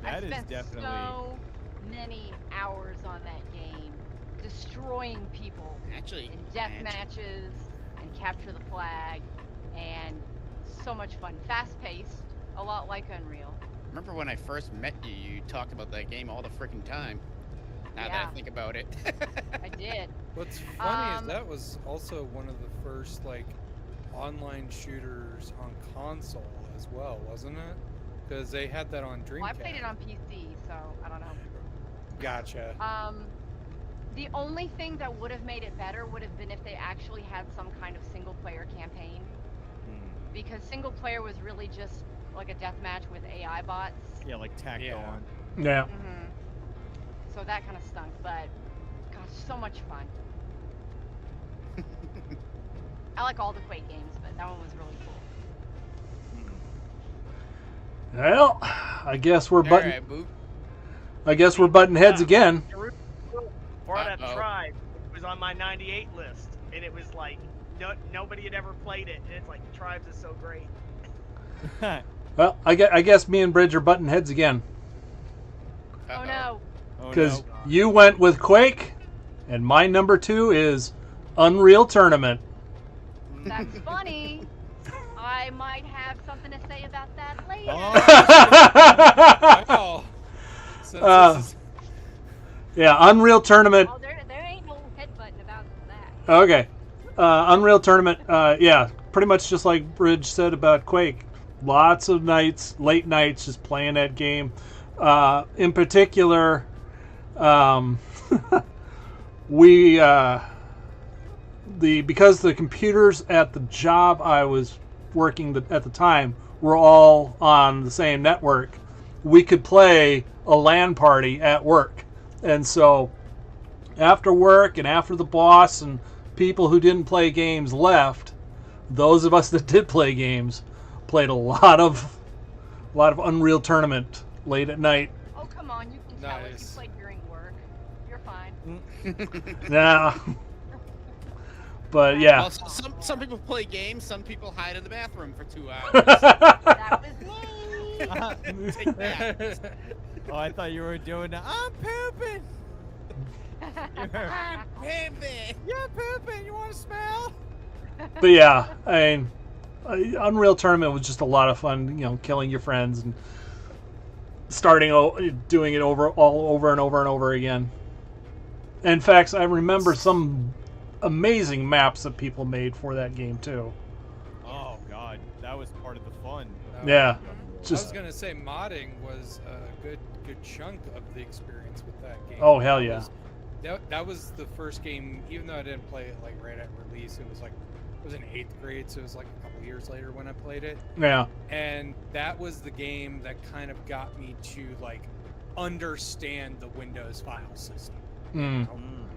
that I is spent definitely. so many hours on that game, destroying people Actually, in death matches and capture the flag, and so much fun. Fast-paced, a lot like Unreal. remember when I first met you, you talked about that game all the freaking time. Now that Yeah. I think about it. I did. What's funny is Um, that was also one of the first like online shooters on console as well, wasn't it? Because they had that on Dreamcast. Well, I played it on PC, so I don't know. Gotcha. The only thing that would have made it better would have been if they actually had some kind of single-player campaign, because single-player was really just like a deathmatch with AI bots. Yeah, like tacked Yeah. on. Yeah. So that kind of stunk, but gosh, so much fun. I like all the Quake games, but that one was really cool. Well, I guess we're All button. right, Boop. I guess we're butting heads again. Brought up Uh-oh. Tribe. It was on my 98 list, and it was like nobody had ever played it, and it's like Tribes is so great. Well, I guess me and Bridge are butting heads again. Oh Uh-oh. no. Oh Because no. you went with Quake, and my number 2 is Unreal Tournament. That's funny. I might have something to say about that later. Oh. Since this is Yeah, Unreal Tournament. Oh, there ain't no headbutting about that. Okay. Unreal Tournament, yeah, pretty much just like Bridge said about Quake. Lots of nights, late nights, just playing that game. In particular, we because the computers at the job I was working at the time were all on the same network, we could play a LAN party at work. And so after work and after the boss and people who didn't play games left, those of us that did play games played a lot of Unreal Tournament late at night. Oh, come on. You can tell us you Nice. played during work. You're fine. Nah. But yeah. Well, some people play games, some people hide in the bathroom for 2 hours. That was me. Take that. Oh, I thought you were doing that. I'm pooping. Baby. You're pooping. You want to smell? But yeah, I mean, Unreal Tournament was just a lot of fun, killing your friends and doing it all over and over and over again. In fact, I remember some amazing maps that people made for that game too. Oh God, that was part of the fun. Yeah. I was Just gonna say modding was a good chunk of the experience with that game. Oh, hell yeah. That was the first game, even though I didn't play it like right at release. It was in 8th grade, so it was like a couple years later when I played it. yeah. And that was the game that kind of got me to like understand the Windows file system. Mm.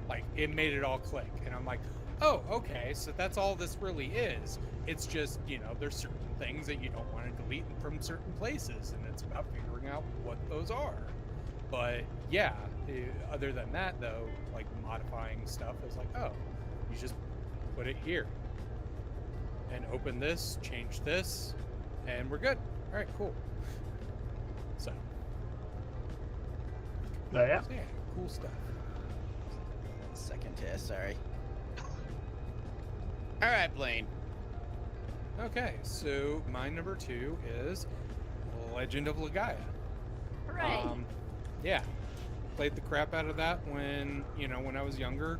Like it made it all click, and I'm like, oh, okay, so that's all this really is. It's just, there's certain things that you don't want to delete from certain places, and it's about figuring out what those are. But yeah, other than that though, like modifying stuff is like, oh, you just put it here and open this, change this, and we're good. All right, cool. So Yeah. yeah, cool stuff. Second test, sorry. All right, Blaine. Okay, so my number 2 is Legend of Legaia. Hooray. Yeah, played the crap out of that when I was younger.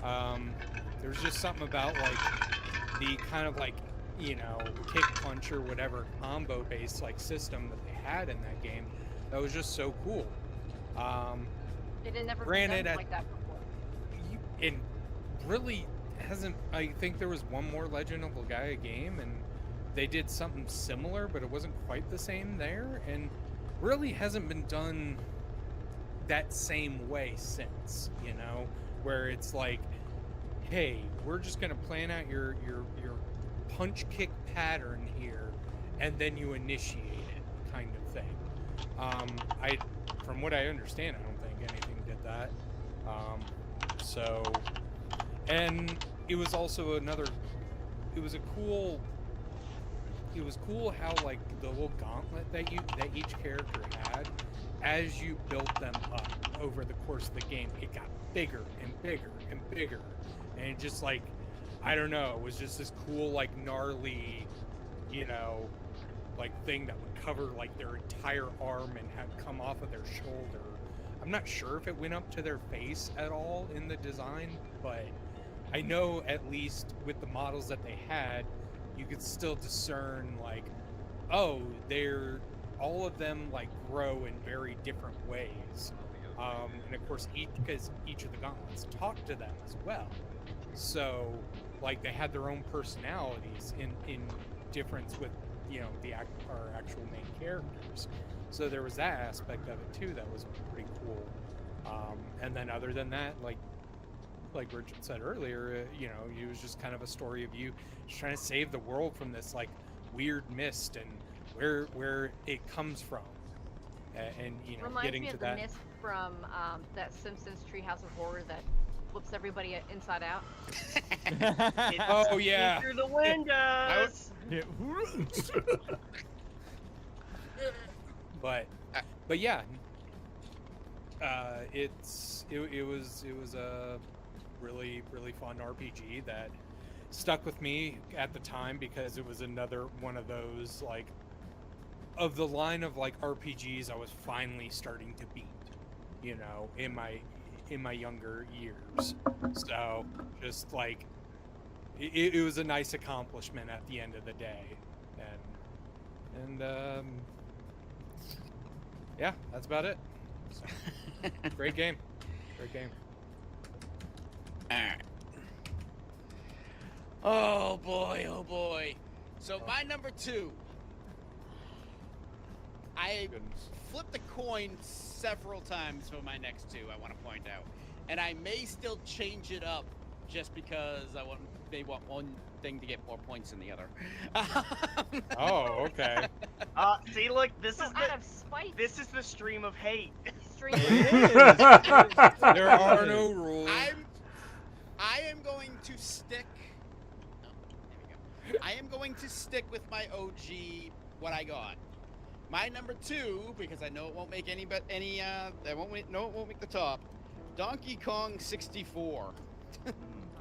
There was just something about like the kind of like kick punch or whatever combo based like system that they had in that game that was just so cool. It had never granted, been done like that before. And really hasn't. I think there was one more Legend of Legaia game, and they did something similar, but it wasn't quite the same there, and really hasn't been done that same way since. You know, where it's like, hey, we're just gonna plan out your punch kick pattern here, and then you initiate it, kind of thing. From what I understand, I don't think anything did that. So, and it was also it was cool how like the little gauntlet that each character had, as you built them up over the course of the game, it got bigger and bigger and bigger, and it just like, I don't know, it was just this cool like gnarly, you know, like thing that would cover like their entire arm and had come off of their shoulder. I'm not sure if it went up to their face at all in the design, but I know at least with the models that they had, you could still discern like, oh, they're all of them like grow in very different ways. And of course, because each of the gauntlets talk to them as well. So like they had their own personalities in difference with, you know, our actual main characters. So there was that aspect of it too that was pretty cool. And then other than that, like Richard said earlier, you know, it was just kind of a story of you just trying to save the world from this like weird mist and where it comes from, and you know, Reminds getting me to of the that. mist from that Simpsons Treehouse of Horror that flips everybody inside out. Oh yeah. Through the windows. But yeah, it was a really fun RPG that stuck with me at the time because it was another one of those like of the line of like RPGs I was finally starting to beat, you know, in my younger years. So just like it was a nice accomplishment at the end of the day, and yeah, that's about it. So, great game. Alright. Oh boy. So my number 2. I flipped the coin several times for my next 2, I want to point out. And I may still change it up just because they want one thing to get more points than the other. Oh, okay. See, look, this So is out of spite, this is the stream of hate. stream. There are no rules. I am going to stick. Oh, there we go. I am going to stick with my OG. What I got. My number 2, because I know it won't make it won't make the top. Donkey Kong 64. All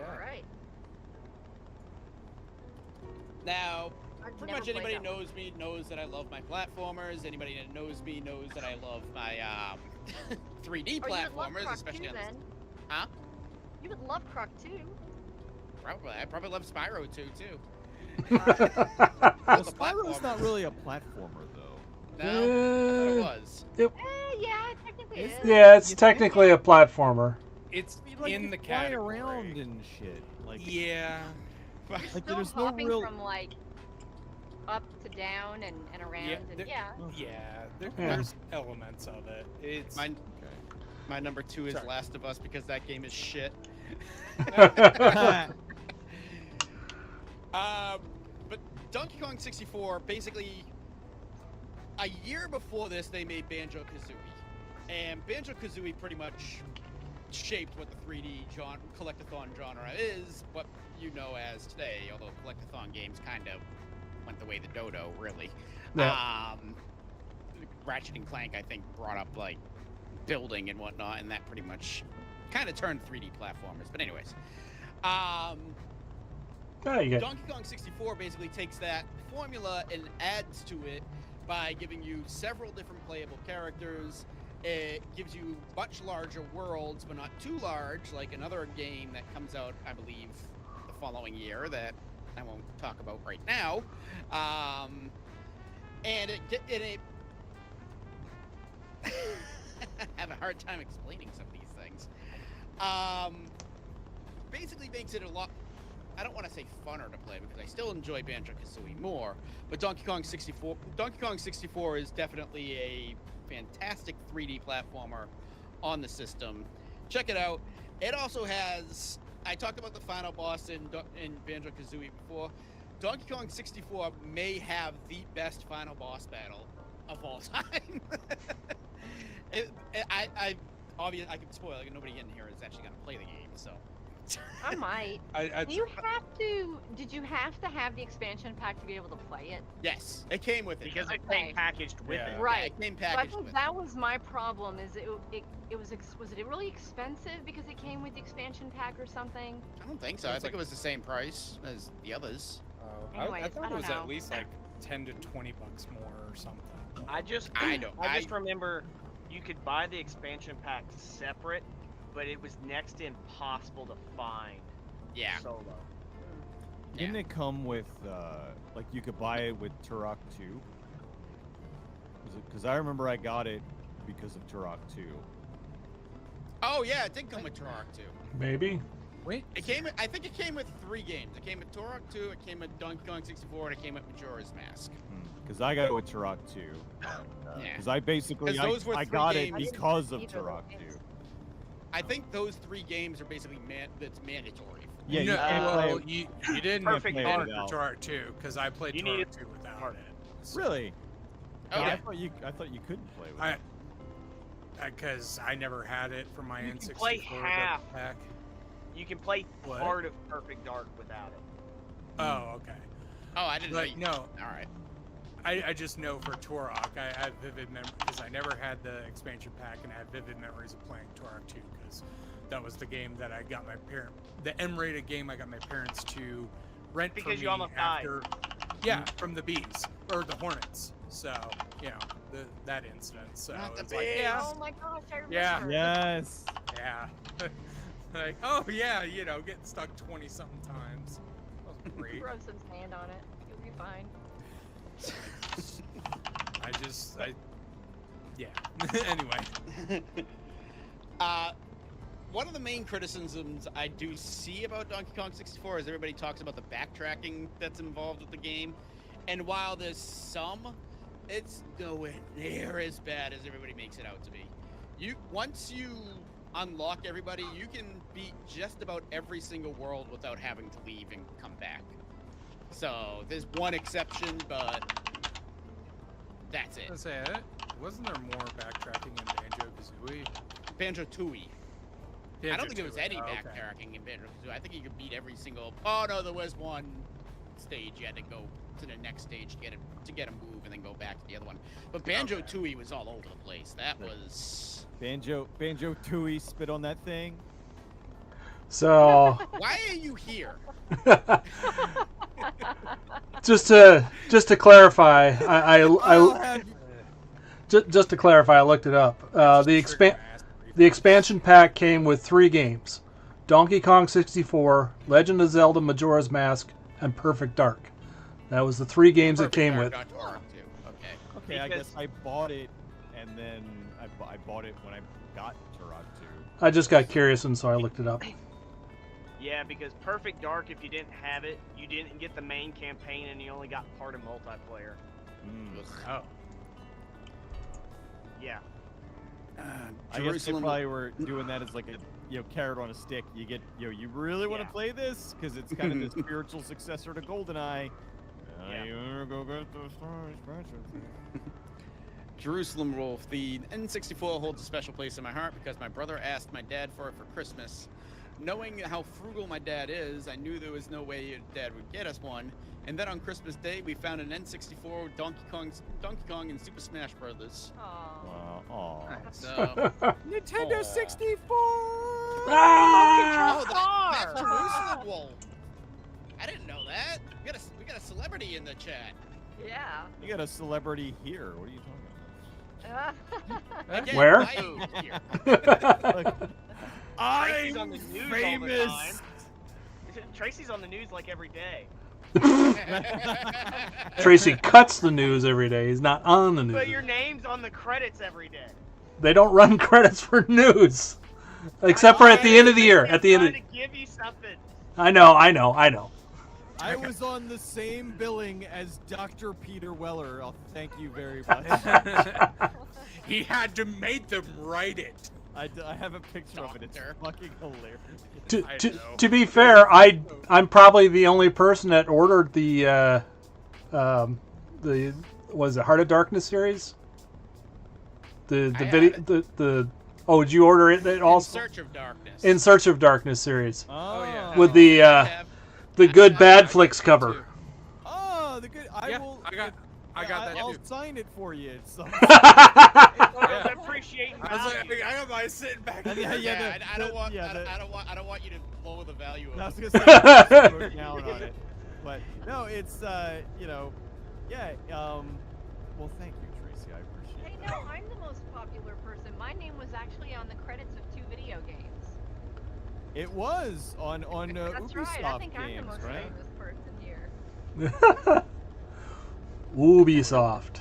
right. Now, I've pretty never much played anybody that one. knows me knows that I love my platformers. Anybody that knows me knows that I love my 3D Oh, you would love platformers, Croc especially 2, on then. Huh? You would love Croc 2. Probably. I probably love Spyro 2 too. Well, The Spyro's not platformers. really a platformer, though. No, I thought it was. Yeah, technically it is. Yeah, it's You think? technically a platformer. It's Like, in you the fly category. around and shit. Like, Yeah. You're like, still there's no hopping real- from like up to down and around Yeah, and there- yeah. There's elements of it. It's My number 2 is Sorry. Last of Us because that game is shit. But Donkey Kong 64, basically, a year before this, they made Banjo-Kazooie. And Banjo-Kazooie pretty much shaped what the 3D collectathon genre is, what you know as today, although collectathon games kind of went the way of the dodo, really. Yeah. Ratchet and Clank, I think, brought up, like, building and whatnot, and that pretty much kind of turned 3D platformers. But anyways, Oh, you got Donkey Kong 64 basically takes that formula and adds to it by giving you several different playable characters. It gives you much larger worlds, but not too large, like another game that comes out, I believe, the following year that I won't talk about right now. And it I have a hard time explaining some of these things. Basically makes it a lot I don't want to say funner to play because I still enjoy Banjo-Kazooie more, but Donkey Kong 64 is definitely a fantastic 3D platformer on the system. Check it out. It also has, I talked about the final boss in Banjo-Kazooie before. Donkey Kong 64 may have the best final boss battle of all time. I obviously I can spoil it. Nobody in here is actually going to play the game, so. I might. Did you have to have the expansion pack to be able to play it? Yes, it came with it. Because it Okay. came packaged with Yeah. it. Right. It came So I packaged think with that was my problem. Is was it really expensive because it came with the expansion pack or something? I don't think so. I It's think like- it was the same price as the others. I Anyways, thought I it don't was know. at least like 10 to 20 bucks more or something. I just remember you could buy the expansion pack separate, but it was next to impossible to find Yeah. solo. Didn't it come with, like, you could buy it with Turok 2? Because I remember I got it because of Turok 2. Oh yeah, it did come with Turok 2. Maybe. Wait. I think it came with 3 games. It came with Turok 2, it came with Donkey Kong 64, and it came with Majora's Mask. Because I got it with Turok 2. Yeah. Because I basically, 'Cause those were I 3 got it games. because of Either of Turok those 2. games. I think those 3 games are basically that's mandatory. Yeah, you no, can't play well, it. you didn't Perfect play Dark. it for Turok 2 because I played You Turok needed 2 without Dark. it. Really? Oh, I yeah. thought you couldn't play with I it. because I never had it for my You can N64 play half. pack. You can play What? part of Perfect Dark without it. Oh, okay. Oh, I didn't know. But no, All right. I just know for Turok, I have vivid memories because I never had the expansion pack, and I have vivid memories of playing Turok 2 because that was the game that I got the M-rated game I got my parents to rent Because for you me almost died. after, yeah, from the bees or the hornets. So you know that incident. So Not the it's like, bees. yeah, Oh my gosh, I remember. Yeah. Yes. yeah, like oh yeah, getting stuck 20 something times. That was great. Rub some sand on it. You'll be fine. Yeah. Anyway. One of the main criticisms I do see about Donkey Kong 64 is everybody talks about the backtracking that's involved with the game. And while there's some, it's nowhere near as bad as everybody makes it out to be. Once you unlock everybody, you can beat just about every single world without having to leave and come back. So there's one exception, but that's it. Let's say it. Wasn't there more backtracking in Banjo-Kazooie? Banjo-Tooie. I don't think there was any Okay. backtracking in Banjo-Kazooie. I think you could beat every single. Oh no, there was one stage you had to go to the next stage to get a move and then go back to the other one. But Banjo-Tooie was all over the place. That was. Banjo Tooie spit on that thing. So Why are you here? just to clarify, just to clarify, I looked it up. The expansion pack came with 3 games: Donkey Kong 64, Legend of Zelda: Majora's Mask, and Perfect Dark. That was the 3 games it came with. Got Turok too. Okay. Okay, I Because- guess I bought it, and then I bought it when I got Turok 2. I just got curious, and so I looked it up. Yeah, because Perfect Dark, if you didn't have it, you didn't get the main campaign and you only got part of multiplayer. Oh. Yeah. I guess they probably were doing that as like a carrot on a stick. You get you really want to Yeah. play this because it's kind of the spiritual successor to GoldenEye. Yeah. You wanna go get the Star Expansion. Jerusalem Wolf. The N64 holds a special place in my heart because my brother asked my dad for it for Christmas. Knowing how frugal my dad is, I knew there was no way your dad would get us one. And then on Christmas Day, we found an N64 with Donkey Kong and Super Smash Brothers. Aw. Aw. So, Nintendo Aw. 64. oh, that's Jerusalem Wolf. I didn't know that. We got a celebrity in the chat. Yeah. You got a celebrity here. What are you Again, Where? I am here. talking about? Tracy's on the news all the famous. time. Tracy's on the news like every day. Tracy cuts the news every day. He's not on the But your news. name's on the credits every day. They don't run credits for news, except for at the end of the year. At the end of trying to give you something. I know. I was on the same billing as Dr. Peter Weller. Oh, thank you very much. He had to make them write it. I have a picture of it. It's fucking hilarious. To be fair, I'm probably the only person that ordered the was it Heart of Darkness series? The video the oh, did you order it also? In Search of Darkness. In Search of Darkness series. Oh, yeah. With the good bad flicks cover. Oh, the good. I got that I'll too. sign it for you. It's some... Photos appreciating I was value. like, I got my sitting back. Yeah, I don't want I don't want you to lower the value of I was it. gonna say wrote down on it, but no, it's you know, yeah. Well, thank you, Tracy. I appreciate Hey, no, I'm the most popular person. My name was actually on the credits of 2 video games. it. It was on That's Ubisoft right. I think I'm the games, most right? famous person here. Ubisoft.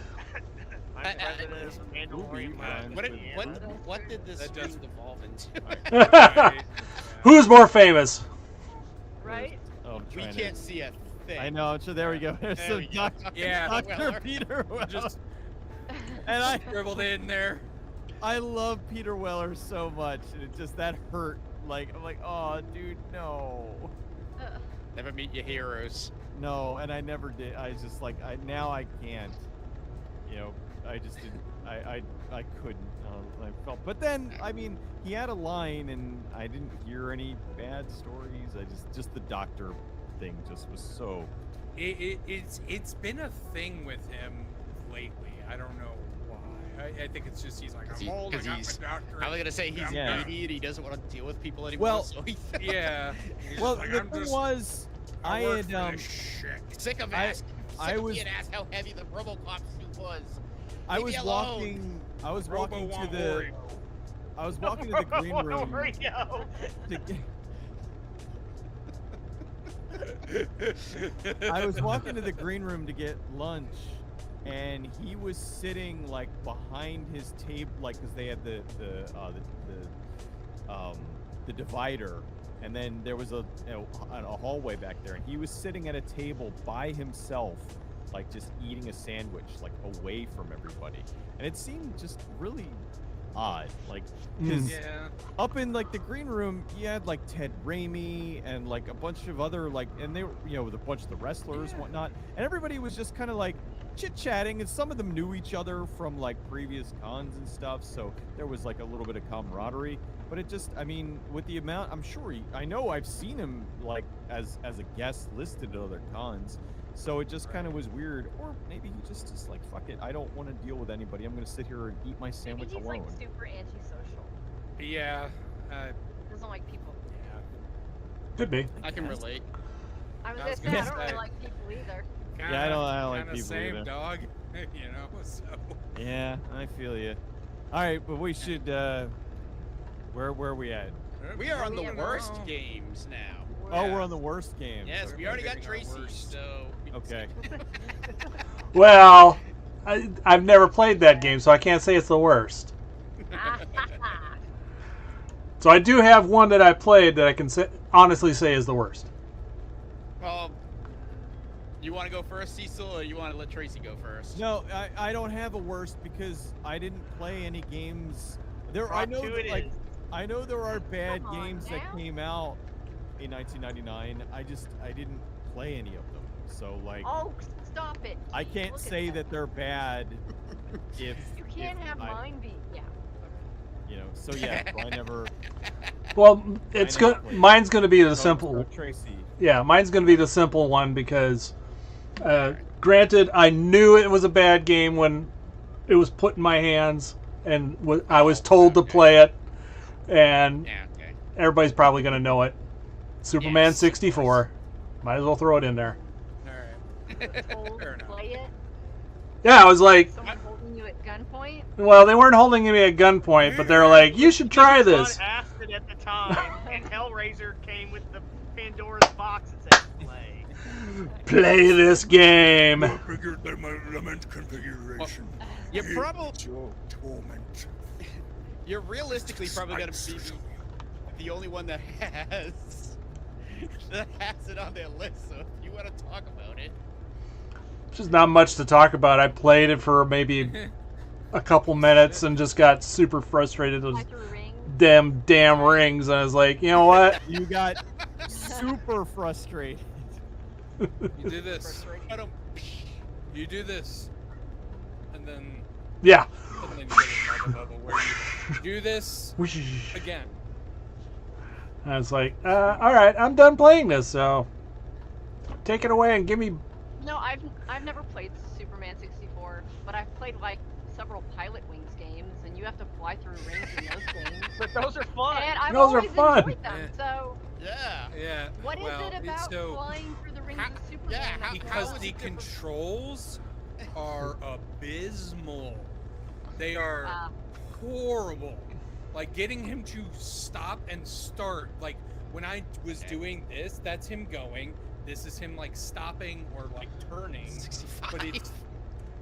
I'm president of Mandalorian. What did this That does- stream evolve into? Who's more famous? Right? Oh, I'm We trying can't see a thing. I know. So there we go. There's There some we go. Dr. Yeah. Dr. Weller. Peter Weller. Just And I scribbled in there. love Peter Weller so much, and it just that hurt. Like I'm like, oh, dude, no. Never meet your heroes. No, and I never did. I just like now I can't. You know, I just didn't. I couldn't. I felt. But then I mean, he had a line, and I didn't hear any bad stories. I just the doctor thing just was so. It's been a thing with him lately. I don't know why. I think it's just he's like, I'm old, I got my doctorate. I was gonna say he's Yeah. 80 and he doesn't want to deal with people anymore. Well, so he's Yeah. He's Well, like, the I'm thing just- was, I work had for this shit. sick of I- asking. I Sick of was- being asked how heavy the RoboCop suit was. I Leave was me alone. walking. I was Robo walking to want the. Oreo. I was walking to the green room. Oreo. to get- I was walking to the green room to get lunch, and he was sitting like behind his table, like because they had the divider, and then there was a hallway back there, and he was sitting at a table by himself, like just eating a sandwich, like away from everybody, and it seemed just really odd, like because Yeah. up in like the green room, you had like Ted Raimi and like a bunch of other like, and they were, you know, with a bunch of the wrestlers and whatnot, and everybody was just kind of like chit chatting, and some of them knew each other from like previous cons and stuff, so there was like a little bit of camaraderie. But it just, I mean, with the amount, I'm sure I know I've seen him like as a guest listed at other cons. So it just kind of was weird, or maybe he just is like, fuck it, I don't want to deal with anybody. I'm gonna sit here and eat my sandwich Maybe he's alone. like super antisocial. Yeah. Doesn't like people. Yeah. Could be. I can relate. I was I gonna was say I gonna don't really say. like people either. Yeah, I don't like Kinda people same either. dog, you know. So. Yeah, I feel you. All right, but we should. Where are we at? We are on the Yeah, worst well. games now. Oh, we're on the worst game. Yes, we already got Getting our Tracy, worst. so. Okay. Well, I've never played that game, so I can't say it's the worst. So I do have one that I played that I can honestly say is the worst. Well, you want to go first, Cecil, or you want to let Tracy go first? No, I don't have a worst because I didn't play any games. I know that, like, I know there are bad Come on games now. that came out in 1999. I didn't play any of them. So like, Oh, stop it. I can't Look at say that they're bad if You can't if have I- mine be. Yeah. You know, so yeah, so I never. Well, it's never good. played. Mine's going to be the So simple. Tracy. Yeah, mine's going to be the simple one because, granted, I knew it was a bad game when it was put in my hands, and I was told to play it, and Yeah, okay. everybody's probably going to know it. Superman Yes, of 64. Might as well throw it in there. Alright. Told Fair to enough. play it. Yeah, I was like, Someone holding you at gunpoint. well, they weren't holding me at gunpoint, but they're like, you should try He was this. on acid at the time, and Hellraiser came with the Pandora's box and said, "Play." Play this game. Figured that my element configuration. You're probably, Torment. you're realistically probably gonna be the only one that has that has it on their list. So if you want to talk about it, Just not much to talk about. I played it for maybe a couple minutes and just got super frustrated with Fly through rings. damn rings. And I was like, you know what? You got super frustrated. You do this. I don't. You do this. And then Yeah. you get another level where you do this again. I was like, all right, I'm done playing this, so take it away and give me. No, I've never played Superman 64, but I've played like several Pilot Wings games, and you have to fly through rings in those games. But those are fun. And I've Those are always fun. enjoyed them. So, Yeah. Yeah. what is well, it about so, flying through the rings how- of Superman? yeah, that's because so the different? controls are abysmal. They are Ah. horrible. Like getting him to stop and start. Like when I was doing this, that's him going. This is him like stopping or like turning. 65.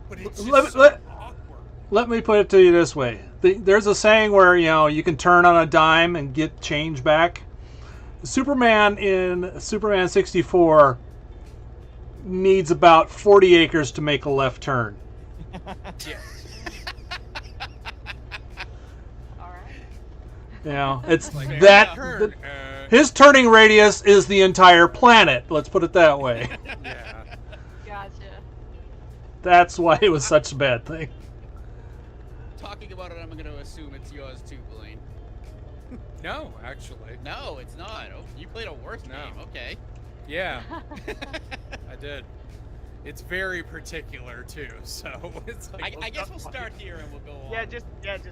But it's Let- just so let- awkward. Let me put it to you this way: there's a saying where you can turn on a dime and get change back. Superman in Superman 64 needs about 40 acres to make a left turn. Yeah. All right. It's Like that. turn. His turning radius is the entire planet. Let's put it that way. Yeah. Gotcha. That's why it was such a bad thing. Talking about it, I'm going to assume it's yours too, Blaine. No, actually. No, it's not. Oh, you played a worse No. game. Okay. Yeah, I did. It's very particular too, so it's like. I guess we'll start here and we'll go on. Yeah, just around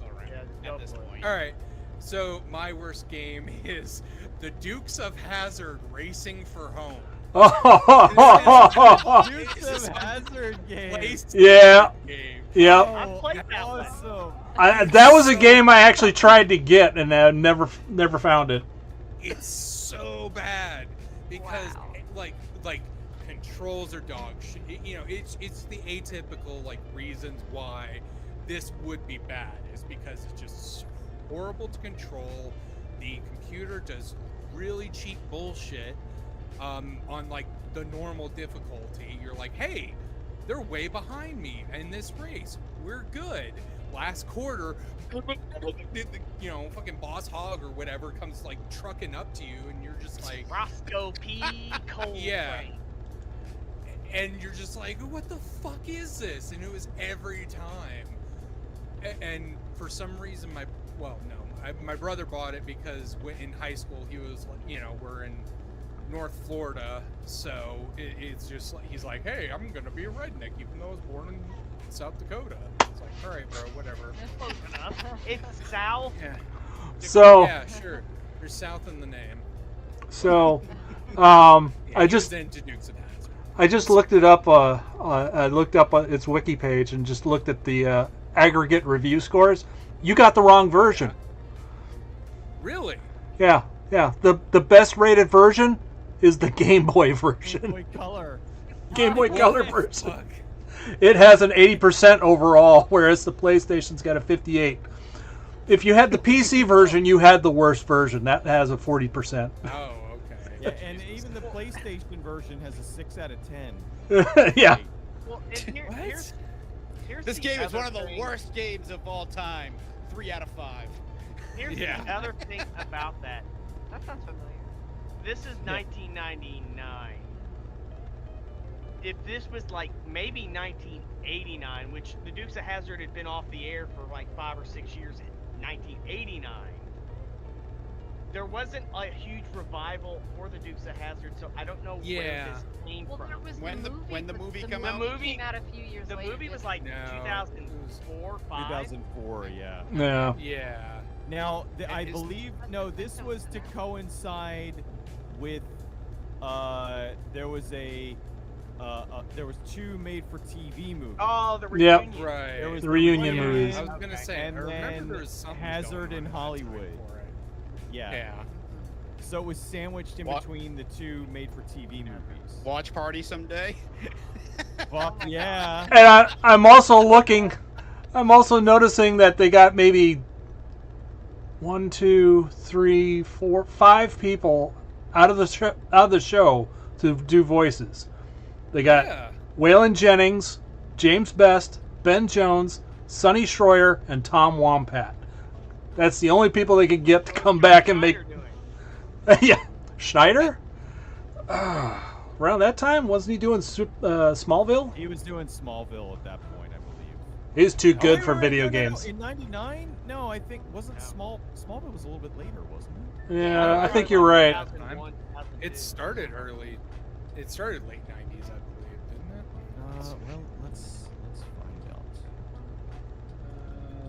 go at this for it. point. All right. So my worst game is the Dukes of Hazzard Racing for Home. Dukes of Hazzard game. Yeah. Game. Yep. I played that one. Awesome. That was a game I actually tried to get and I never found it. It's so bad because Wow. like controls are dog shit. It's the atypical like reasons why this would be bad is because it's just horrible to control. The computer does really cheap bullshit on like the normal difficulty. You're like, hey, they're way behind me in this race. We're good. Last quarter, fucking Boss Hog or whatever comes like trucking up to you, and you're just like, Roscoe P. Cole. yeah. And you're just like, what the fuck is this? And it was every time. And for some reason, my brother bought it because in high school he was like, we're in North Florida, so it's just like he's like, hey, I'm gonna be a redneck even though I was born in South Dakota. It's like, all right, bro, whatever. That's close enough. It's South. Yeah. So Yeah, sure. There's South in the name. I He just was into Dukes of Hazzard. I just looked it up. I looked up its wiki page and just looked at the aggregate review scores. You got the wrong version. Really? Yeah. The best rated version is the Game Boy version. Game Boy Color. Game Boy What Color the version. fuck? It has an 80% overall, whereas the PlayStation's got a 58. If you had the PC version, you had the worst version. That has a 40%. Oh, okay. Yeah, and even the PlayStation version has a 6 out of 10. Yeah. Well, and What? here's This the game is other one of the thing. worst games of all time. 3 out of 5. Here's Yeah. the other thing about that. That sounds familiar. This is 1999. If this was like maybe 1989, which the Dukes of Hazzard had been off the air for like 5 or 6 years in 1989, there wasn't a huge revival for the Dukes of Hazzard, so I don't know Yeah. where this came Well, there from. was When the but movie the come movie out? came out a few years The later. movie was didn't like No, 2004, 5. 2004, yeah. Yeah. Yeah. Now, I Is- believe this was to coincide with there was 2 made-for-TV movies. Oh, the Yep. reunion. Right. There was The reunion reunion, movies. I was gonna say, And I remember then there was something Hazard going in on at that time Hollywood. for it. Yeah. Yeah. So it was sandwiched in What? between the 2 made-for-TV movies. Watch party someday. Fuck yeah. And I'm also noticing that they got maybe 1, 2, 3, 4, 5 people out of the show to do voices. They got Yeah. Waylon Jennings, James Best, Ben Jones, Sonny Schroyer, and Tom Wampat. That's the only people they could get to come back and make. Schneider doing? Yeah, Schneider. Around that time, wasn't he doing Smallville? He was doing Smallville at that point, I believe. He's too good Oh, for wait, video no, games. In '99? No, I think wasn't Smallville was a little bit later, wasn't it? Yeah, I think you're right. 2001, 2002. It started early. It started late 90s, I believe, didn't it? Well, let's find out.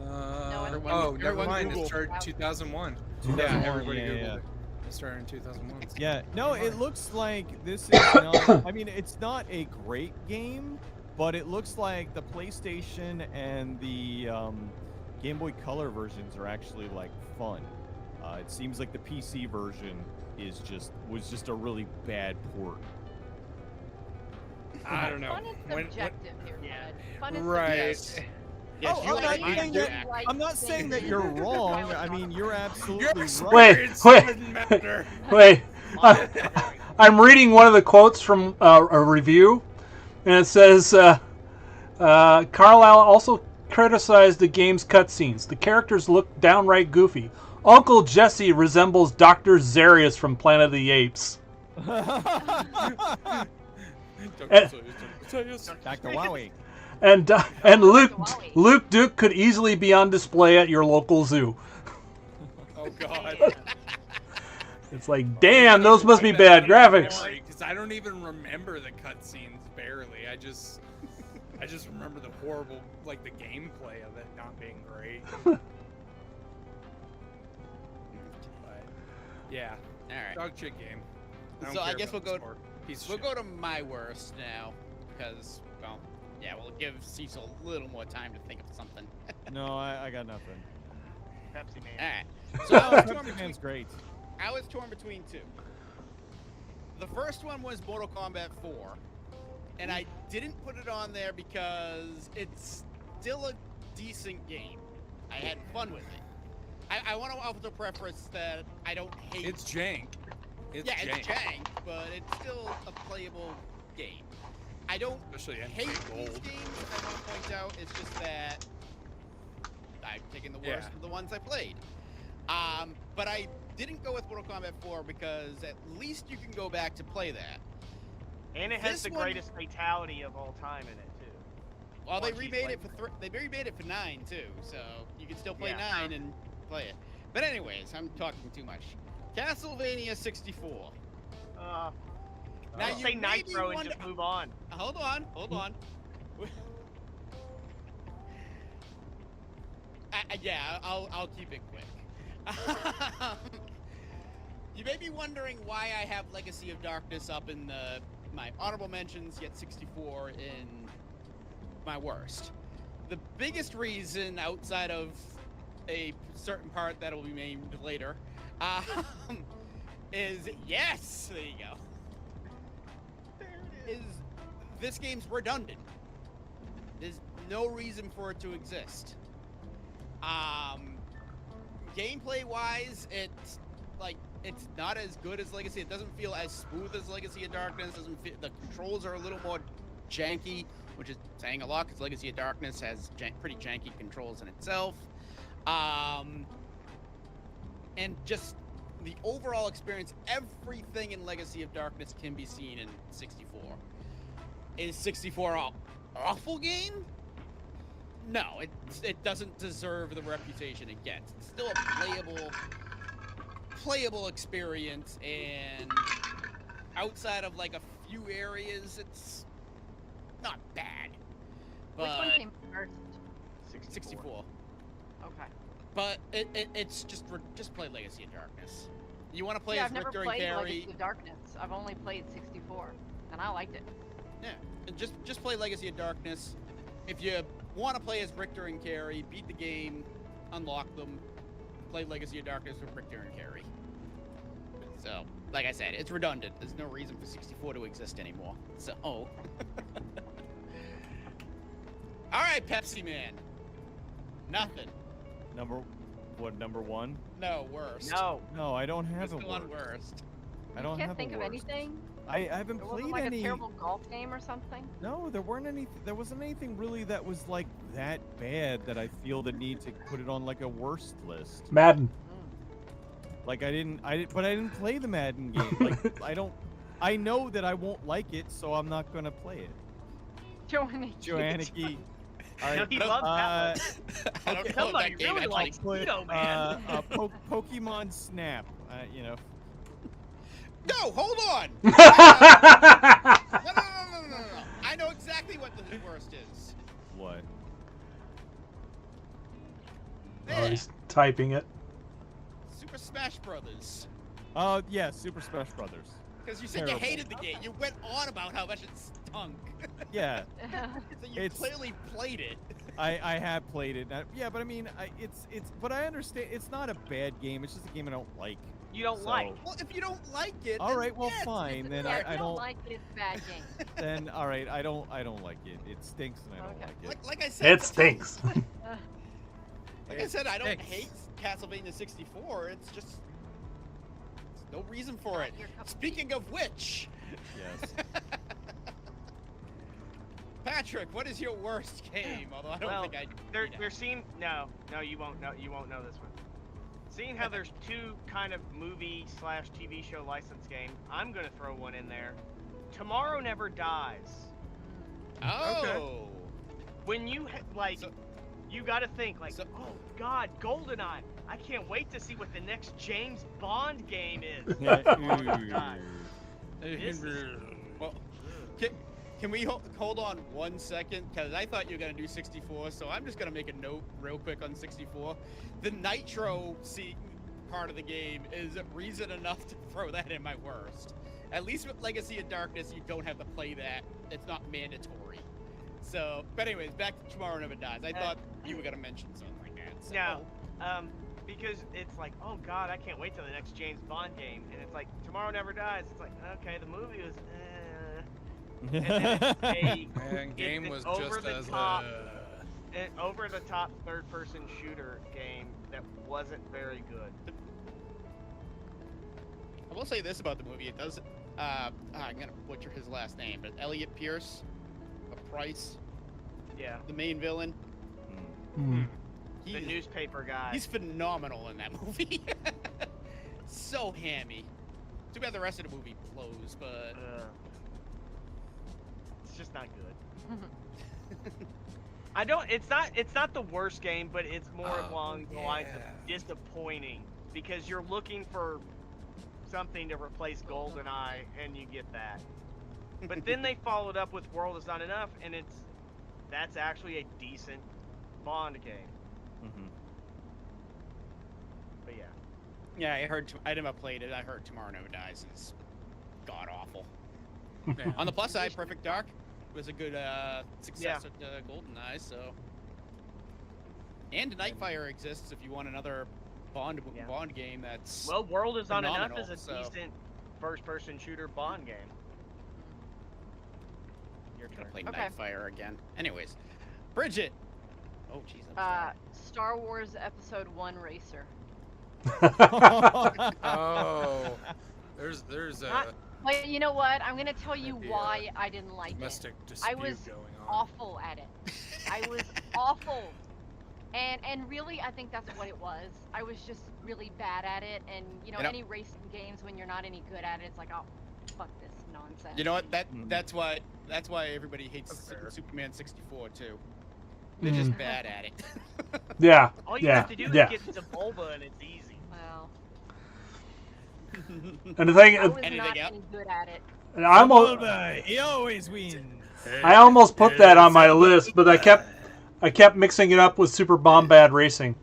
Oh, never everyone mind. Google. It started 2001. 2001, Yeah, everybody yeah, Googled yeah. it. It started in 2001. Yeah, no, it looks like this is not. I mean, it's not a great game, but it looks like the PlayStation and the Game Boy Color versions are actually like fun. It seems like the PC version was just a really bad port. I don't know. Fun is subjective here, Fred. Fun is Right. subjective. Yes, Oh, you I'm like not mine saying too. that- I'm not saying that you're wrong. I mean, you're absolutely Your right. experience Wait. doesn't matter. Wait, I'm reading one of the quotes from a review, and it says, Carlisle also criticized the game's cutscenes. The characters look downright goofy. Uncle Jesse resembles Dr. Zarius from Planet of the Apes. Back to Wowie. And Luke Duke could easily be on display at your local zoo. Oh god. It's like, damn, those must be bad graphics. Because I don't even remember the cutscenes barely. I just remember the horrible, like the gameplay of it not being great. But yeah, All right. dog shit game. don't So I care guess about we'll the go- score. Piece of We'll shit. go to my worst now, because, well, yeah, we'll give Cecil a little more time to think of something. No, I got nothing. Pepsi Man. All right. So I was torn Pepsi between, Man's great. two. The first one was Mortal Kombat 4, and I didn't put it on there because it's still a decent game. I had fun with it. I want to offer the preference that I don't hate. It's jank. It's yeah, jank. it's jank, but it's still a playable game. I don't Especially in hate these gold. games. I want to point out it's just that I'm taking the worst Yeah. of the ones I played. But I didn't go with Mortal Kombat 4 because at least you can go back to play that. And it has This the one- greatest fatality of all time in it too. Well, they Once you remade play it for they remade it for 9 too, so you can still play Yeah. 9 and play it. But anyways, I'm talking too much. Castlevania 64. Now Now just you say may be Nitro and wonder- just move on. Hold on. Yeah, I'll keep it quick. You may be wondering why I have Legacy of Darkness up in my honorable mentions, yet 64 in my worst. The biggest reason, outside of a certain part that will be named later, is yes, there you go. Is this game's redundant. There's no reason for it to exist. Gameplay wise, it's not as good as Legacy. It doesn't feel as smooth as Legacy of Darkness. The controls are a little more janky, which is saying a lot because Legacy of Darkness has pretty janky controls in itself. And just the overall experience, everything in Legacy of Darkness can be seen in 64. Is 64 an awful game? No, it doesn't deserve the reputation it gets. It's still a playable experience, and outside of like a few areas, it's not bad. Which But one came first? 64. Okay. But it's just play Legacy of Darkness. You want to play Yeah, as I've never Richter and played Carrie? Legacy of Darkness. I've only played 64, and I liked it. Yeah, and just play Legacy of Darkness. If you want to play as Richter and Carrie, beat the game, unlock them, play Legacy of Darkness with Richter and Carrie. So, like I said, it's redundant. There's no reason for 64 to exist anymore. So, all right, Pepsi Man. Nothing. Number one? No, worst. No. No, I don't We're have a still on word. worst. I don't can't have think a of worst. anything. I haven't There played wasn't like any. a terrible golf game or something. No, there weren't any. There wasn't anything really that was like that bad that I feel the need to put it on like a worst list. Madden. Like I didn't, but I didn't play the Madden game. Like I don't. I know that I won't like it, so I'm not gonna play it. Joanna Key. All No, right. he loves that one. I don't know if Somebody that game really actually- likes Speedo, man. Pokemon Snap. You know. No, hold on. No. I know exactly what the worst is. What? Oh, he's typing it. Super Smash Brothers. Oh yeah, Super Smash Brothers. Because you said Terrible. you hated the game. You went on about how much it stunk. Yeah, So you It's- clearly played it. I have played it. Yeah, but I mean, but I understand it's not a bad game. It's just a game I don't like. You don't So- like. Well, if you don't like it, All then right, well, yeah, fine. Then Yeah, if I you don't. like it, it's a bad game. Then all right, I don't like it. It stinks and I don't Okay. like it. Like I said, It stinks. Like I said, I don't Thanks. hate Castlevania 64. It's just there's no reason for Not it. your cup of Speaking of which, Yes. Patrick, what is your worst game? Although I don't Well, think I. There seem no, you won't know this one. Seeing how there's two kind of movie/TV show license games, I'm gonna throw one in there. Tomorrow Never Dies. Oh. When you like, So- you got to think like, so- oh God, GoldenEye. I can't wait to see what the next James Bond game is. God. This is- Well, can we hold on 1 second? Because I thought you were going to do 64, so I'm just going to make a note real quick on 64. The Nitro part of the game is reason enough to throw that in my worst. At least with Legacy of Darkness, you don't have to play that. It's not mandatory. So, but anyways, back to Tomorrow Never Dies. I thought you were going to mention something like that. So. No, because it's like, oh God, I can't wait till the next James Bond game, and it's like Tomorrow Never Dies. It's like, okay, the movie was. And then it's Man, game an was just as over-the-top- an over-the-top third-person shooter game that wasn't very good. I will say this about the movie. It does. I'm going to butcher his last name, but Elliot Pierce, Price, Yeah, the main villain. Hmm. the He's, newspaper guy. he's phenomenal in that movie. So hammy. Too bad the rest of the movie blows, but It's just not good. I don't. It's not the worst game, but it's more along the lines of disappointing because you're looking for something to replace GoldenEye, and you get that. But then they followed up with World Is Not Enough, and that's actually a decent Bond game. Mhm. But yeah. yeah, I heard. I never played it. I heard Tomorrow Never Dies is god awful. Yeah. On the plus side, Perfect Dark was a good success at GoldenEye. So, and Nightfire exists if you want another Bond game. That's Well, World Is Not Enough phenomenal, is a so- decent first-person shooter Bond game. Your gonna turn. play Okay. Nightfire again. Anyways, Bridget. Oh jeez. I'm sorry. Star Wars Episode 1 Racer. Oh, there's a Not- But you know what? I'm gonna tell you Might be, why I didn't like it. domestic I dispute was going on. awful at it. I was awful. And really, I think that's what it was. I was just really bad at it. And you know, You know- any racing games, when you're not any good at it, it's like, oh, fuck this nonsense. You know what? Mhm. That's why everybody hates That's fair. Superman 64 too. They're just Mm. bad at it. Yeah. All you Yeah. have to do is Yeah. get Zabulba, and it's easy. Well, And the thing, I was Anything not else? any good at it. I almost, He always wins. I almost put that on my list, but I kept mixing it up with Super Bombad Racing.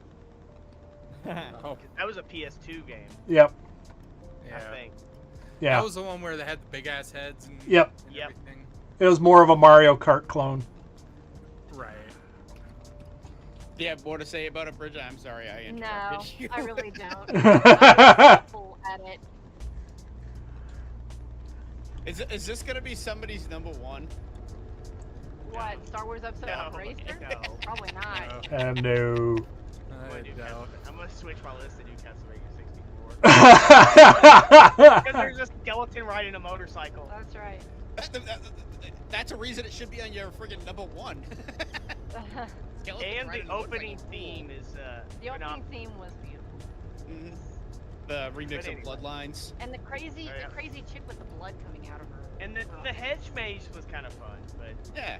Oh, That was a PS2 game, Yep. I yeah. think. Yeah. That was the one where they had the big ass heads and, Yep. and Yep. everything. It was more of a Mario Kart clone. Right. Do you have more to say about it, Bridget? I'm sorry I No, interrupted you. I really don't. I was awful at it. Is this gonna be somebody's number one? What? Star Wars Episode No, 1 Racer? no. Probably not. And no. I'm gonna switch my list to do Castlevania Because there's a skeleton riding a motorcycle. That's right. That's a reason it should be on your friggin' #1. Skeleton And riding the a opening motorcycle. theme is The opening phenomenal. theme was beautiful. Mhm. The remix anyway. of Bloodlines. And the crazy, Oh, yeah. the crazy chick with the blood coming out of her. And the hedge maze was kind of fun, but Yeah.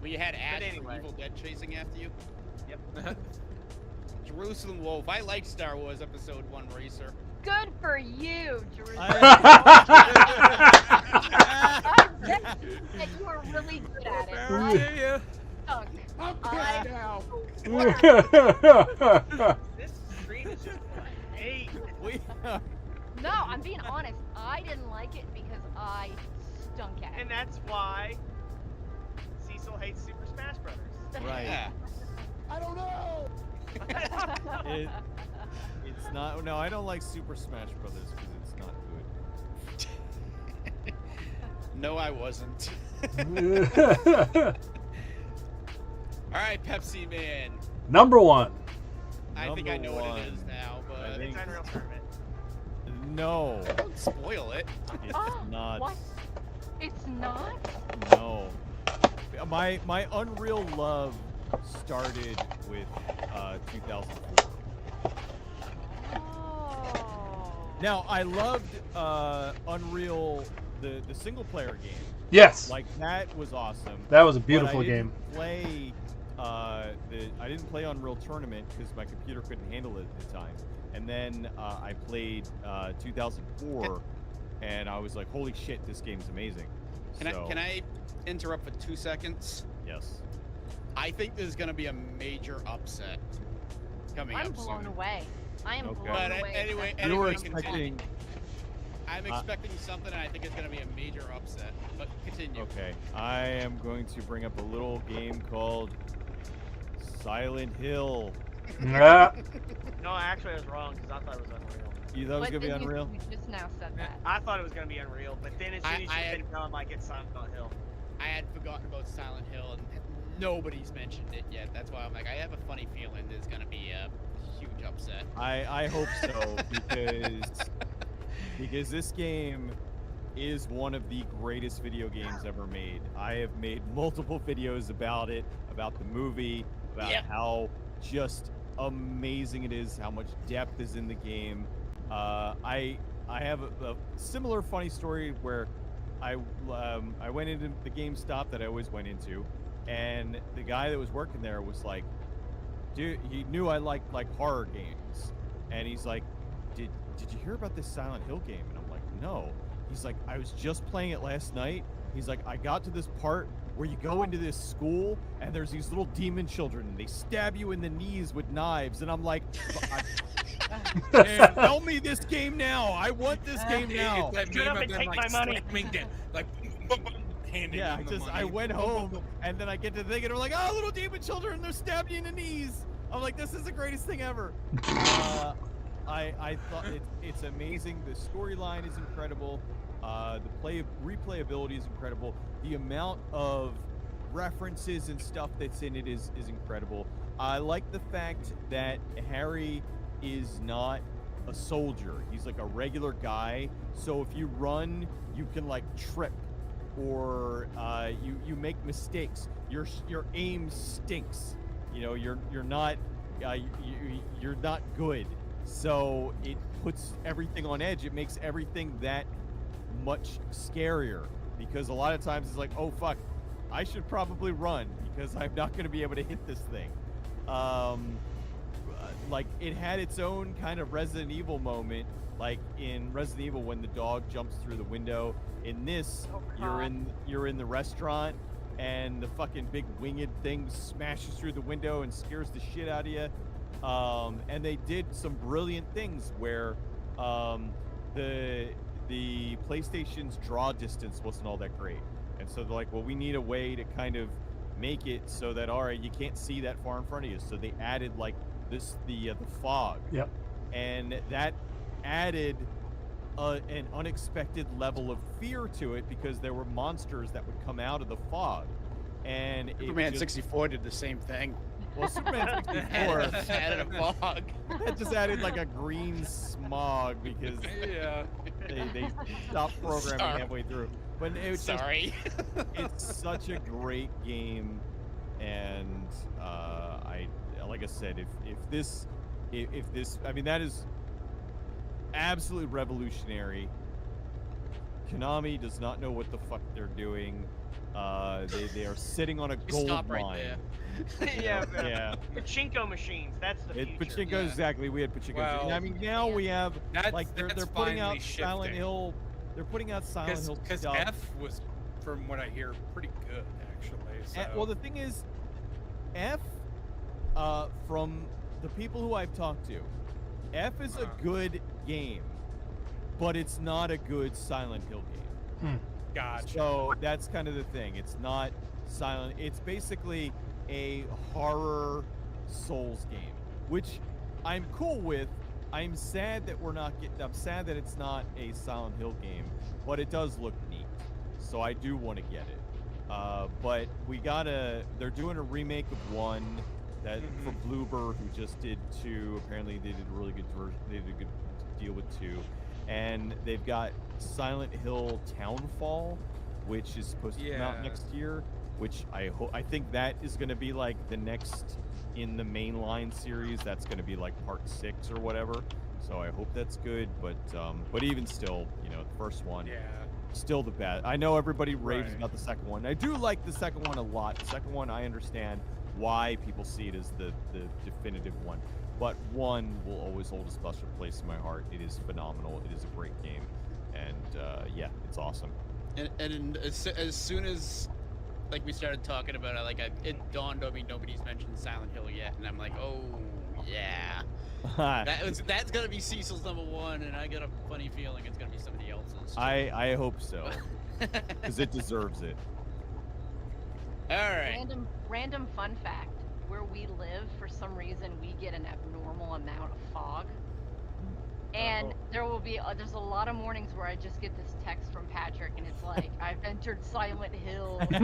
Well, you had Ash from anyway. Evil Dead chasing after you. yep. Jerusalem Wolf. I liked Star Wars Episode 1 Racer. Good for you, Jerusalem. I- I bet that you are really good at it. How I dare you? suck. I'm I- pissed now. This stream is just hate. we, No, I'm being honest. I didn't like it because I stunk at it. And that's why Cecil hates Super Smash Brothers. right. Yeah. I don't know. It's not. No, I don't like Super Smash Brothers because it's not good. No, I wasn't. All right, Pepsi Man. #1. I think I know Number what it is one. now, I but think- It's Unreal Tournament. No, don't spoil it. it's Oh, not. what? It's not? No. My Unreal love started with 2004. Oh. Now I loved Unreal, the single player game. Yes, Like that was awesome. that was a But beautiful I didn't game. Play I didn't play Unreal Tournament because my computer couldn't handle it at the time. And then I played 2004, and I was like, "Holy shit, this game's amazing!" Can I interrupt for 2 seconds? Yes. I think there's gonna be a major upset coming I'm up blown soon. away. I am Okay. blown But away. anyway, That's- You were continue. expecting. I'm expecting something, and I think it's gonna be a major upset. But continue. Okay, I am going to bring up a little game called Silent Hill. Yeah. No, actually, I was wrong because I thought it was Unreal. You thought it was But gonna be then Unreal? You just now said that. I thought it was gonna be Unreal, but then as soon as you I- said no, I'm like, it's Silent Hill. I had forgotten about Silent Hill, and nobody's mentioned it yet. That's why I'm like, I have a funny feeling there's gonna be a huge upset. I hope so because this game is one of the greatest video games ever made. I have made multiple videos about it, about the movie, about Yep. how just amazing it is, how much depth is in the game. I have a similar funny story where I went into the GameStop that I always went into, and the guy that was working there was like, dude, he knew I liked like horror games, and he's like, did you hear about this Silent Hill game? And I'm like, no. He's like, I was just playing it last night. He's like, I got to this part where you go into this school and there's these little demon children and they stab you in the knees with knives, and I'm like, man, tell me this game now. I want this game now. It's that Shut up meme of and them, take like, my money. slamming down, like handing Yeah, them the money. I went home and then I get to thinking, I'm like, oh, little demon children, they're stabbing you in the knees. I'm like, this is the greatest thing ever. I thought it's amazing. The storyline is incredible. The replayability is incredible. The amount of references and stuff that's in it is incredible. I like the fact that Harry is not a soldier. He's like a regular guy. So if you run, you can like trip, or you make mistakes. Your aim stinks. You know, you're not you're not good. So it puts everything on edge. It makes everything that much scarier, because a lot of times it's like, oh fuck, I should probably run because I'm not going to be able to hit this thing. Like it had its own kind of Resident Evil moment, like in Resident Evil when the dog jumps through the window. In this, Oh, you're in the restaurant and the fucking big winged thing smashes through the window and scares the shit out of you. And they did some brilliant things where the PlayStation's draw distance wasn't all that great, and so they're like, well, we need a way to kind of make it so that, all right, you can't see that far in front of you. So they added like the fog. Yep. And that added an unexpected level of fear to it, because there were monsters that would come out of the fog. And it Superman just- 64 did the same thing. Well, Superman 64 Added a fog. That just added like a green smog because Yeah. they stopped programming Sorry. halfway through. But it was just, Sorry. it's such a great game, and like I said, if this, I mean, that is absolutely revolutionary. Konami does not know what the fuck they're doing. They are sitting on a gold Stop right mine. there. Yeah, Yeah. Pachinko machines. That's the future. Pachinko, Yeah. exactly. We had Pachinko. Well, I mean, now we have That's, like they're that's putting out finally Silent shifting. Hill. They're putting out Silent Hill Because stuff. F was, from what I hear, pretty good actually. So. Well, the thing is, F, from the people who I've talked to, F is a good game, but it's not a good Silent Hill game. Gotcha. So that's kind of the thing. It's not Silent. It's basically a horror Souls game, which I'm cool with. I'm sad that we're not getting. I'm sad that it's not a Silent Hill game, but it does look neat. So I do want to get it. But we gotta. They're doing a remake of 1 that for Bloober, who just did 2. Apparently, they did a really good version. They did a good deal with 2, and they've got Silent Hill Townfall, which is supposed to come out Yeah. next year. Which I think that is going to be like the next in the mainline series. That's going to be like part 6 or whatever. So I hope that's good. But even still, you know, the first one. Yeah. Still the best. I know everybody raves Right. about the second one. I do like the second one a lot. The second one, I understand why people see it as the definitive one. But 1 will always hold a special place in my heart. It is phenomenal. It is a great game. And yeah, it's awesome. And as soon as like we started talking about it, like it dawned on me nobody's mentioned Silent Hill yet, and I'm like, oh yeah, that's gonna be Cecil's number 1, and I got a funny feeling it's gonna be somebody else's. I hope so. Because it deserves it. All right. Random fun fact: where we live, for some reason, we get an abnormal amount of fog. And there's a lot of mornings where I just get this text from Patrick, and it's like, I've entered Silent Hill. Do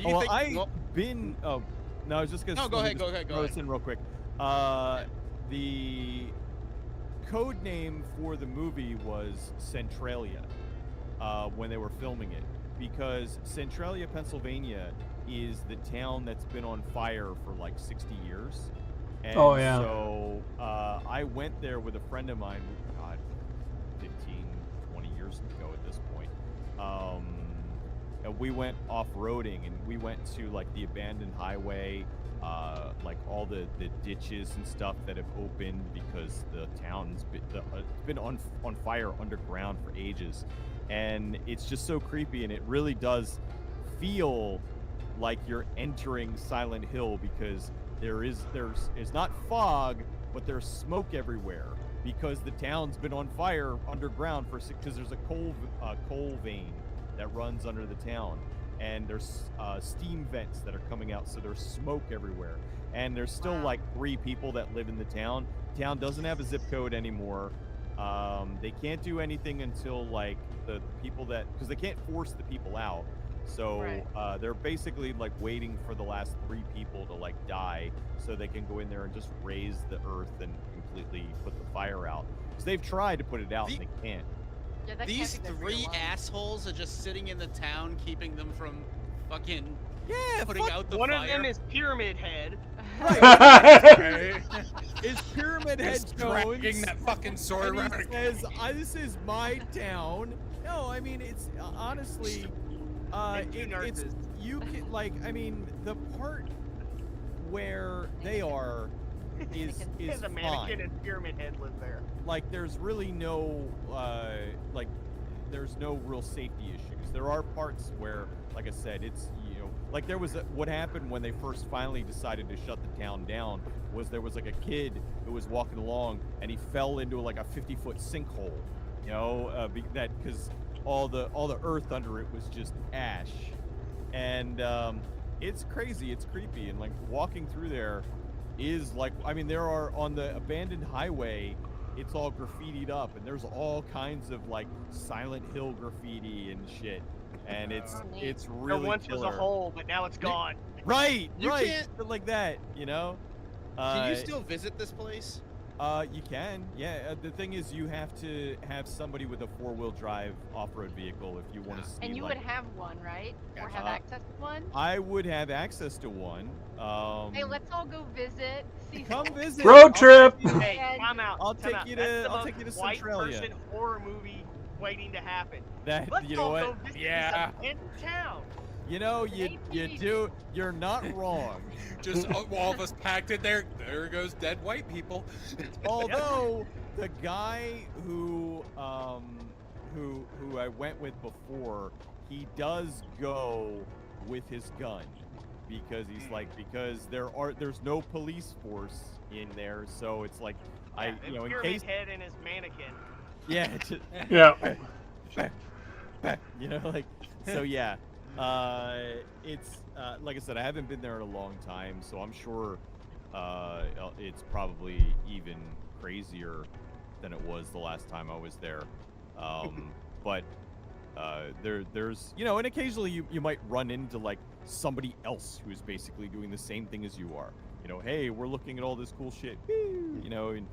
you Well, think? no, I was just gonna. No, go let me ahead, just go ahead, go throw ahead. this in real quick. The code name for the movie was Centralia when they were filming it, because Centralia, Pennsylvania, is the town that's been on fire for like 60 years. And Oh, yeah. So I went there with a friend of mine. God, 15, 20 years ago at this point. And we went off-roading, and we went to like the abandoned highway, like all the ditches and stuff that have opened because the town's been on fire underground for ages, and it's just so creepy, and it really does feel like you're entering Silent Hill, because there's not fog, but there's smoke everywhere because the town's been on fire underground because there's a coal vein that runs under the town, and there's steam vents that are coming out, so there's smoke everywhere. And there's still like 3 people that live in the town. The town doesn't have a zip code anymore. They can't do anything until like the people because they can't force the people out. So Right. They're basically like waiting for the last 3 people to like die so they can go in there and just raise the earth and completely put the fire out. Because they've tried to put it out and they can't. Yeah, that These can't be the 3 real one. assholes are just sitting in the town, keeping them from fucking Yeah, putting out the One fire. of them is Pyramid Head. Is Pyramid Head Just Jones? dragging that fucking sword And around. he says, "This is my town." No, I mean it's honestly, And 2 it's nurses. you can like I mean the part where they are is There's a fine. mannequin and Pyramid Head live there. Like there's really no like there's no real safety issues. There are parts where, like I said, it's like there was what happened when they first finally decided to shut the town down was there was like a kid who was walking along and he fell into like a 50-foot sinkhole, because all the earth under it was just ash, and it's crazy, it's creepy, and like walking through there is like there are on the abandoned highway. It's all graffitied up, and there's all kinds of like Silent Hill graffiti and shit, and it's really There once was a killer. hole, but now it's gone. Right, You right, can't- shit like that, Can you still visit this place? You can, yeah. The thing is, you have to have somebody with a 4-wheel drive off-road vehicle if you want to see. And you like, would have one, right? Or have access to one? I would have access to one. Hey, let's all go visit. See. Come visit. Road trip. Hey, And- time out. I'll time take out. you That's to- the I'll most take you to white Centralia. person horror movie waiting to happen. That Let's you know all what? go visit Yeah. this abandoned town. You know, you do. You're not wrong. Just all of us packed in there. There goes dead white people. Although the guy who I went with before, he does go with his gun because he's like there's no police force in there, so it's like Yeah, in Pyramid case Head and his mannequin. yeah, Yeah. like so yeah. It's like I said, I haven't been there in a long time, so I'm sure it's probably even crazier than it was the last time I was there. But there's and occasionally you might run into like somebody else who's basically doing the same thing as you are. Hey, we're looking at all this cool shit. And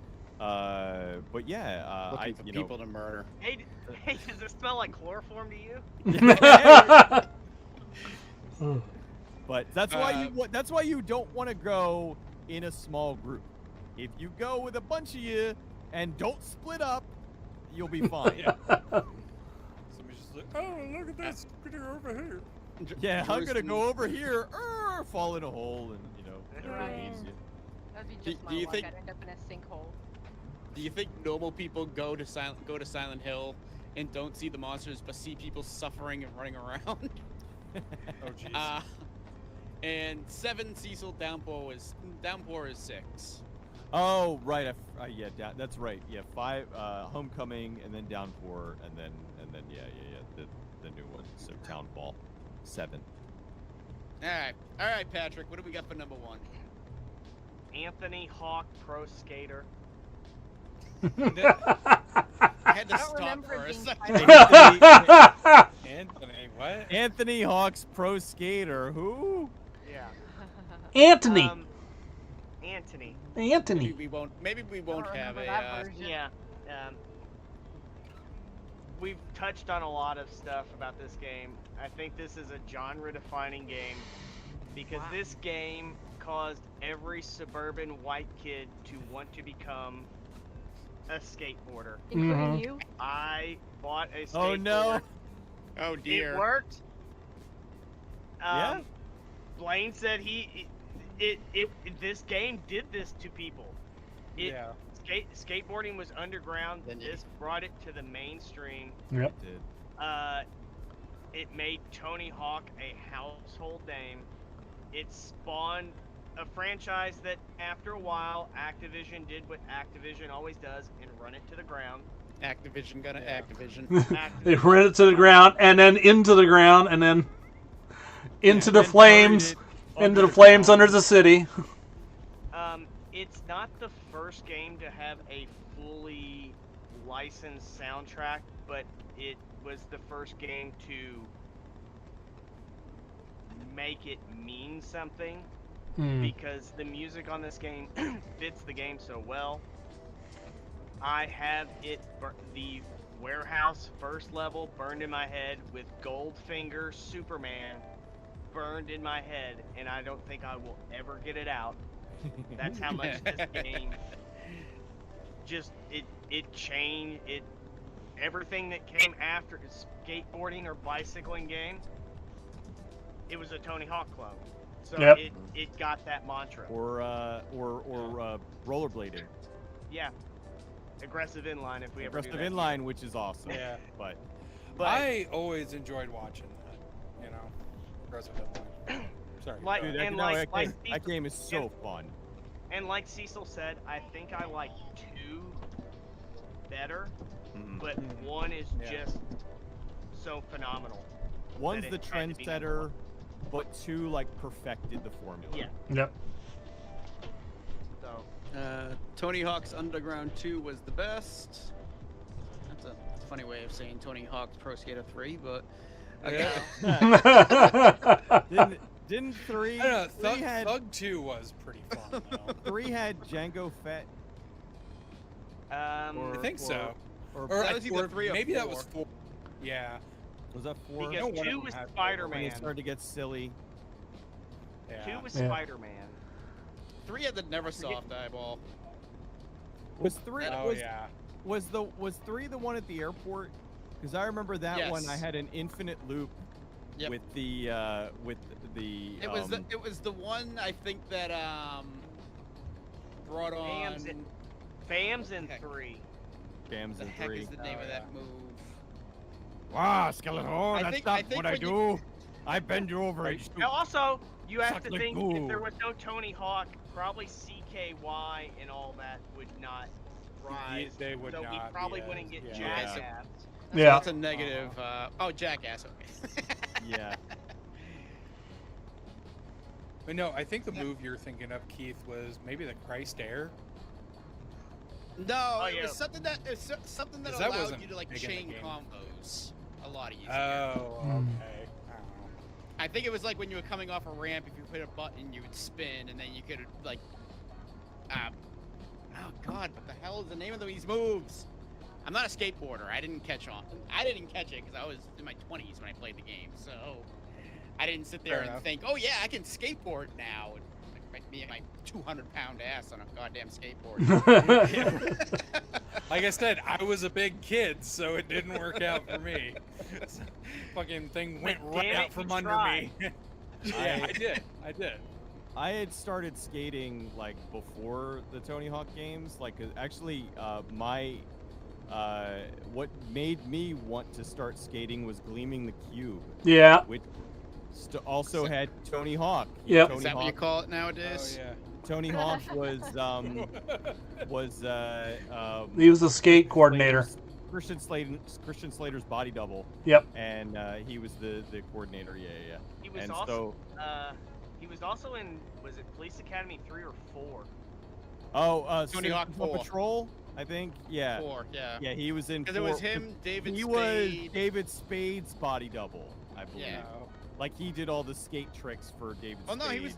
but yeah, Looking for people to murder. Hey, does it smell like chloroform to you? But that's why you don't want to go in a small group. If you go with a bunch of you and don't split up, you'll be fine. Somebody's just like, oh, look at this. Get her over here. Yeah, I'm gonna go over here, fall in a hole, and everyone Right. hates you. That'd be Do- just do my you luck. think- I'd end up in a sinkhole. Do you think normal people go to Silent Hill and don't see the monsters, but see people suffering and running around? Oh, jeez. And 7 Cecil Downpour is 6. Oh, right. That's right. Yeah, 5 Homecoming, and then Downpour, and then the new one. So Townfall 7. All right, Patrick. What do we got for number 1? Anthony Hawk Pro Skater. I had to I don't stop remember for a it being second. titled. Anthony, what? Anthony Hawk's Pro Skater. Who? Yeah. Anthony. Anthony. Anthony. Maybe we won't I don't have remember a. that version. Yeah. We've touched on a lot of stuff about this game. I think this is a genre-defining game because this game caused every suburban white kid to want to become a skateboarder. Including you. I bought a skateboard. Oh no. Oh dear. It worked. Yeah. Blaine said this game did this to people. Yeah. Skateboarding was underground. Then This brought it to the mainstream. Yep. It made Tony Hawk a household name. It spawned a franchise that, after a while, Activision did what Activision always does and run it to the ground. Activision gonna Yeah. Activision. They ran it to the ground, and then into the ground, and then into the And flames, buried it into the underground. flames under the city. It's not the first game to have a fully licensed soundtrack, but it was the first game to make it mean something because the music on this game fits the game so well. I have the warehouse first level burned in my head with Goldfinger Superman burned in my head, and I don't think I will ever get it out. That's how much this game it changed everything that came after skateboarding or bicycling game. It was a Tony Hawk clone, so Yep. it got that mantra. Or rollerblading. Yeah, aggressive inline if we ever do Aggressive that. inline, which is awesome. Yeah. But I always enjoyed watching that. Aggressive inline. Sorry. Like- go dude, ahead. and that game is so and- fun. And like Cecil said, I think I like 2 better, Mhm. but 1 is Yeah. just so phenomenal. One's that the it had to be number trendsetter, but 2 like perfected the formula. Yeah. Yep. So Tony Hawk's Underground 2 was the best. That's a funny way of saying Tony Hawk's Pro Skater 3, but okay. Yeah. Didn't three? I don't know. Three had Thug 2 was pretty fun though. three had Django Fett. Um, I think so. Or That was either 3 or maybe 4. that was 4. Yeah. was that 4? because one of 2 them was had When they Spider-Man. started to get silly. Yeah. 2 was Yeah. Spider-Man. 3 had the Neversoft eyeball. Was three? Oh yeah. Was 3 the one at the airport? Because I remember that one. I Yes. had an infinite loop Yep. with the It was the one I think that brought on. Fam's in Heck. 3. Bams The and heck 3. is the name Oh, of that yeah. move? Wow, Skeletor, I that's think- not I think what I when do. you- I bend you over and shoot. Now also, you have Suck to like think goo. if there was no Tony Hawk, probably CKY and all that would not rise. They would so not we be probably as- wouldn't get yeah. Jackass. Yeah. That's a negative. Oh, Jackass. Okay. Yeah. But no, I think the move you're thinking of, Keith, was maybe the Christ Air. No, Oh, it yeah. was something that something that 'Cause that allowed wasn't you to like big in the chain game. combos a lot easier. Oh, Hmm. okay. I don't know. I think it was like when you were coming off a ramp, if you hit a button, you would spin, and then you could like, oh god, what the hell is the name of these moves? I'm not a skateboarder. I didn't catch on. I didn't catch it because I was in my 20s when I played the game, so I didn't sit there Fair and enough. think, oh yeah, I can skateboard now. Like me and my 200-pound ass on a goddamn skateboard. Like I said, I was a big kid, so it didn't work out for me. Fucking thing went But right damn out it, from you under tried. me. Yeah, I did. I had started skating like before the Tony Hawk games. Like actually, what made me want to start skating was Gleaming the Cube, Yeah. which also had Tony Hawk. Yep. Tony Is that what you Hawk, call it Oh nowadays? yeah. Tony Hawk was He was the skate coordinator. Christian Slater's body double. Yep. And he was the coordinator. Yeah. He was And also he was also in, was it Police Academy 3 or 4? Tony Hawk Citizen 4. Patrol, I think. Yeah. 4, yeah. Yeah, he was in. Because it was 4. him, David He Spade. was David Spade's body double, I believe. Yeah. Like he did all the skate tricks for David Oh Spade. no,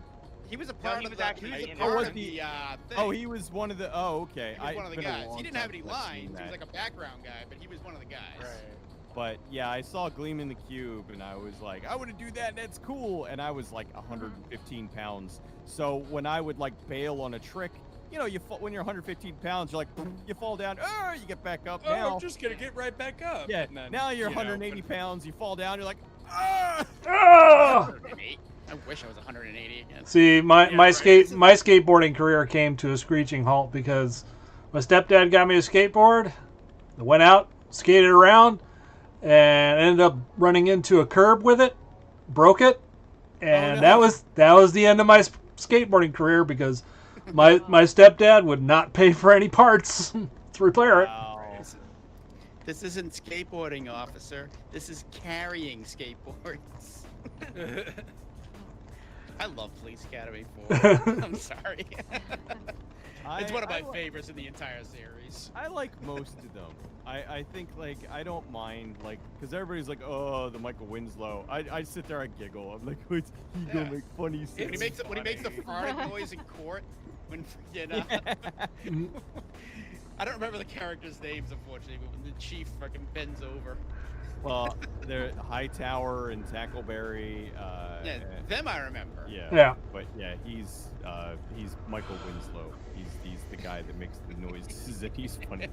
he was a part he of was the. actually He was in a it. part was of he? the thing. Oh, he was one of the. Oh, okay. He was one of the it's been a guys. long He didn't have time any since I've lines. seen He was that. like a background guy, but he was one of the guys. Right. But yeah, I saw Gleam in the Cube, and I was like, I want to do that. That's cool. And I was like 115 pounds. So when I would like bail on a trick, you know, when you're 115 pounds, you're like, you fall down. Oh, you get back up. Oh, Now, I'm just gonna get right back up. yeah. And then, Now you're you know, 180 but- pounds. You fall down. You're like, ah. Ah! 108. I wish I was 180 again. See, my Yeah, my right. my skateboarding career came to a screeching halt because my stepdad got me a skateboard. I went out, skated around, and ended up running into a curb with it, broke it, and no. that was the end of my skateboarding career because my stepdad would not pay for any parts to repair it. Wow. This isn't skateboarding, officer. This is carrying skateboards. I love Police Academy 4. I'm sorry. It's one of my favorites in the entire series. I like most of them. I think like I don't mind like because everybody's like, oh, the Michael Winslow. I sit there and giggle. I'm like, he gonna make funny When he sense. makes the farting noise in court, when freaking, I don't remember the characters' names unfortunately, but when the chief fucking bends over. Well, they're Hightower and Tackleberry. Yeah, them I remember. Yeah. Yeah. But yeah, he's Michael Winslow. He's the guy that makes the noises and he's funny.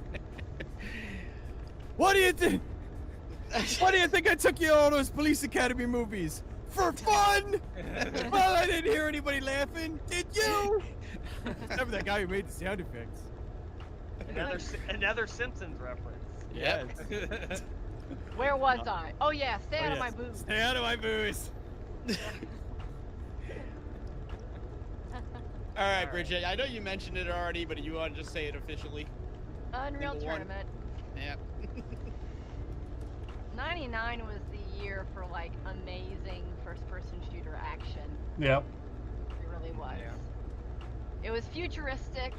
What do you think? What do you think I took you to all those Police Academy movies? For fun? Well, I didn't hear anybody laughing. Did you? Except for that guy who made the sound effects. Another Simpsons reference. Yep. Yes. Where was I? Oh yeah, stay out of yes. my booth. Stay out of my booze. All right, Bridget. I know you mentioned it already, but you want to just say it officially? Unreal Number one. Tournament. Yeah. 99 was the year for like amazing first-person shooter action. Yep. It really was. Yeah. It was futuristic.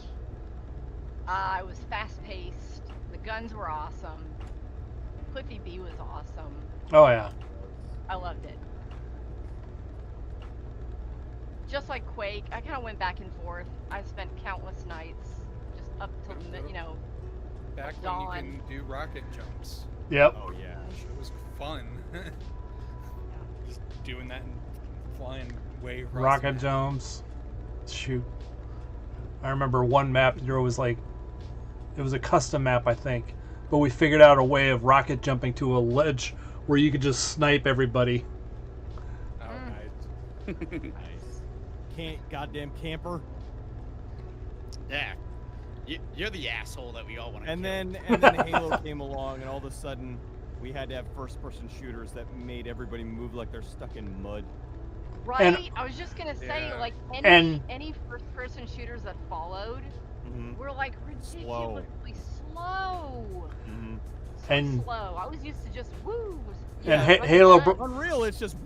It was fast-paced. The guns were awesome. Cliffy B was awesome. Oh yeah. I loved it. just like Quake, I kind of went back and forth. I spent countless nights just up till Back when dawn. you can do rocket jumps. Yep. Oh yeah. It was fun. Just doing that and flying way across Rocket the map. jumps. Shoot. I remember one map there was like, it was a custom map, I think, but we figured out a way of rocket jumping to a ledge where you could just snipe everybody. Oh, nice. Nice. Goddamn camper. Yeah. You're the asshole that we all want to And kill. then Halo came along, and all of a sudden, we had to have first-person shooters that made everybody move like they're stuck in mud. Right? And- I was just gonna say, Yeah. like, And- any first-person shooters that followed Mm-hmm. were, like, ridiculously slow. Mm-hmm. So And- slow. I was used to just, woo. And run Halo the gun. Unreal, it's just.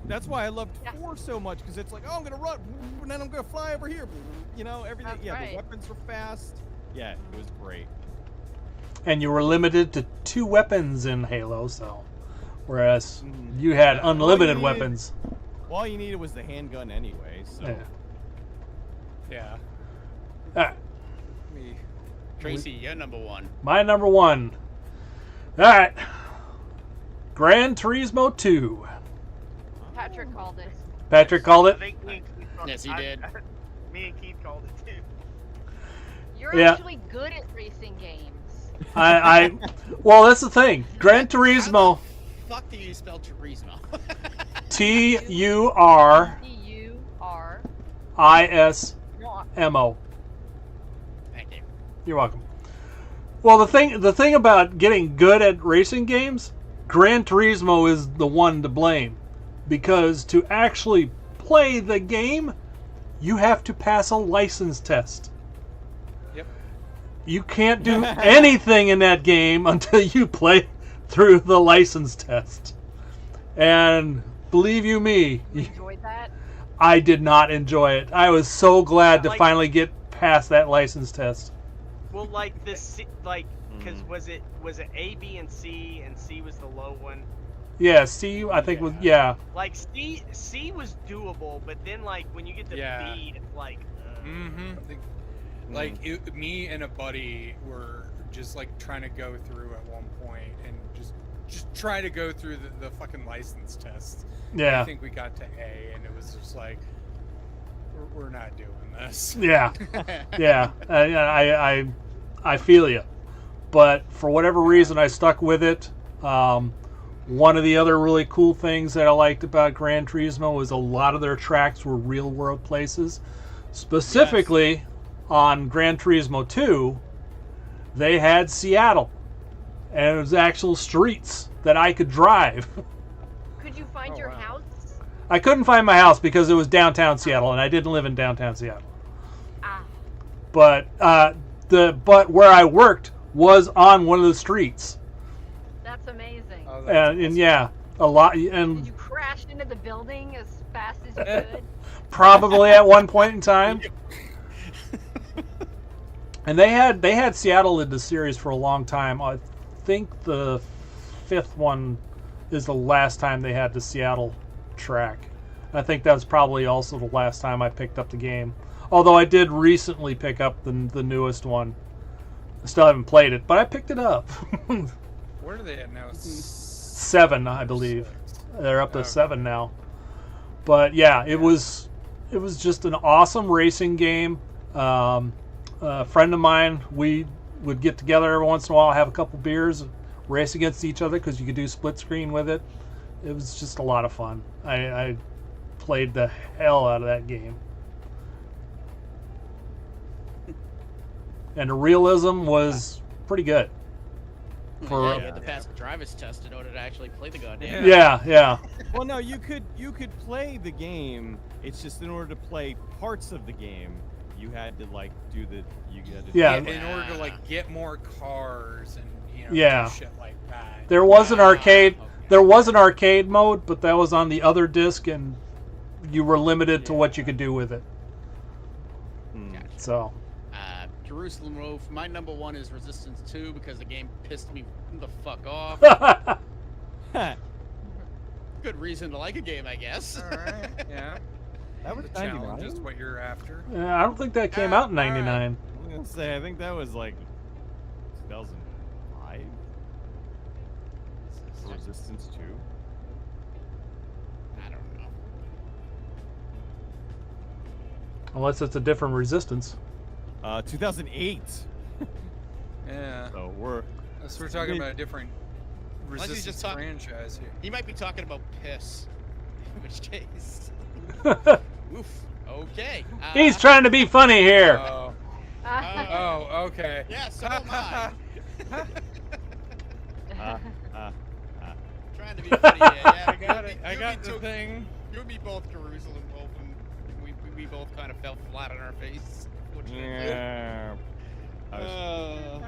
That's why I loved Yeah. 4 so much, because it's like, oh, I'm gonna run, and then I'm gonna fly over here. You know, everything. That's yeah, right. the weapons were fast. Yeah, it was great. And you were limited to 2 weapons in Halo, so whereas Mhm. you had All unlimited you needed- weapons. All you needed was the handgun anyway. So. Yeah. Yeah. Ah, Me. Tracy, you're number 1. my number 1. All right. Gran Turismo 2. Patrick called it. Patrick called I it. think me and Keith called Yes, he I- did. Me and Keith called it too. You're Yeah. actually good at racing games. Well, that's the thing. Gran Turismo, Fuck do you spell Turismo? Turismo. No, Thank you. You're welcome. Well, the thing about getting good at racing games, Gran Turismo is the one to blame, because to actually play the game, you have to pass a license test. Yep. You can't do anything in that game until you play through the license test. And believe you me, you enjoyed that? I did not enjoy it. I was so glad to Like- finally get past that license test. Well, like this, like, because was it A, B, and C was the low one. Yeah, C, I think was, yeah. Like C was doable, but then like when you get to Yeah. B, it's like. Mm-hmm. Like me and a buddy were just like trying to go through at one point and just try to go through the fucking license test. Yeah. I think we got to A, and it was just like, we're not doing this. Yeah, yeah. I feel you, but for whatever reason, I stuck with it. One of the other really cool things that I liked about Gran Turismo was a lot of their tracks were real world places. Specifically, on Gran Turismo 2, they had Seattle, and it was actual streets that I could drive. Could you find Oh, your wow. house? I couldn't find my house because it was downtown Seattle, and I didn't live in downtown Seattle. Ah, But but where I worked was on one of the streets, that's amazing. Oh, that's and yeah, a lot, Did and you crash into the building as fast as you could? probably at one point in time. And they had Seattle in the series for a long time. I think the 5th one is the last time they had the Seattle track. I think that was probably also the last time I picked up the game. Although I did recently pick up the newest one. I still haven't played it, but I picked it up. Where are they at now? 7, I believe. 6. They're up to Okay. 7 now. But yeah, it was just an awesome racing game. A friend of mine, we would get together every once in a while, have a couple beers, race against each other because you could do split screen with it. It was just a lot of fun. I played the hell out of that game. And the realism was pretty good. Yeah, you had to pass the driver's test in order to actually play the goddamn. Yeah. Well, no, you could play the game. It's just in order to play parts of the game, you had to like do the Yeah. In order to like get more cars and Yeah. do shit like that. There was an arcade. okay. There was an arcade mode, but that was on the other disc, and you were limited to what you could do with it. So, Jerusalem Road. My number 1 is Resistance 2 because the game pissed me the fuck off. Good reason to like a game, I guess. All right. Yeah. That was The challenge 99. is what you're after. I don't think that came out in all right. '99. I'm gonna say I think that was like 2005. Resistance 2. I don't know. Unless it's a different Resistance. 2008. Yeah. So we're So we're talking about a different Unless he's Resistance just talking- franchise here. He might be talking about piss. In which case, oof. Okay. He's trying to be funny here. Oh, oh, okay. Yeah, so am I. Trying to be funny. Yeah, I got it. I you got and me the took- thing. You and me both, Caruso and Wolf, and we both kind of fell flat on our face. yeah. I was-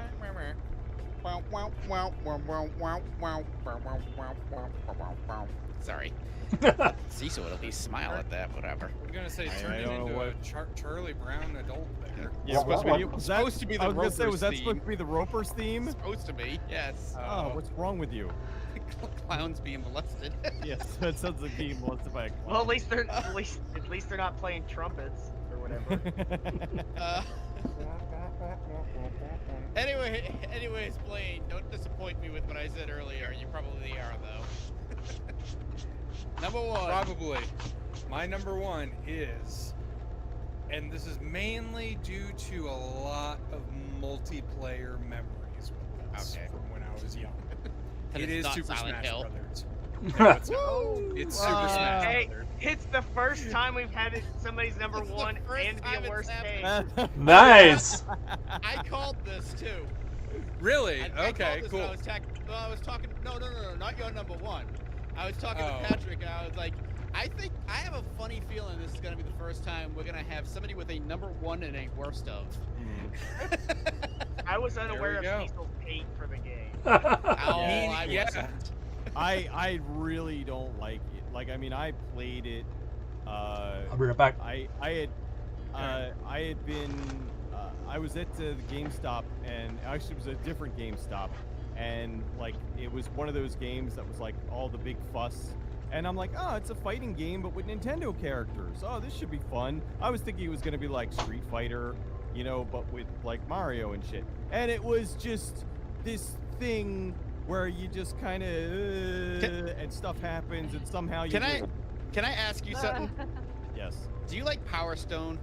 Sorry. Cecil would at least smile at that, whatever. I'm gonna say I turn it don't know into what- a Charlie Brown adult there. Yeah, supposed what- to be- was supposed to be the I was gonna say, Roper's was that theme. supposed to be the Roper's theme? Supposed to be, yes. Oh, what's wrong with you? Clowns being molested. Yes, that sounds like being molested by a Well, at clown. least they're at least they're not playing trumpets or whatever. Anyways, Blaine, don't disappoint me with what I said earlier. You probably are, though. Number one. Probably. My number one is, and this is mainly due to a lot of multiplayer memories with this Okay. from when I was young. And It it's is not Super Silent Smash Hill. Brothers. No, it's not. Woo! It's Super Smash Hey, Brothers. it's the first time we've had somebody's number It's the one first and be time a it's worst happened. case. Nice. I called this too. Really? I called Okay, this cool. when I was talking. No, not your number one. I was talking Oh. to Patrick, and I was like, I think I have a funny feeling this is gonna be the first time we're gonna have somebody with a number one and a worst of. I was we unaware of go. Cecil's hate for the game. Oh, Yeah. I Yeah. wasn't. I really don't like it. Like, I mean, I played it. I'll be right back. I had been I was at the GameStop, and actually it was a different GameStop, and like it was one of those games that was like all the big fuss, and I'm like, oh, it's a fighting game but with Nintendo characters. Oh, this should be fun. I was thinking it was gonna be like Street Fighter, you know, but with like Mario and shit, and it was just this thing where you just kind of and stuff happens, and somehow you Can I win. can I ask you something? Yes. Do you like Power Stone?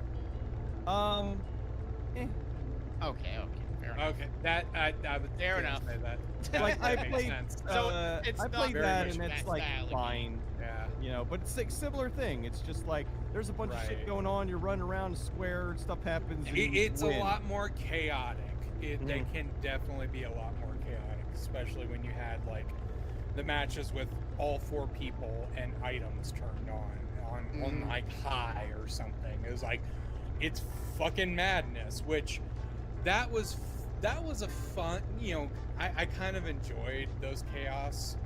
Okay, fair enough. Okay, that I would Fair gonna enough. say that. Like I That makes played, sense. So, it's I not played very that, much and that it's like style of game. fine, Yeah. you know. But it's like similar thing. It's just like there's a bunch of shit Right. going on. You're running around a square, stuff happens. And you It's win. a lot more chaotic. They Mhm. can definitely be a lot more chaotic, especially when you had like the matches with all four people and items turned on Mhm. like high or something. It was like it's fucking madness. Which that was a fun. You know, I kind of enjoyed those chaos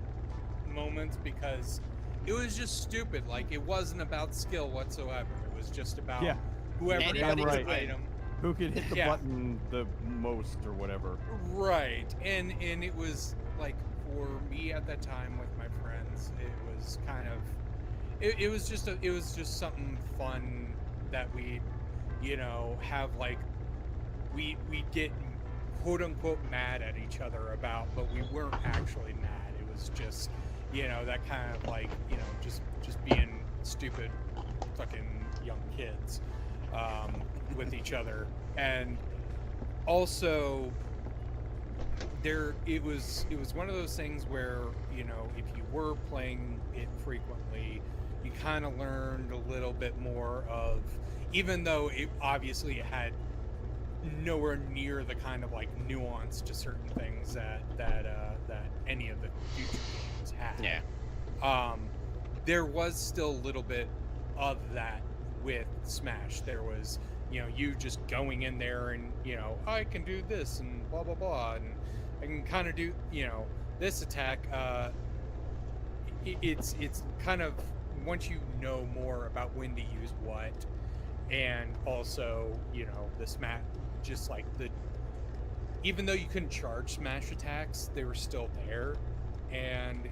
moments because it was just stupid. Like it wasn't about skill whatsoever. It was just about Yeah. whoever Anybody got the could win. item. Who could hit the Yeah. button the most or whatever. Right, and it was like for me at that time with my friends, it was kind of it was just something fun that we have like we get quote unquote mad at each other about, but we weren't actually mad. It was just that kind of like just being stupid fucking young kids with each other. And also it was one of those things where if you were playing it frequently, you kind of learned a little bit more of, even though it obviously had nowhere near the kind of like nuance to certain things that any of the future games had. Yeah. There was still a little bit of that with Smash. There was you just going in there and I can do this and blah blah blah, and I can kind of do this attack. It's kind of, once you know more about when to use what, and also the Smash, just like even though you couldn't charge Smash attacks, they were still there, and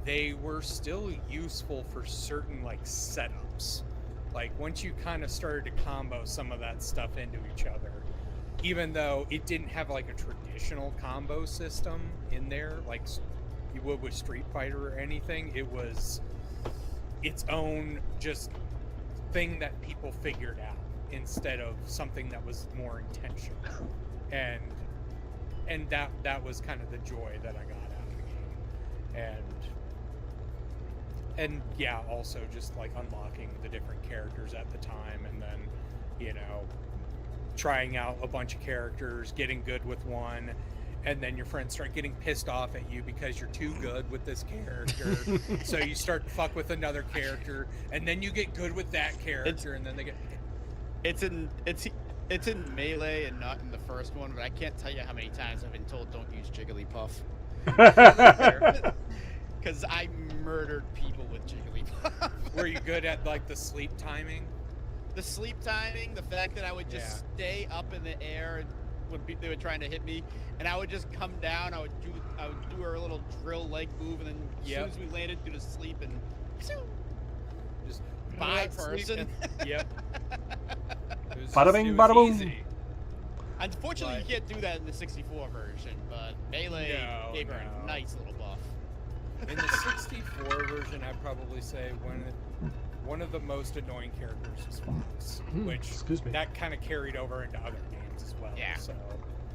they were still useful for certain like setups. Like once you kind of started to combo some of that stuff into each other, even though it didn't have like a traditional combo system in there, like you would with Street Fighter or anything, it was its own just thing that people figured out instead of something that was more intentional. And that was kind of the joy that I got out of the game. And yeah, also just like unlocking the different characters at the time, and then, you know, trying out a bunch of characters, getting good with one, and then your friends start getting pissed off at you because you're too good with this character. So you start to fuck with another character, and then you get good with that character, and then they get... It's in Melee and not in the first one, but I can't tell you how many times I've been told don't use Jigglypuff. Because I murdered people with Jigglypuff. Were you good at like the sleep timing? The sleep timing, the fact that I would just stay up in the air when they were trying to hit me, and I would just come down. I would do our little drill leg move, and then as soon as we landed, do the sleep and just by person. Yep. Bada bing, bada boom. Easy. Unfortunately, you can't do that in the 64 version, but Melee gave her a nice little buff. In the 64 version, I'd probably say one of the most annoying characters was Fox, which that kind of carried over into other games as well. Yeah. So,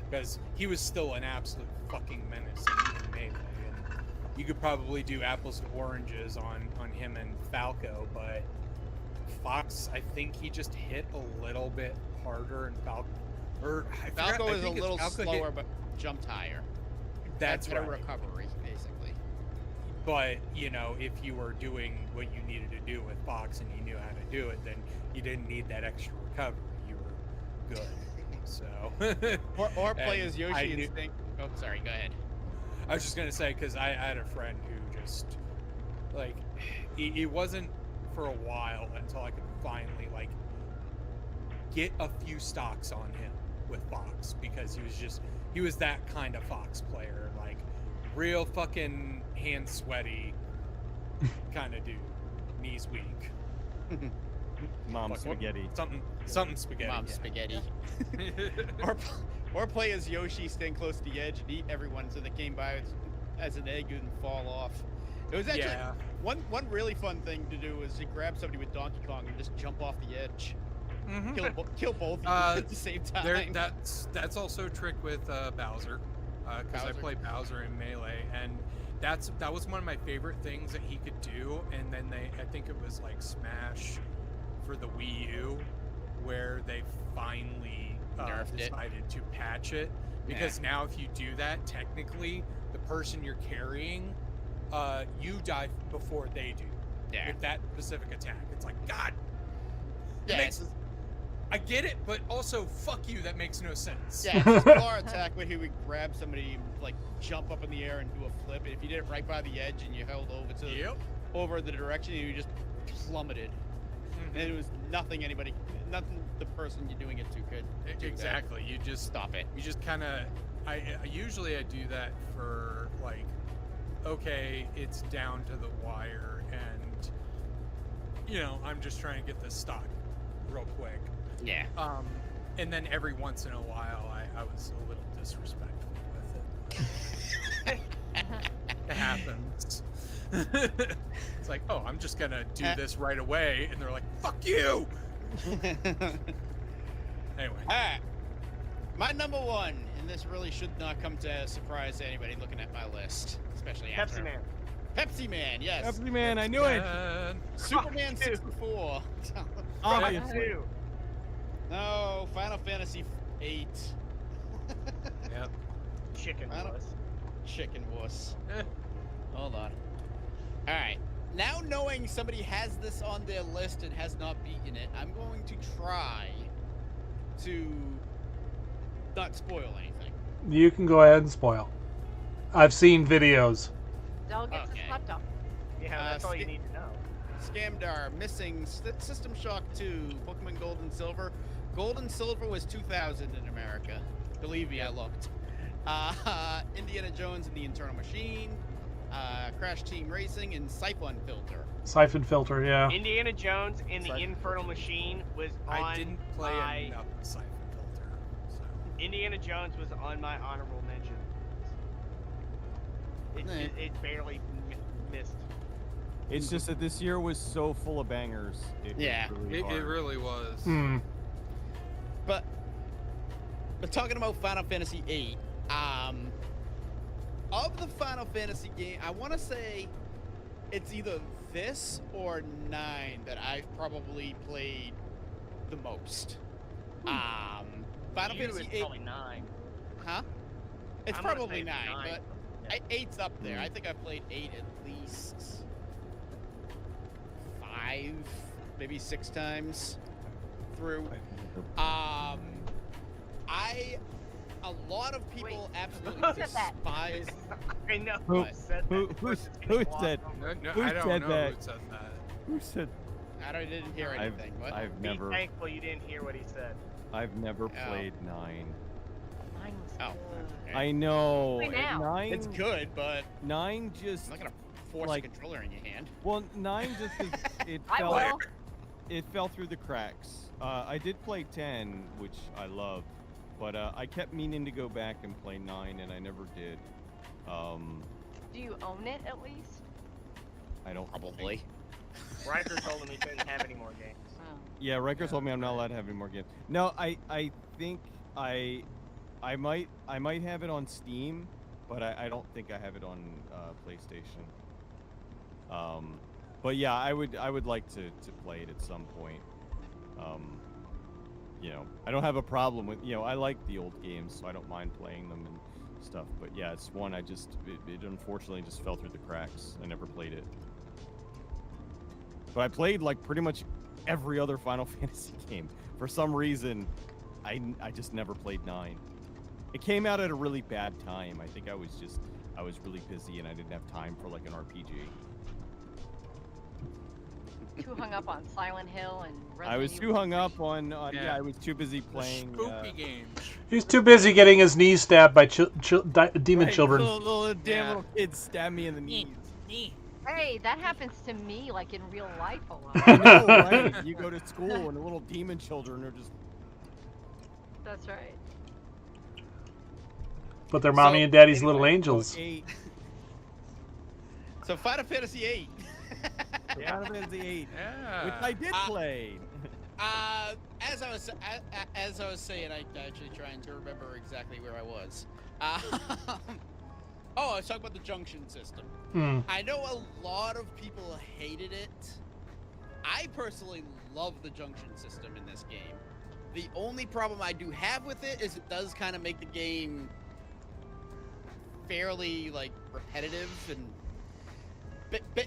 because he was still an absolute fucking menace in Melee, and you could probably do apples to oranges on him and Falco, but Fox, I think he just hit a little bit harder, and Falco is a little slower, but jumped higher. That's better right. recovery, basically. But, you know, if you were doing what you needed to do with Fox and you knew how to do it, then you didn't need that extra recovery. You were good. So. or play as Yoshi and think. Oh, sorry. Go ahead. I was just gonna say, because I had a friend who just like it wasn't for a while until I could finally like get a few stocks on him with Fox, because he was that kind of Fox player, like real fucking hand sweaty kind of dude, knees weak. Mom spaghetti. Something spaghetti. Mom spaghetti. or play as Yoshi, stand close to the edge and eat everyone so they came by as an egg and fall off. It was actually one really fun thing to do was to grab somebody with Donkey Kong and just jump off the edge. Mm-hmm. Kill both of you at the same time. That's also a trick with Bowser, because I play Bowser in Melee, and that was one of my favorite things that he could do. And then I think it was like Smash for the Wii U, where they finally decided to patch it, because now if you do that, technically the person you're carrying, you die before they do with that specific attack. It's like, God, I get it, but also fuck you, that makes no sense. Yeah, it's a car attack where he would grab somebody, like jump up in the air and do a flip, and if you did it right by the edge and you held over the direction, you just plummeted. And it was nothing the person you're doing it to could do. Exactly. That. You just stop it. You just kind of, I usually do that for like, okay, it's down to the wire, and you know, I'm just trying to get this stock real quick. Yeah. And then every once in a while, I was a little disrespectful with it. It happens. It's like, oh, I'm just gonna do this right away, and they're like, fuck you. Anyway. Alright. My number one, and this really should not come to a surprise to anybody looking at my list, especially after. Pepsi Man, yes. Pepsi Man, I knew it. Superman 64. Obviously. No, Final Fantasy 8. Yep. Chicken wuss. Hold on. Alright. Now knowing somebody has this on their list and has not beaten it, I'm going to try to not spoil anything. You can go ahead and spoil. I've seen videos. Dell gets his slept up. Yeah, that's all you need to know. Scamdar, missing System Shock 2, Pokemon Gold and Silver. Gold and Silver was 2000 in America. Believe me, I looked. Indiana Jones and the Internal Machine. Crash Team Racing, and Siphon Filter. Siphon Filter, yeah. Indiana Jones and the Siphon Infernal Filter. Machine was on I didn't play my... enough Siphon Filter. So. Indiana Jones was on my honorable mention. It barely missed. It's just that this year was so full of bangers. It Yeah. was really It hard. really was. Hmm. But talking about Final Fantasy VIII, of the Final Fantasy game, I want to say it's either this or 9 that I've probably played the most. Final You, Fantasy it's VIII, probably 9. huh? It's I'm gonna probably say 9, 9. but 8's up there. Hmm. I think I've played 8 at least 5, maybe 6 times through. A lot of people absolutely Who said that? despise. I know Who- who said that. who- Of course it's who gonna go off said- on- No, Who I don't said know that? who said that. Who said? Didn't hear anything. What? I've Be never, thankful you didn't hear what he said. I've never Oh. played 9. Mine was Oh, good. okay. I know. Play now. 9. It's good, but 9 I'm just not gonna force like- a controller in your hand. well, 9 just it I fell. will. It fell through the cracks. I did play 10, which I loved, but I kept meaning to go back and play 9, and I never did. Do you own it at least? I don't. Probably. Riker told him he couldn't have any more games. Oh. Yeah, Riker told me I'm not allowed to have any more games. No, I think I might have it on Steam, but I don't think I have it on PlayStation. But yeah, I would like to play it at some point. You know, I don't have a problem with, I like the old games, so I don't mind playing them and stuff. But yeah, it's one it unfortunately just fell through the cracks. I never played it. But I played like pretty much every other Final Fantasy game. For some reason, I just never played 9. It came out at a really bad time. I think I was really busy and I didn't have time for like an RPG. Too hung up on Silent Hill and Resident I was Evil too hung 3. up on Yeah. I was too busy playing Spooky games. He's too busy getting his knees stabbed by demon right, children. Little damn Yeah. little kids stab me in the knees. Hey, that happens to me like in real life a lot. I know, right? You go to school and the little demon children are just That's right. But they're mommy and daddy's little Anyway, angels. 8. So Final Fantasy VIII. Final Fantasy 8, Yeah. which I did play. As I was saying, I actually trying to remember exactly where I was. Oh, I was talking about the junction system. Hmm. I know a lot of people hated it. I personally love the junction system in this game. The only problem I do have with it is it does kind of make the game fairly like repetitive and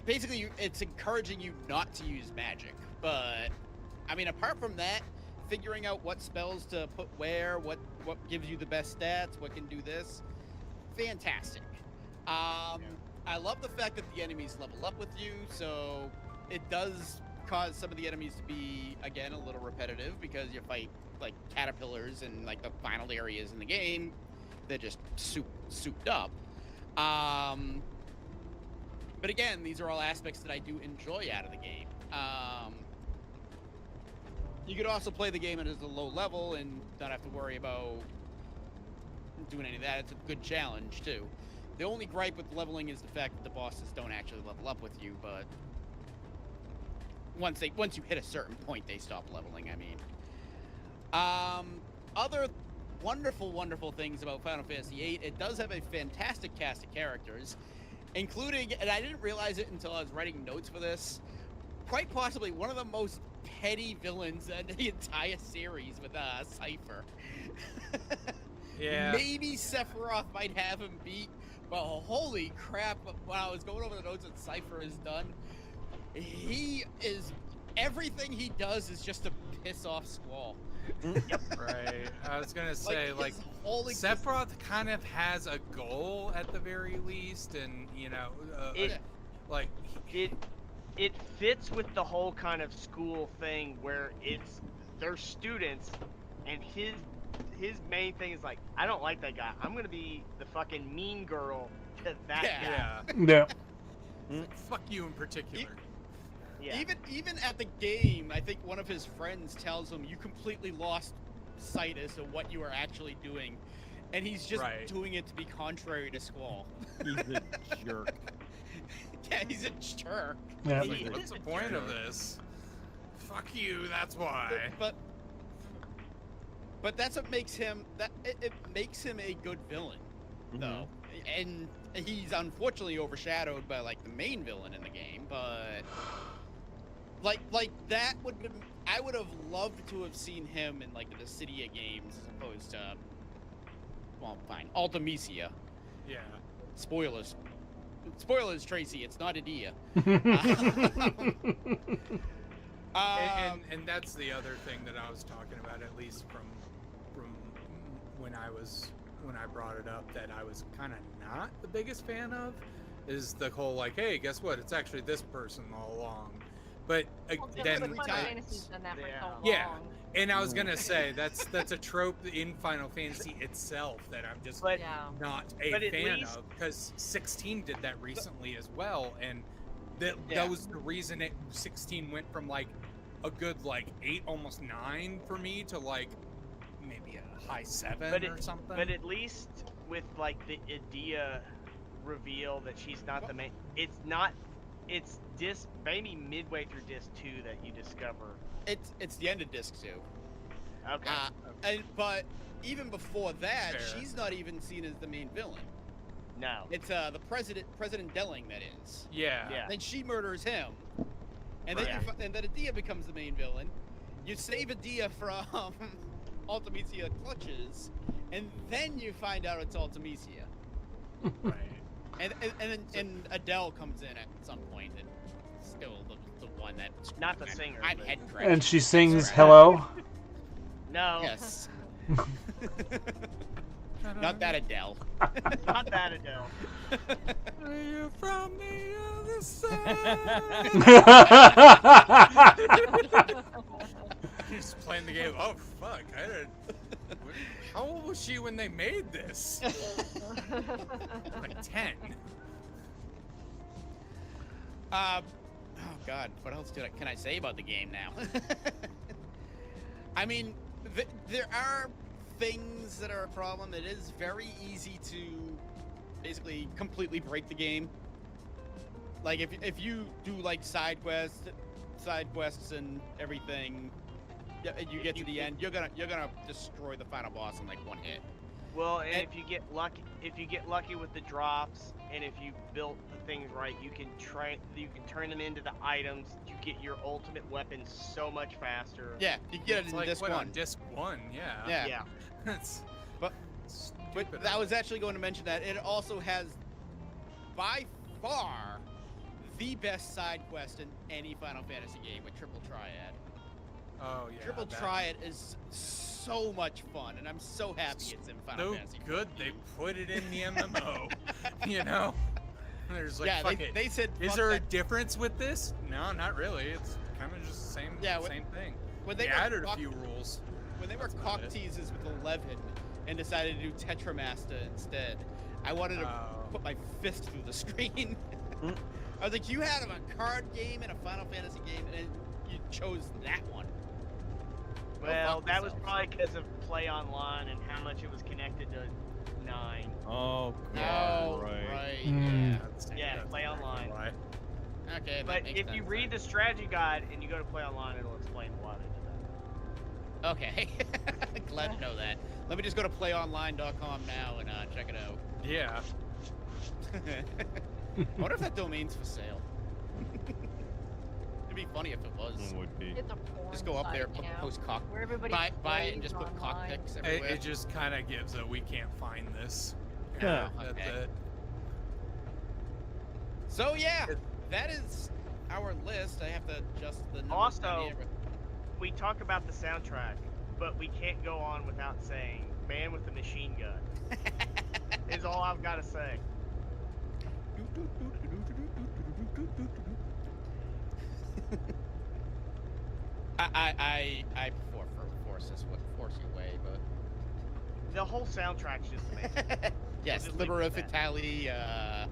basically it's encouraging you not to use magic. But I mean, apart from that, figuring out what spells to put where, what gives you the best stats, what can do this, fantastic. I love the fact that the enemies level up with you, so it does cause some of the enemies to be, again, a little repetitive because you fight like caterpillars in like the final areas in the game. They're just souped up. But again, these are all aspects that I do enjoy out of the game. You could also play the game at a low level and not have to worry about doing any of that. It's a good challenge too. The only gripe with leveling is the fact that the bosses don't actually level up with you, but once you hit a certain point, they stop leveling. I mean, other wonderful things about Final Fantasy VIII. It does have a fantastic cast of characters, including, and I didn't realize it until I was writing notes for this, quite possibly one of the most petty villains in the entire series with Cypher. Yeah. Maybe Sephiroth might have him beat, but holy crap, when I was going over the notes that Cypher has done, everything he does is just to piss off Squall. Right. I was gonna say, like his whole Sephiroth kind of has a goal at the very least, and It fits with the whole kind of school thing where they're students, and his main thing is like, I don't like that guy. I'm gonna be the fucking mean girl that Yeah. guy. Yeah. It's like, fuck you in particular. Yeah. Even at the game, I think one of his friends tells him you completely lost sight as to what you are actually doing, and he's just Right. doing it to be contrary to Squall. He's a jerk. Yeah, he's a jerk. Yeah. It's like, He what's is the a point of jerk. this? Fuck you, that's why. But that's what makes him it makes him a good villain, though. And he's unfortunately overshadowed by like the main villain in the game, but like that would be, I would have loved to have seen him in like the Dissidia games as opposed to, well, fine, Ultimecia. Yeah. Spoilers, Tracy. It's not Adia. And that's the other thing that I was talking about, at least from when I brought it up, that I was kind of not the biggest fan of, is the whole like, hey, guess what? It's actually this person all along. But Well, then Final I- Fantasy's done that for so long. Yeah. And I was gonna say that's a trope in Final Fantasy itself that I'm just But Yeah. not a But at fan least- of, because 16 did that recently as well, and that Yeah. was the reason 16 went from like a good like 8, almost 9 for me to like maybe a high 7 or something. But at least with like the Adia reveal that she's not the main, it's disc maybe midway through disc 2 that you discover. It's the end of disc 2. Okay. But even before that, Fair. she's not even seen as the main villain. No. It's the President Delling, that is. yeah. Yeah. Then she murders him, and then Right. and then Adia becomes the main villain. You save Adia from Ultimecia clutches, and then you find out it's Ultimecia. Right. And Adele comes in at some point, and still the one that Not the singer, I'm but- head And she sings Right. "Hello." No. Yes. Not that Adele. Not that Adele. Are you from the other side? Just playing the game. Oh fuck! I didn't. How old was she when they made this? Like 10. Oh God, what else can I say about the game now? I mean, there are things that are a problem. It is very easy to basically completely break the game. Like if you do like side quests and everything, and you get to the end, you're gonna destroy the final boss in like one hit. Well, and And- if you get lucky with the drops, and if you built the things right, you can turn them into the items. You get your ultimate weapon so much faster. Yeah, you get it It's in like disc what, one. on disc 1, yeah. Yeah. Yeah. It's But stupid. I was actually going to mention that it also has, by far, the best side quest in any Final Fantasy game with Triple Triad. Oh yeah. Triple that- Triad is so much fun, and I'm so happy it's in Final So Fantasy. good they put it in the MMO. You know? There's like, Yeah, fuck they, it. they said. Is fuck there a that. difference with this? No, not really. It's kind of just the same, Yeah, same thing. when They they were added a cock- few rules. when they were That's about cock it. teases with 11 and decided to do Tetramaster instead? I wanted to Oh. put my fist through the screen. I was like, you had a card game and a Final Fantasy game, and you chose that one. Go Well, fuck that was yourselves. probably because of Play Online and how much it was connected to 9. Oh, Oh, God, right. Mm. Yeah, that's play exactly online. why. Yeah. Okay. that But makes if you sense read the then. strategy guide and you go to Play Online, it'll explain why they did Okay. Glad to know that. Let me just go to playonline.com now and check it out. Yeah. I wonder if that domain's for sale. It'd be funny if it was. would be. It's a porn Just go up there, site now, post cock, where everybody buy it, and plays just put cock online. pics It, everywhere. it just kind of gives a we can't find this. Yeah. That's Okay. it. So yeah, that is our list. I have to adjust the numbers Also- down here, that. We talk about the soundtrack, but we can't go on without saying Man with the Machine Gun is all I've got to say. I prefer Force You Away, but the whole soundtrack's just amazing. Yes, Just leave it Libera at that. Fatali,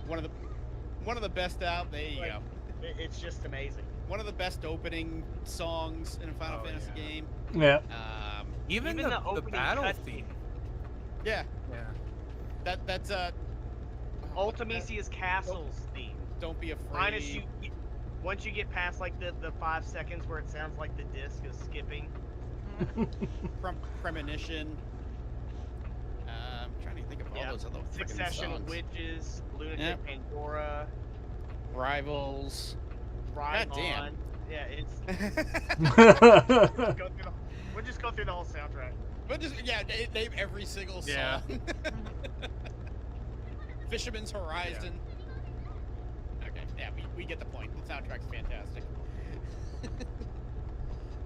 one of the best out. There you Like, go. It's just amazing. One of the best opening songs in a Final Fantasy game. Yeah. Even Even the the opening battle cutscene. theme. Yeah, Yeah. that's Ultimisia's Castle's theme. Don't be afraid. Minus once you get past like the 5 seconds where it sounds like the disc is skipping. Premonition. I'm trying to think of all those other freaking Succession songs. of Witches, Lunatic Yep. Pandora, Rivals. Ride damn. On. Yeah, it's. We'll just go through the whole soundtrack. But just name every single song. Yeah. Fisherman's Horizon. Okay, yeah, we get the point. The soundtrack's fantastic.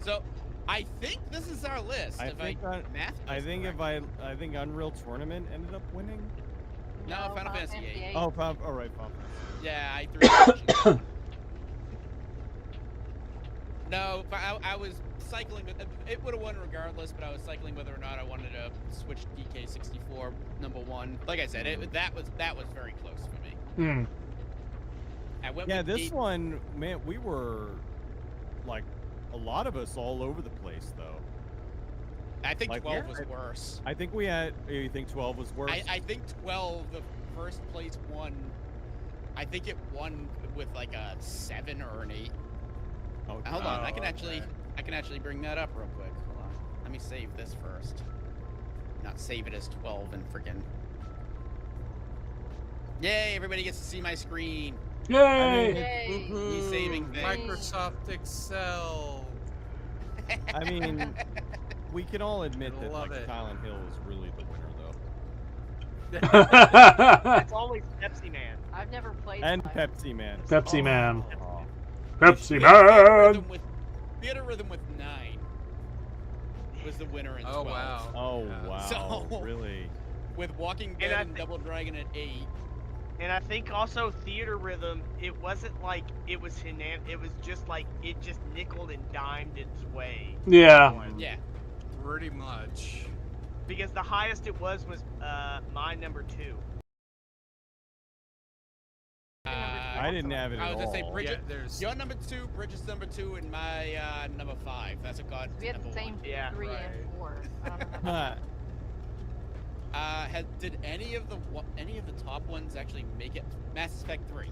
So, I think this is our list. I think Unreal Tournament ended up winning. No, Final Fantasy VIII. Oh, all right, Final Fantasy. Yeah, I threw it. No, but I was cycling. It would have won regardless, but I was cycling whether or not I wanted to switch DK64 #1. Like I said, that was very close for me. Hmm. I went Yeah, with this one, man, we were like a lot of us all over the place, though. I think like, 12 was worse. I think we had. You think 12 was worse? I think 12, the first place won. I think it won with like a 7 or an 8. Oh, Hold on, I can okay. actually bring that up real quick. Hold on, let me save this first. Not save it as 12 and freaking. Yay! Everybody gets to see my screen. Yay! Yay. He's saving things. Microsoft Excel. I mean, we can all admit that Love like it. Silent Hill is really the winner, though. It's always Pepsi Man. I've never played And Silent Pepsi Man. Pepsi Man. Oh. Pepsi Theater Man. Rhythm with 9 was the winner in 12. Oh wow. Oh Yeah. wow! So- Really? With Walking And Dead I and thi- Double Dragon at 8. And I think also Theater Rhythm, it wasn't like it was it was just like it just nickeled and dimed its way. Yeah. Yeah. Pretty much. Because the highest it was my number 2. I didn't have it I at was gonna say all. Bridget. Yeah, there's. Your number 2, Bridget's number 2, and my number 5. That's a god. we had the number same 1. Yeah, 3 right. and 4. I don't remember. Did any of the top ones actually make it? Mass Effect 3.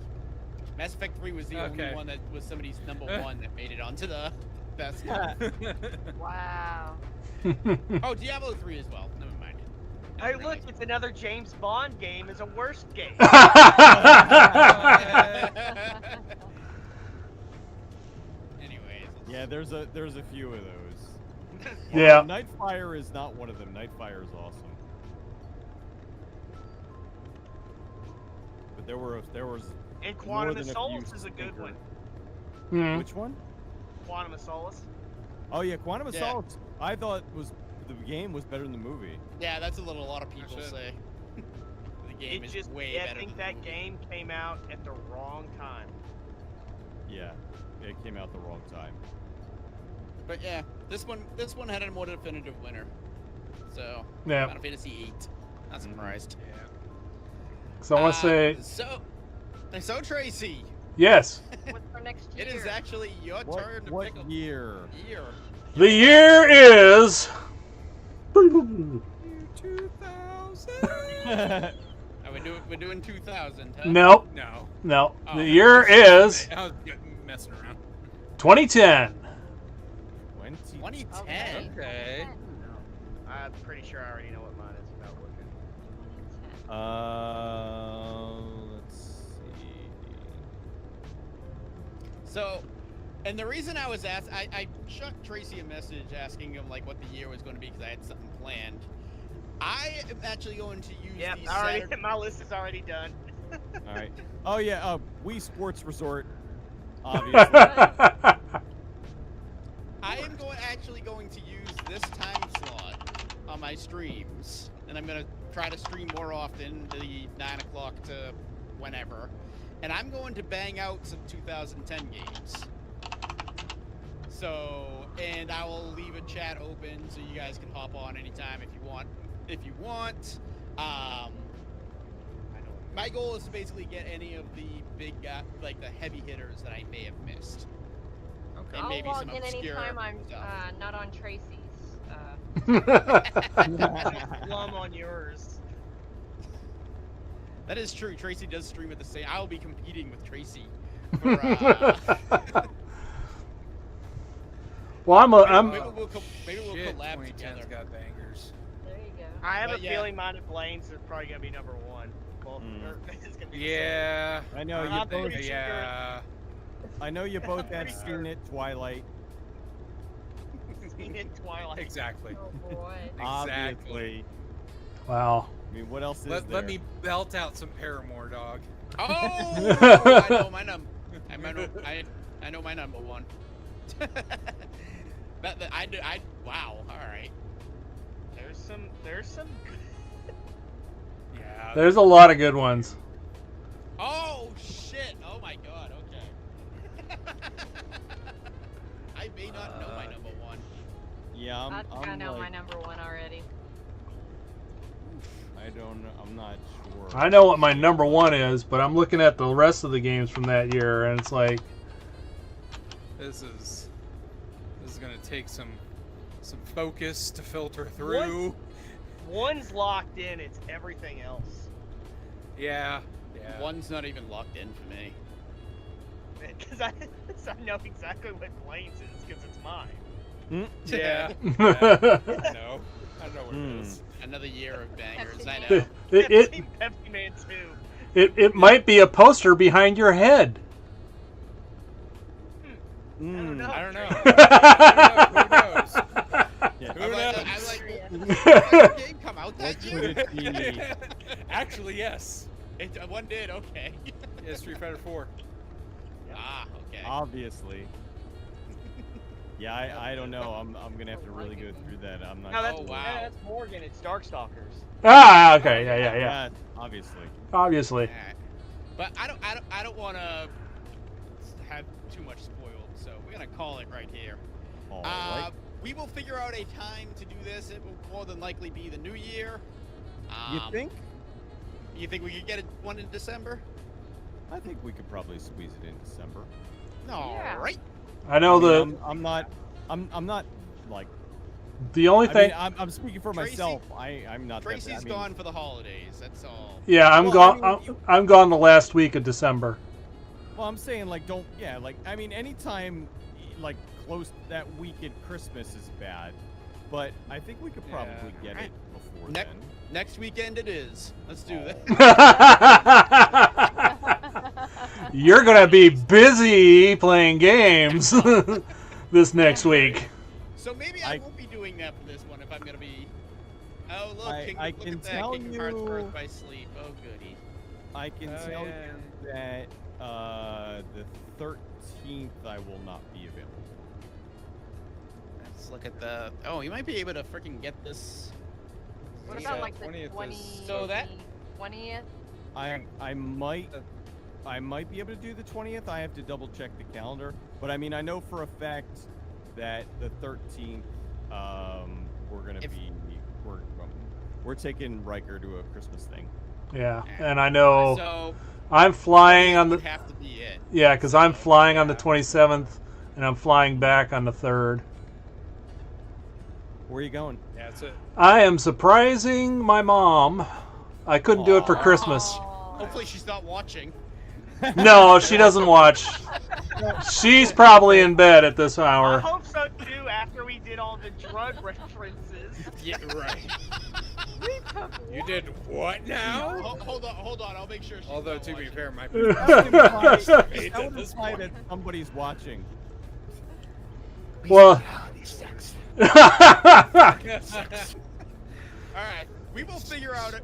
Mass Effect 3 was the only Okay. one that was somebody's number 1 that made it onto the best. Wow. Oh, Diablo 3 as well. Never mind. Hey, look, it's another James Bond game. It's a worst game. Anyways. Yeah, there's a few of those. Yeah. Nightfire is not one of them. Nightfire is awesome. But there was And more Quantum than of a Solace few is a good stinker- one. Hmm. Which one? Quantum of Solace. Oh yeah, Quantum of Yeah. Solace. I thought the game was better than the movie. Yeah, that's a lot of people Shit. say. The game It is just, way I better think than that the movie. game came out at the wrong time. Yeah, it came out the wrong time. But yeah, this one had a more definitive winner. So Yeah. Final Fantasy 8. Not surprised. Yeah. So I want to say So Tracy, yes. What's our next year? it is actually your turn to pick What a year? year. The year is. 2000. We're doing 2000, huh? Nope. No. No. Oh, The year is I was messing around. 2010. 2010. Okay. I'm pretty sure I already know what mine is without looking. Let's see. So, and the reason I was asked, I shot Tracy a message asking him like what the year was going to be because I had something planned. I am actually going to use Yep, the already. Saturday. My list is already done. All right. Oh yeah, Wii Sports Resort. Obviously. I am actually going to use this time slot on my streams, and I'm gonna try to stream more often, the 9 o'clock to whenever, and I'm going to bang out some 2010 games. So, and I will leave a chat open so you guys can hop on anytime if you want. if you want. My goal is to basically get any of the big, like the heavy hitters that I may have missed. Okay. And I'll maybe log some in obscure anytime I'm stuff. not on Tracy's. Plum on yours. That is true. Tracy does stream at the same. I'll be competing with Tracy. For, Well, I'm maybe we'll Shit, collab 2010's together. got bangers. There you go. I have But a yeah. feeling mine and Blaine's are probably gonna be number one. Well, it's gonna be the same. Yeah. I know you I'm both. pretty sure. Yeah. I know you both have Pretty seen it, Twilight. Seen in Twilight. Exactly. Oh boy. Obviously. wow. I mean, what else is Let there? me belt out some Paramore, dog. Oh, I know my I know my number one. Wow. All right. There's some. Yeah. There's a lot of good ones. Oh shit! Oh my god. Okay. I may not know my number one. Yeah, I think I I'm know my like, number one already. I don't know. I'm not sure. I know what my number one is, but I'm looking at the rest of the games from that year, and it's like, This is gonna take some focus to filter through. One's locked in. It's everything else. Yeah. Yeah. One's not even locked in for me. Because I know exactly what Blaine's is because it's mine. Yeah. I know what it is. Another year of bangers. Pepsi I Man. know. Pepsi Man 2. it might be a poster behind your head. I don't know. I don't know. Who knows? Yeah. Who I'm knows? like, Yeah. did that game come out that What year? could it be? Actually, yes. One did. Okay. Yeah, Street Fighter 4. Ah. Okay. Obviously. Yeah, I don't know. I'm gonna have to really go through that. I'm not. No, that's, Oh, wow. that's Morgan. It's Darkstalkers. Ah, okay, yeah. Yeah, obviously. Obviously. Alright. But I don't want to have too much spoiled, so we're gonna call it right here. All right. We will figure out a time to do this. It will more than likely be the new year. You think? You think we could get one in December? I think we could probably squeeze it in December. No, Yeah. right? I know I mean, I'm not like. the only I thing. mean, I'm speaking for Tracy- myself. I'm not. Tracy's that, I mean, gone for the holidays. That's all. Yeah, I'm Well, gone. I mean, I'm gone the last week of December. Well, I'm saying like don't. Yeah, like I mean, anytime like close that week at Christmas is bad, but I think we could probably Yeah. get it before Ne- then. Next weekend it is. Let's do that. You're gonna be busy playing games this next week. So maybe I I- won't be doing that for this one if I'm gonna be. Oh look, I look can at that. tell Kingdom Hearts you- Birth by Sleep. Oh goody. I can Oh, tell yeah. you that the 13th I will not be available. Let's look at the. Oh, you might be able to freaking get this. What Yeah, about like the 20th is- 20th? So that- 20th? I might be able to do the 20th. I have to double check the calendar, but I mean I know for a fact that the 13th we're gonna If- be we're taking Riker to a Christmas thing. Yeah, and I know So I'm flying on would the. have to be it. Yeah, because I'm flying on the 27th, and I'm flying back on the 3rd. Where are you going? Yeah, that's it. I am surprising my mom. I couldn't do it for Christmas. Aw. Hopefully she's not watching. No, she doesn't watch. She's probably in bed at this I hour. hope so too. After we did all the drug references. Yeah, right. We took You did what now? Hold on. I'll make sure she's Although not to be watching. fair, my That would imply, At that would this imply point. that somebody's watching. Well. All right, we will figure out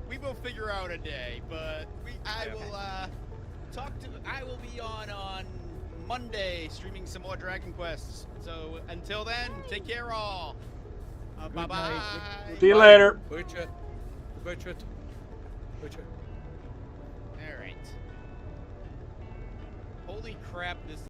a day, but I will be on Monday streaming some more Dragon Quests. So until then, take care all. Bye bye. night. See you later. Butcher. Butcher. Butcher. All right. Holy crap! This.